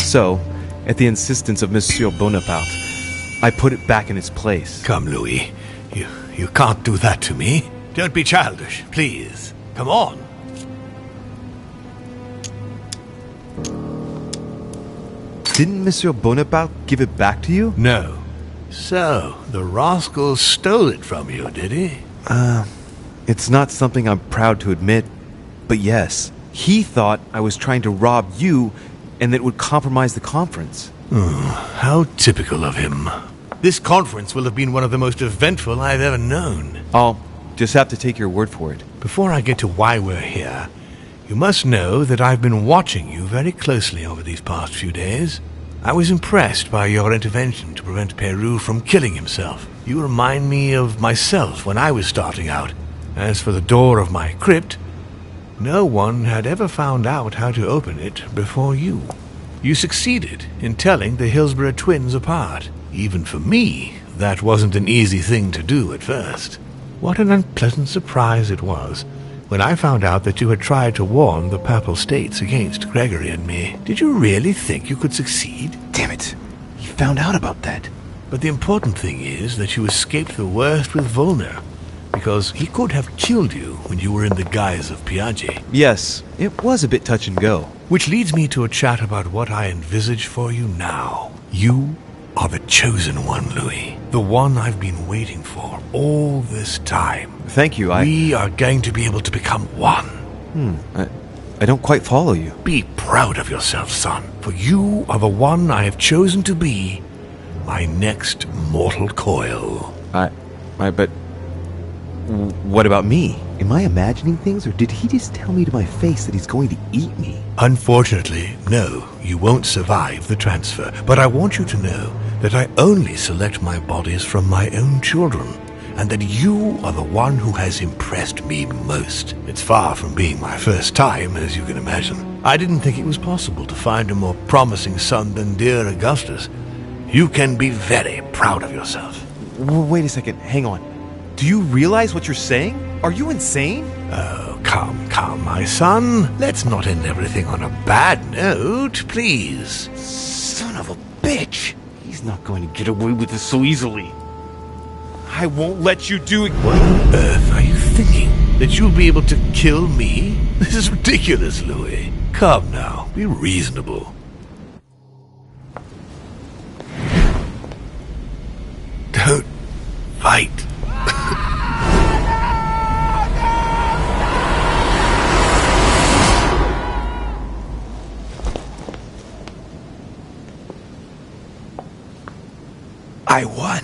S1: So, at the insistence of Monsieur Bonaparte, I put it back in its place.
S3: Come, Louis. You can't do that to me. Don't be childish, please. Come on.
S1: Didn't Monsieur Bonaparte give it back to you?
S3: No. So, the rascal stole it from you, did he?
S1: It's not something I'm proud to admit, but yes. He thought I was trying to rob you and that it would compromise the conference.
S3: How typical of him. This conference will have been one of the most eventful I've ever known.
S1: I'll just have to take your word for it.
S3: Before I get to why we're here, you must know that I've been watching you very closely over these past few days. I was impressed by your intervention to prevent Peru from killing himself. You remind me of myself when I was starting out. As for the door of my crypt, no one had ever found out how to open it before you. You succeeded in telling the Hillsborough twins apart. Even for me, that wasn't an easy thing to do at first. What an unpleasant surprise it was when I found out that you had tried to warn the Papal States against Gregory and me. Did you really think you could succeed?
S1: Damn it. He found out about that.
S3: But the important thing is that you escaped the worst with Volner, because he could have killed you when you were in the guise of Piaget.
S1: Yes, it was a bit touch and go.
S3: Which leads me to a chat about what I envisage for you now. You are the chosen one, Louis. The one I've been waiting for all this time.
S1: Thank you,
S3: We are going to be able to become one.
S1: I don't quite follow you.
S3: Be proud of yourself, son, for you are the one I have chosen to be my next mortal coil.
S1: But what about me? Am I imagining things, or did he just tell me to my face that he's going to eat me?
S3: Unfortunately, no, you won't survive the transfer. But I want you to know that I only select my bodies from my own children, and that you are the one who has impressed me most. It's far from being my first time, as you can imagine. I didn't think it was possible to find a more promising son than dear Augustus. You can be very proud of yourself.
S1: Wait a second, hang on. Do you realize what you're saying? Are you insane?
S3: Oh, come, my son. Let's not end everything on a bad note, please.
S1: Son of a bitch. He's not going to get away with this so easily. I won't let you do it.
S3: What on earth are you thinking? That you'll be able to kill me? This is ridiculous, Louis. Come now, be reasonable. Don't fight.
S1: I won.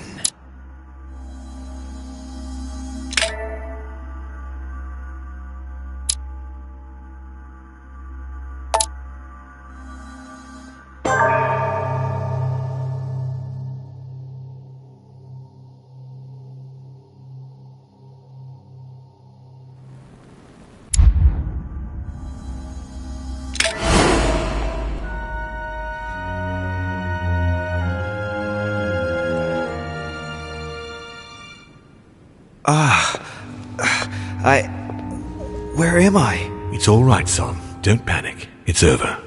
S1: Where am I?
S3: It's all right, son. Don't panic. It's over.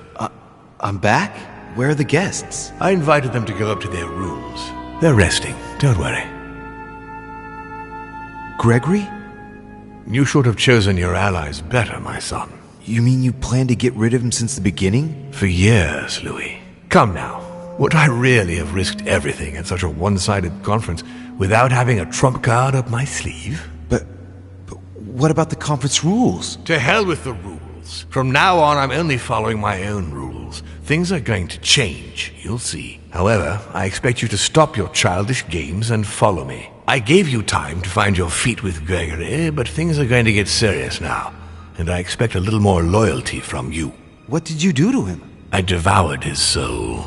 S1: I'm back? Where are the guests?
S3: I invited them to go up to their rooms. They're resting. Don't worry.
S1: Gregory?
S3: You should have chosen your allies better, my son.
S1: You mean you planned to get rid of him since the beginning?
S3: For years, Louis. Come now. Would I really have risked everything at such a one-sided conference without having a trump card up my sleeve?
S1: But what about the conference rules?
S3: To hell with the rules. From now on, I'm only following my own rules. Things are going to change, you'll see. However, I expect you to stop your childish games and follow me. I gave you time to find your feet with Gregory, but things are going to get serious now, and I expect a little more loyalty from you.
S1: What did you do to him?
S3: I devoured his soul.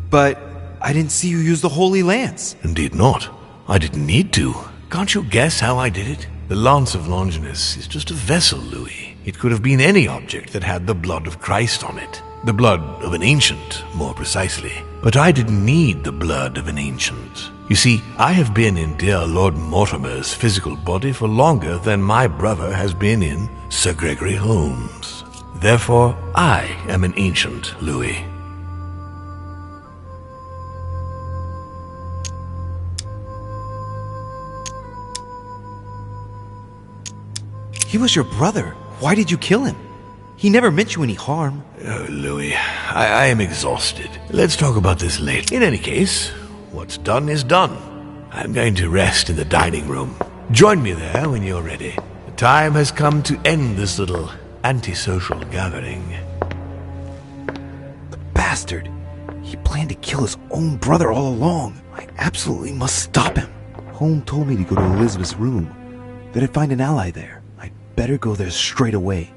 S1: But I didn't see you use the Holy Lance.
S3: Indeed not. I didn't need to. Can't you guess how I did it? The Lance of Longinus is just a vessel, Louis. It could have been any object that had the blood of Christ on it. The blood of an ancient, more precisely. But I didn't need the blood of an ancient. You see, I have been in dear Lord Mortimer's physical body for longer than my brother has been in Sir Gregory Holmes. Therefore, I am an ancient, Louis.
S1: He was your brother. Why did you kill him? He never meant you any harm.
S3: Oh, Louis, I am exhausted. Let's talk about this later. In any case, what's done is done. I'm going to rest in the dining room. Join me there when you're ready. The time has come to end this little antisocial gathering.
S1: The bastard. He planned to kill his own brother all along. I absolutely must stop him. Holmes told me to go to Elizabeth's room, that I'd find an ally there. I'd better go there straight away.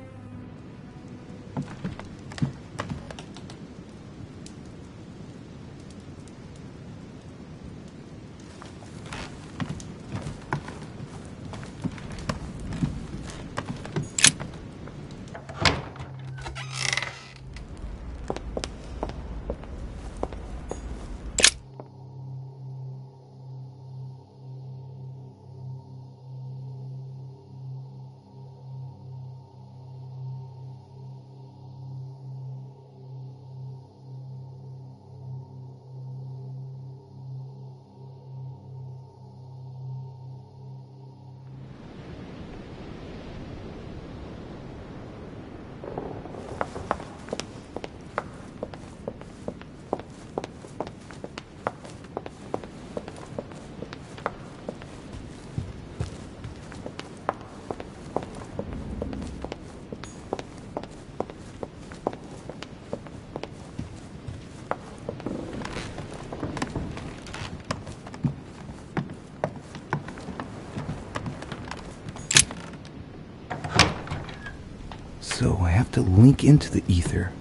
S1: So I have to link into the ether.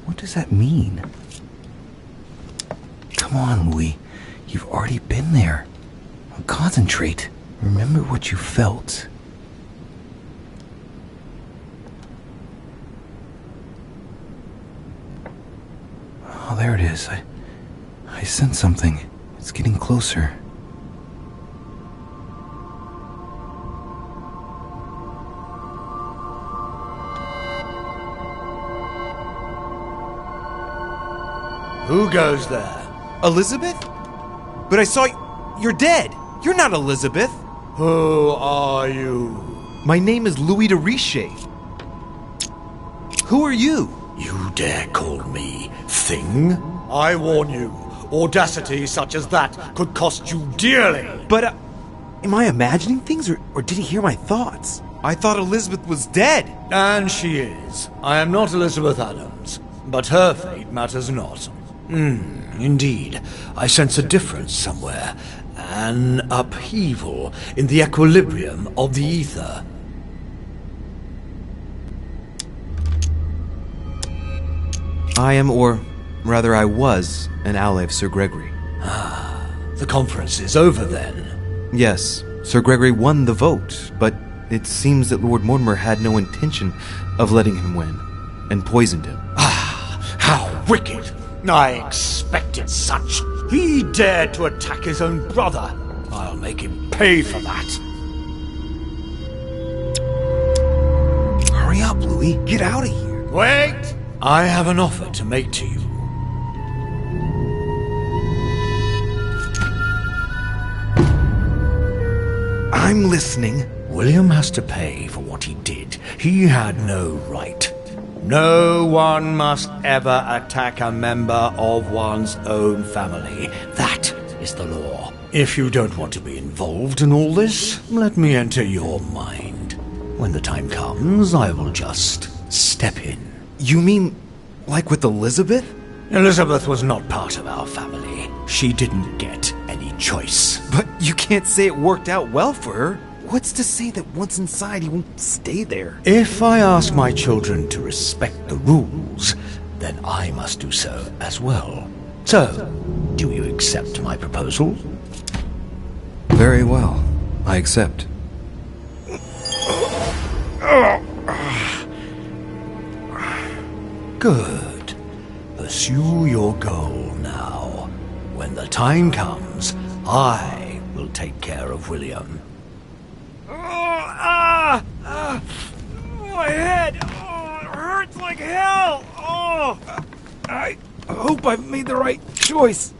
S1: What does that mean? Come on, Louis. You've already been there. Now concentrate. Remember what you felt. Oh, there it is. I sense something. It's getting closer.
S12: Who goes there?
S1: Elizabeth? But I saw you're dead. You're not Elizabeth.
S12: Who are you?
S1: My name is Louis de Riche. Who are you?
S12: You dare call me thing? I warn you, audacity such as that could cost you dearly.
S1: But, am I imagining things, or did he hear my thoughts? I thought Elizabeth was dead.
S12: And she is. I am not Elizabeth Adams, but her fate matters not. Indeed, I sense a difference somewhere, an upheaval in the equilibrium of the ether.
S1: I am, or rather I was, an ally of Sir Gregory.
S12: The conference is over then?
S1: Yes, Sir Gregory won the vote, but it seems that Lord Mortimer had no intention of letting him win, and poisoned him.
S12: How wicked! I expected such. He dared to attack his own brother. I'll make him pay for that.
S1: Hurry up, Louis. Get out of here.
S12: Wait! I have an offer to make to you.
S1: I'm listening.
S12: William has to pay for what he did. He had no right. No one must ever attack a member of one's own family. That is the law. If you don't want to be involved in all this, let me enter your mind. When the time comes, I will just step in.
S1: You mean like with Elizabeth?
S12: Elizabeth was not part of our family. She didn't get any choice.
S1: But you can't say it worked out well for her. What's to say that once inside he won't stay there?
S12: If I ask my children to respect the rules, then I must do so as well. So, do you accept my proposal?
S1: Very well. I accept.
S12: Good. Pursue your goal now. When the time comes, I will take care of William.
S11: My head! Oh, it hurts like hell! Oh! I hope I've made the right choice.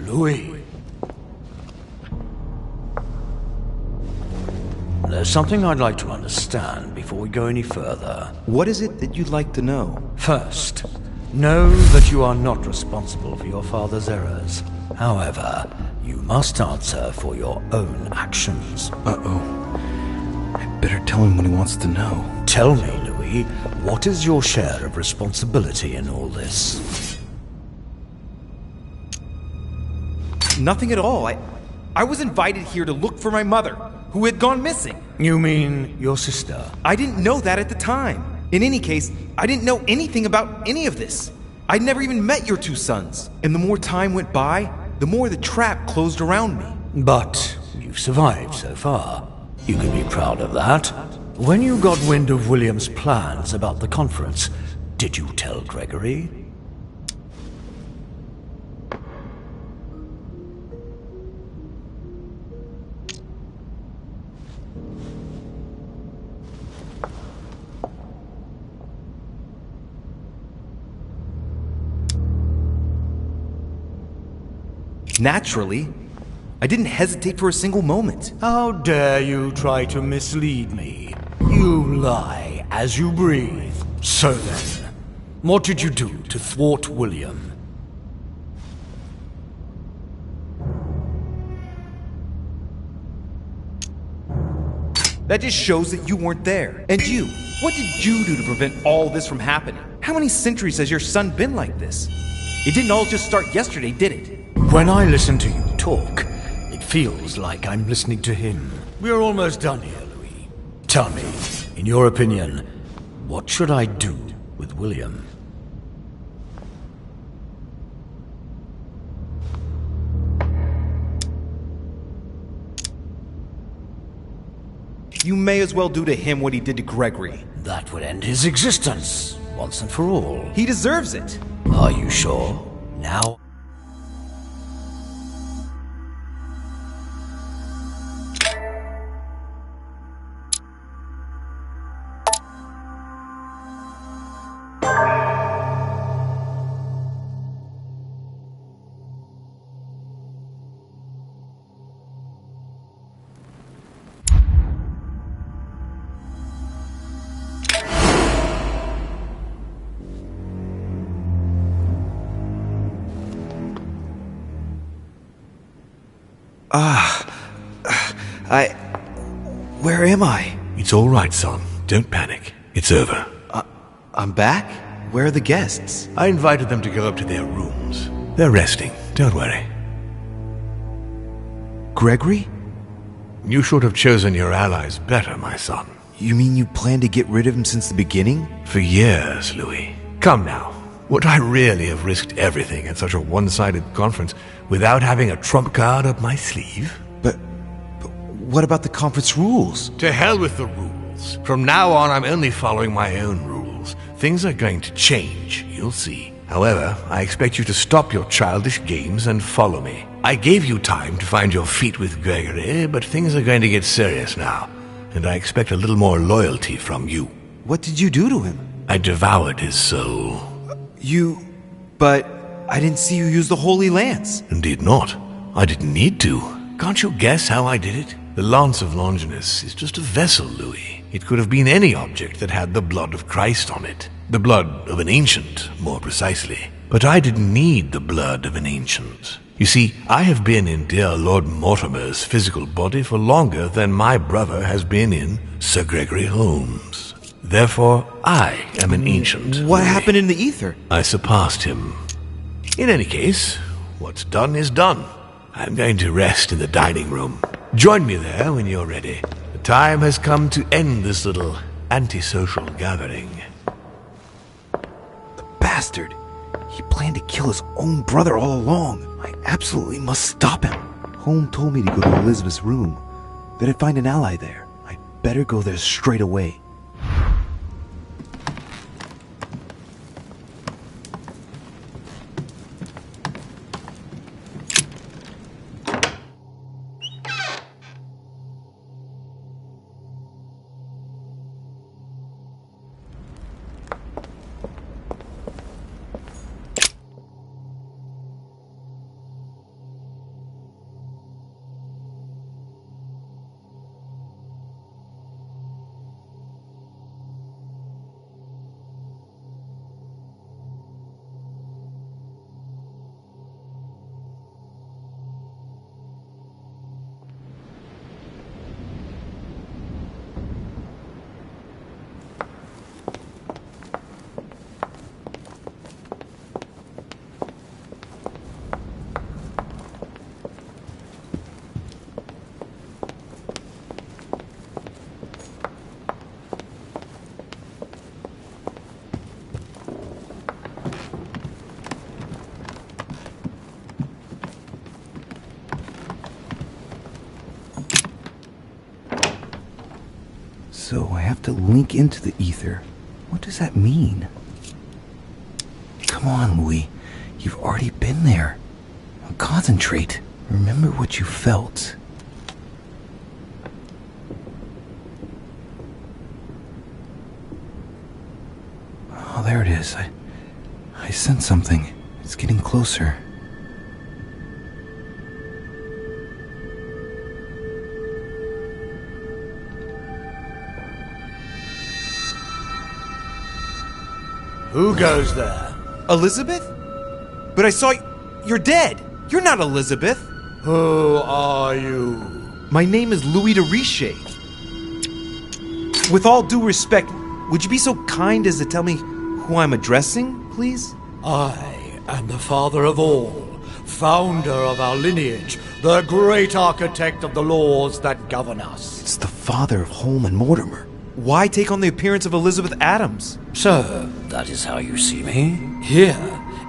S12: Louis. There's something I'd like to understand before we go any further.
S1: What is it that you'd like to know?
S12: First, know that you are not responsible for your father's errors. However, you must answer for your own actions.
S1: Uh-oh. I better tell him what he wants to know.
S12: Tell me, Louis, what is your share of responsibility in all this?
S1: Nothing at all. I was invited here to look for my mother, who had gone missing.
S12: You mean your sister?
S1: I didn't know that at the time. In any case, I didn't know anything about any of this. I'd never even met your two sons. And the more time went by, the more the trap closed around me.
S12: But you've survived so far. You can be proud of that. When you got wind of William's plans about the conference, did you tell Gregory?
S1: Naturally. I didn't hesitate for a single moment.
S12: How dare you try to mislead me? You lie as you breathe. So then, what did you do to thwart William?
S1: That just shows that you weren't there. And you, what did you do to prevent all this from happening? How many centuries has your son been like this? It didn't all just start yesterday, did it?
S12: When I listen to you talk, it feels like I'm listening to him. We're almost done here, Louis. Tell me, in your opinion, what should I do with William?
S1: You may as well do to him what he did to Gregory.
S12: That would end his existence, once and for all.
S1: He deserves it.
S12: Are you sure? Now...
S1: Where am I?
S3: It's all right, son. Don't panic. It's over.
S1: I'm back? Where are the guests?
S3: I invited them to go up to their rooms. They're resting. Don't worry.
S1: Gregory?
S3: You should have chosen your allies better, my son.
S1: You mean you planned to get rid of him since the beginning?
S3: For years, Louis. Come now. Would I really have risked everything at such a one-sided conference without having a trump card up my sleeve?
S1: But what about the conference rules?
S3: To hell with the rules. From now on, I'm only following my own rules. Things are going to change, you'll see. However, I expect you to stop your childish games and follow me. I gave you time to find your feet with Gregory, but things are going to get serious now, and I expect a little more loyalty from you.
S1: What did you do to him?
S3: I devoured his soul.
S1: But I didn't see you use the Holy Lance.
S3: Indeed not. I didn't need to. Can't you guess how I did it? The Lance of Longinus is just a vessel, Louis. It could have been any object that had the blood of Christ on it. The blood of an ancient, more precisely. But I didn't need the blood of an ancient. You see, I have been in dear Lord Mortimer's physical body for longer than my brother has been in Sir Gregory Holmes. Therefore, I am an ancient.
S1: What happened in the ether?
S3: I surpassed him. In any case, what's done is done. I'm going to rest in the dining room. Join me there when you're ready. The time has come to end this little antisocial gathering.
S1: The bastard. He planned to kill his own brother all along. I absolutely must stop him. Holmes told me to go to Elizabeth's room, that I'd find an ally there. I'd better go there straight away. So I have to link into the ether. What does that mean? Come on, Louis. You've already been there. Now concentrate. Remember what you felt. Oh, there it is. I sense something. It's getting closer.
S12: Who goes there?
S1: Elizabeth? But I saw you're dead. You're not Elizabeth.
S12: Who are you?
S1: My name is Louis de Riche. With all due respect, would you be so kind as to tell me who I'm addressing, please?
S12: I am the father of all, founder of our lineage, the great architect of the laws that govern us.
S1: It's the father of Holmes and Mortimer. Why take on the appearance of Elizabeth Adams?
S12: So, that is how you see me? Here,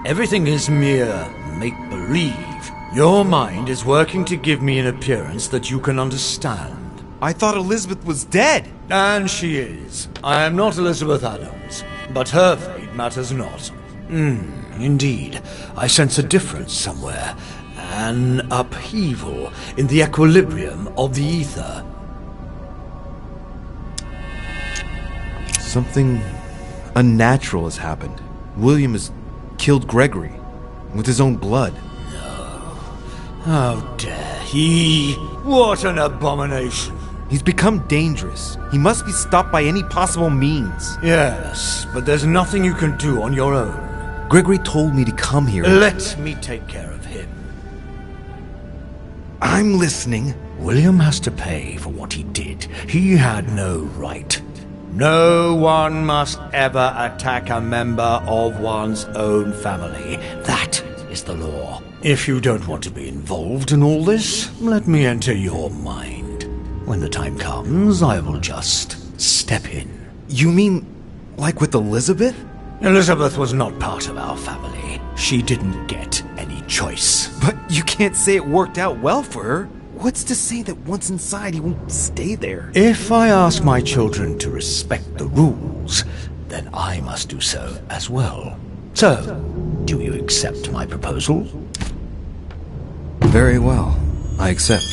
S12: everything is mere make-believe. Your mind is working to give me an appearance that you can understand.
S1: I thought Elizabeth was dead.
S12: And she is. I am not Elizabeth Adams, but her fate matters not. Indeed, I sense a difference somewhere. An upheaval in the equilibrium of the ether.
S1: Something unnatural has happened. William has killed Gregory with his own blood.
S12: No. How dare he? What an abomination.
S1: He's become dangerous. He must be stopped by any possible means.
S12: Yes, but there's nothing you can do on your own.
S1: Gregory told me to come here.
S12: Let me take care of him.
S1: I'm listening.
S12: William has to pay for what he did. He had no right. No one must ever attack a member of one's own family. That is the law. If you don't want to be involved in all this, let me enter your mind. When the time comes, I will just step in.
S1: You mean like with Elizabeth?
S12: Elizabeth was not part of our family. She didn't get any choice.
S1: But you can't say it worked out well for her. What's to say that once inside he won't stay there?
S12: If I ask my children to respect the rules, then I must do so as well. So, do you accept my proposal?
S1: Very well. I accept.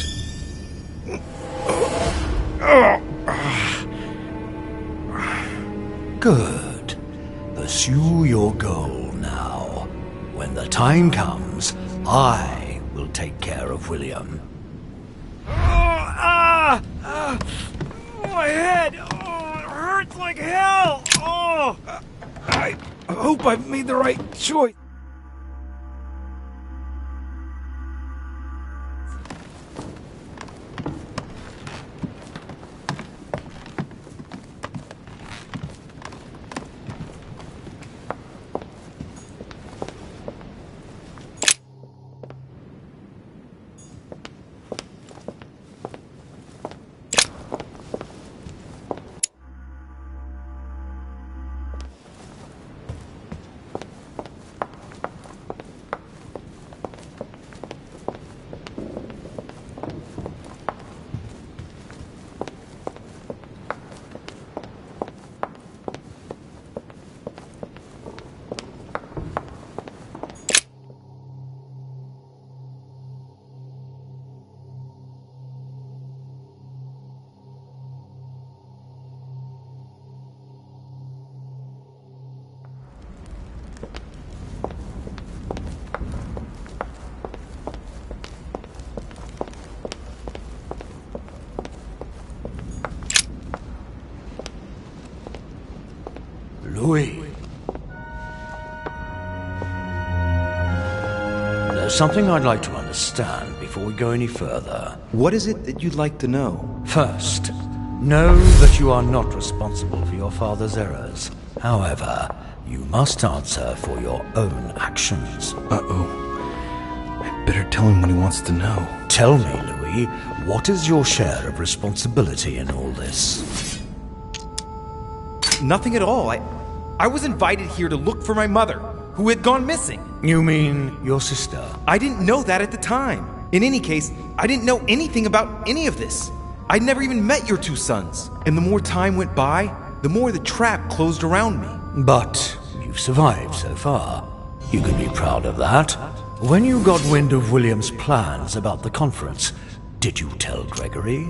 S12: Good. Pursue your goal now. When the time comes, I will take care of William.
S11: My head! Oh, it hurts like hell! Oh! I hope I've made the right choice.
S12: Louis. There's something I'd like to understand before we go any further.
S1: What is it that you'd like to know?
S12: First, know that you are not responsible for your father's errors. However, you must answer for your own actions.
S1: Uh-oh. I'd better tell him what he wants to know.
S12: Tell me, Louis, what is your share of responsibility in all this?
S1: Nothing at all. I was invited here to look for my mother, who had gone missing.
S12: You mean your sister?
S1: I didn't know that at the time. In any case, I didn't know anything about any of this. I'd never even met your two sons. And the more time went by, the more the trap closed around me.
S12: But you've survived so far. You can be proud of that. When you got wind of William's plans about the conference, did you tell Gregory?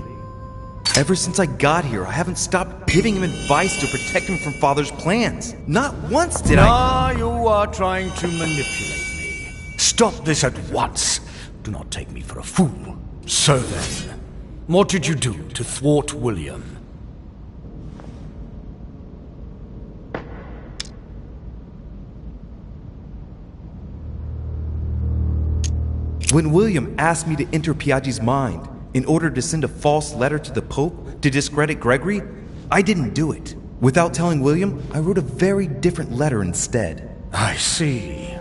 S1: Ever since I got here, I haven't stopped giving him advice to protect him from Father's plans. Not once did I...
S12: You are trying to manipulate me. Stop this at once. Do not take me for a fool. So then, what did you do to thwart William?
S1: When William asked me to enter Piaggi's mind in order to send a false letter to the Pope to discredit Gregory, I didn't do it. Without telling William, I wrote a very different letter instead.
S12: I see.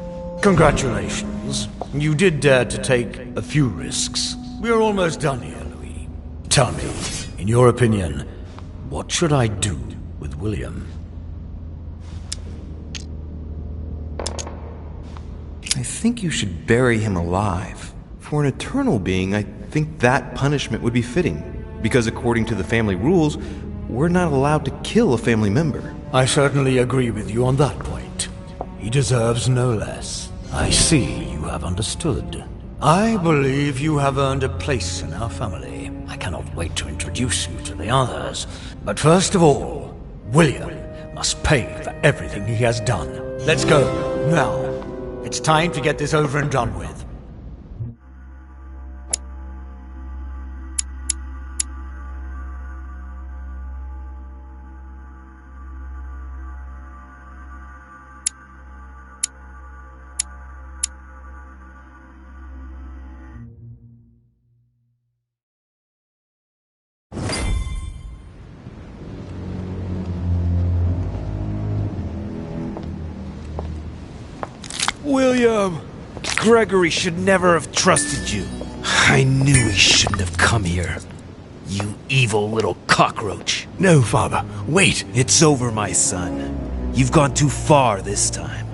S12: Congratulations. You did dare to take a few risks. We're almost done here, Louis. Tell me, in your opinion, what should I do with William?
S1: I think you should bury him alive. For an eternal being, I think that punishment would be fitting, because according to the family rules, we're not allowed to kill a family member.
S12: I certainly agree with you on that point. He deserves no less. I see you have understood. I believe you have earned a place in our family. I cannot wait to introduce you to the others. But first of all, William must pay for everything he has done. Let's go, now. It's time to get this over and done with.
S11: William! Gregory should never have trusted you. I knew he shouldn't have come here. You evil little cockroach.
S3: No, Father. Wait.
S11: It's over, my son. You've gone too far this time.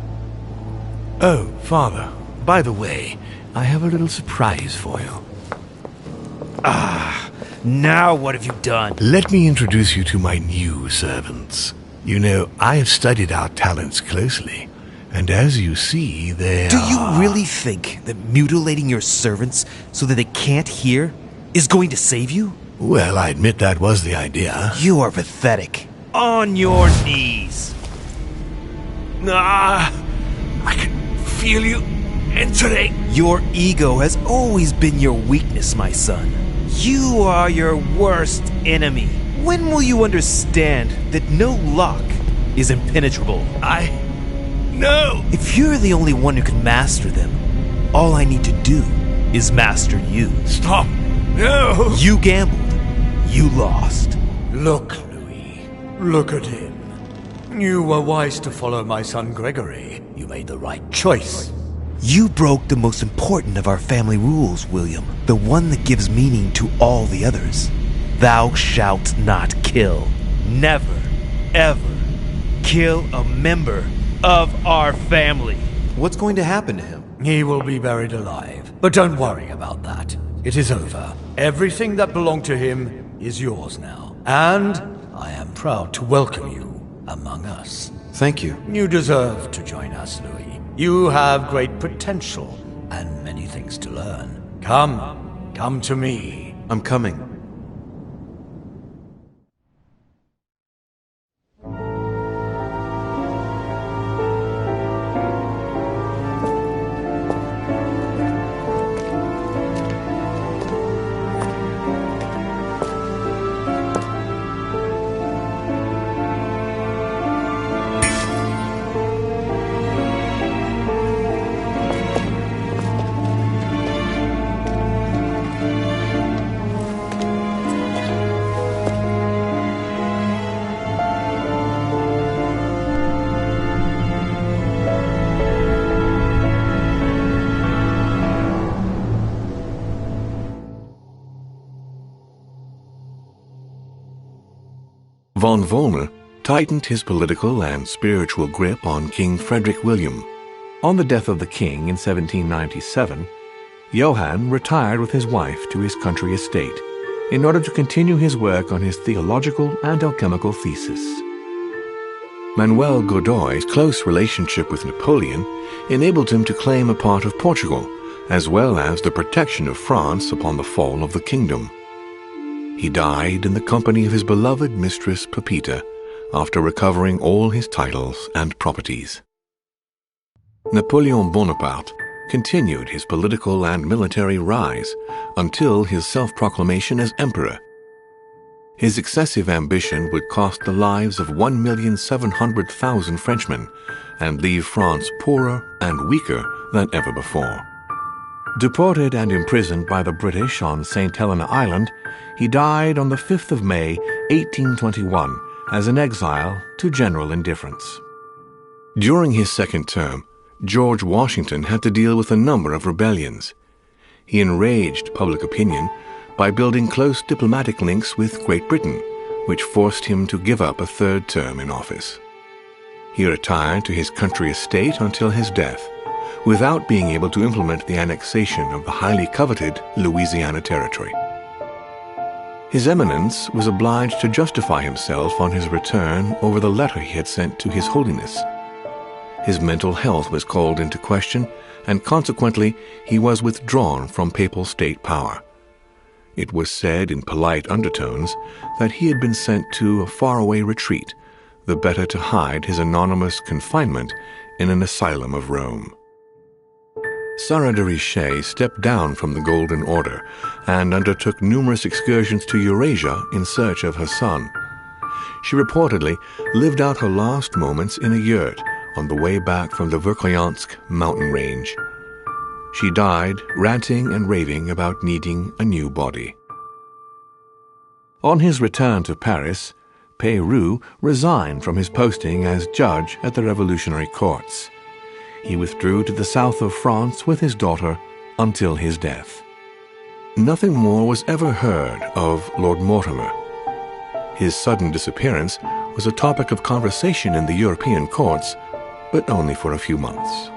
S3: Oh, Father. By the way, I have a little surprise for you.
S11: Now what have you done?
S3: Let me introduce you to my new servants. You know, I have studied our talents closely, and as you see,
S11: Do you really think that mutilating your servants so that they can't hear is going to save you?
S3: Well, I admit that was the idea.
S11: You are pathetic. On your knees.
S3: I can feel you entering.
S11: Your ego has always been your weakness, my son. You are your worst enemy. When will you understand that no lock is impenetrable?
S3: No!
S11: If you're the only one who can master them, all I need to do is master you.
S3: Stop! No!
S11: You gambled. You lost.
S12: Look, Louis. Look at him. You were wise to follow my son Gregory. You made the right choice.
S11: You broke the most important of our family rules, William. The one that gives meaning to all the others. Thou shalt not kill. Never, ever kill a member of our family.
S1: What's going to happen to him?
S12: He will be buried alive. But don't worry about that. It is over. Everything that belonged to him is yours now. And I am proud to welcome you among us.
S1: Thank you.
S12: You deserve to join us, Louis. You have great potential and many things to learn. Come to me.
S1: I'm coming.
S3: Von Vollmer tightened his political and spiritual grip on King Frederick William. On the death of the king in 1797, Johann retired with his wife to his country estate in order to continue his work on his theological and alchemical thesis. Manuel Godoy's close relationship with Napoleon enabled him to claim a part of Portugal, as well as the protection of France upon the fall of the kingdom. He died in the company of his beloved mistress Pepita after recovering all his titles and properties. Napoleon Bonaparte continued his political and military rise until his self-proclamation as emperor. His excessive ambition would cost the lives of 1,700,000 Frenchmen and leave France poorer and weaker than ever before. Deported and imprisoned by the British on St. Helena Island, he died on the 5th of May, 1821, as an exile to general indifference. During his second term, George Washington had to deal with a number of rebellions. He enraged public opinion by building close diplomatic links with Great Britain, which forced him to give up a third term in office. He retired to his country estate until his death, without being able to implement the annexation of the highly coveted Louisiana Territory. His Eminence was obliged to justify himself on his return over the letter he had sent to His Holiness. His mental health was called into question, and consequently he was withdrawn from papal state power. It was said in polite undertones that he had been sent to a faraway retreat, the better to hide his anonymous confinement in an asylum of Rome. Sarah de Richet stepped down from the Golden Order and undertook numerous excursions to Eurasia in search of her son. She reportedly lived out her last moments in a yurt on the way back from the Verkhoyansk mountain range. She died ranting and raving about needing a new body. On his return to Paris, Peyroux resigned from his posting as judge at the revolutionary courts. he withdrew to the south of France with his daughter until his death. Nothing more was ever heard of Lord Mortimer. His sudden disappearance was a topic of conversation in the European courts, but only for a few months.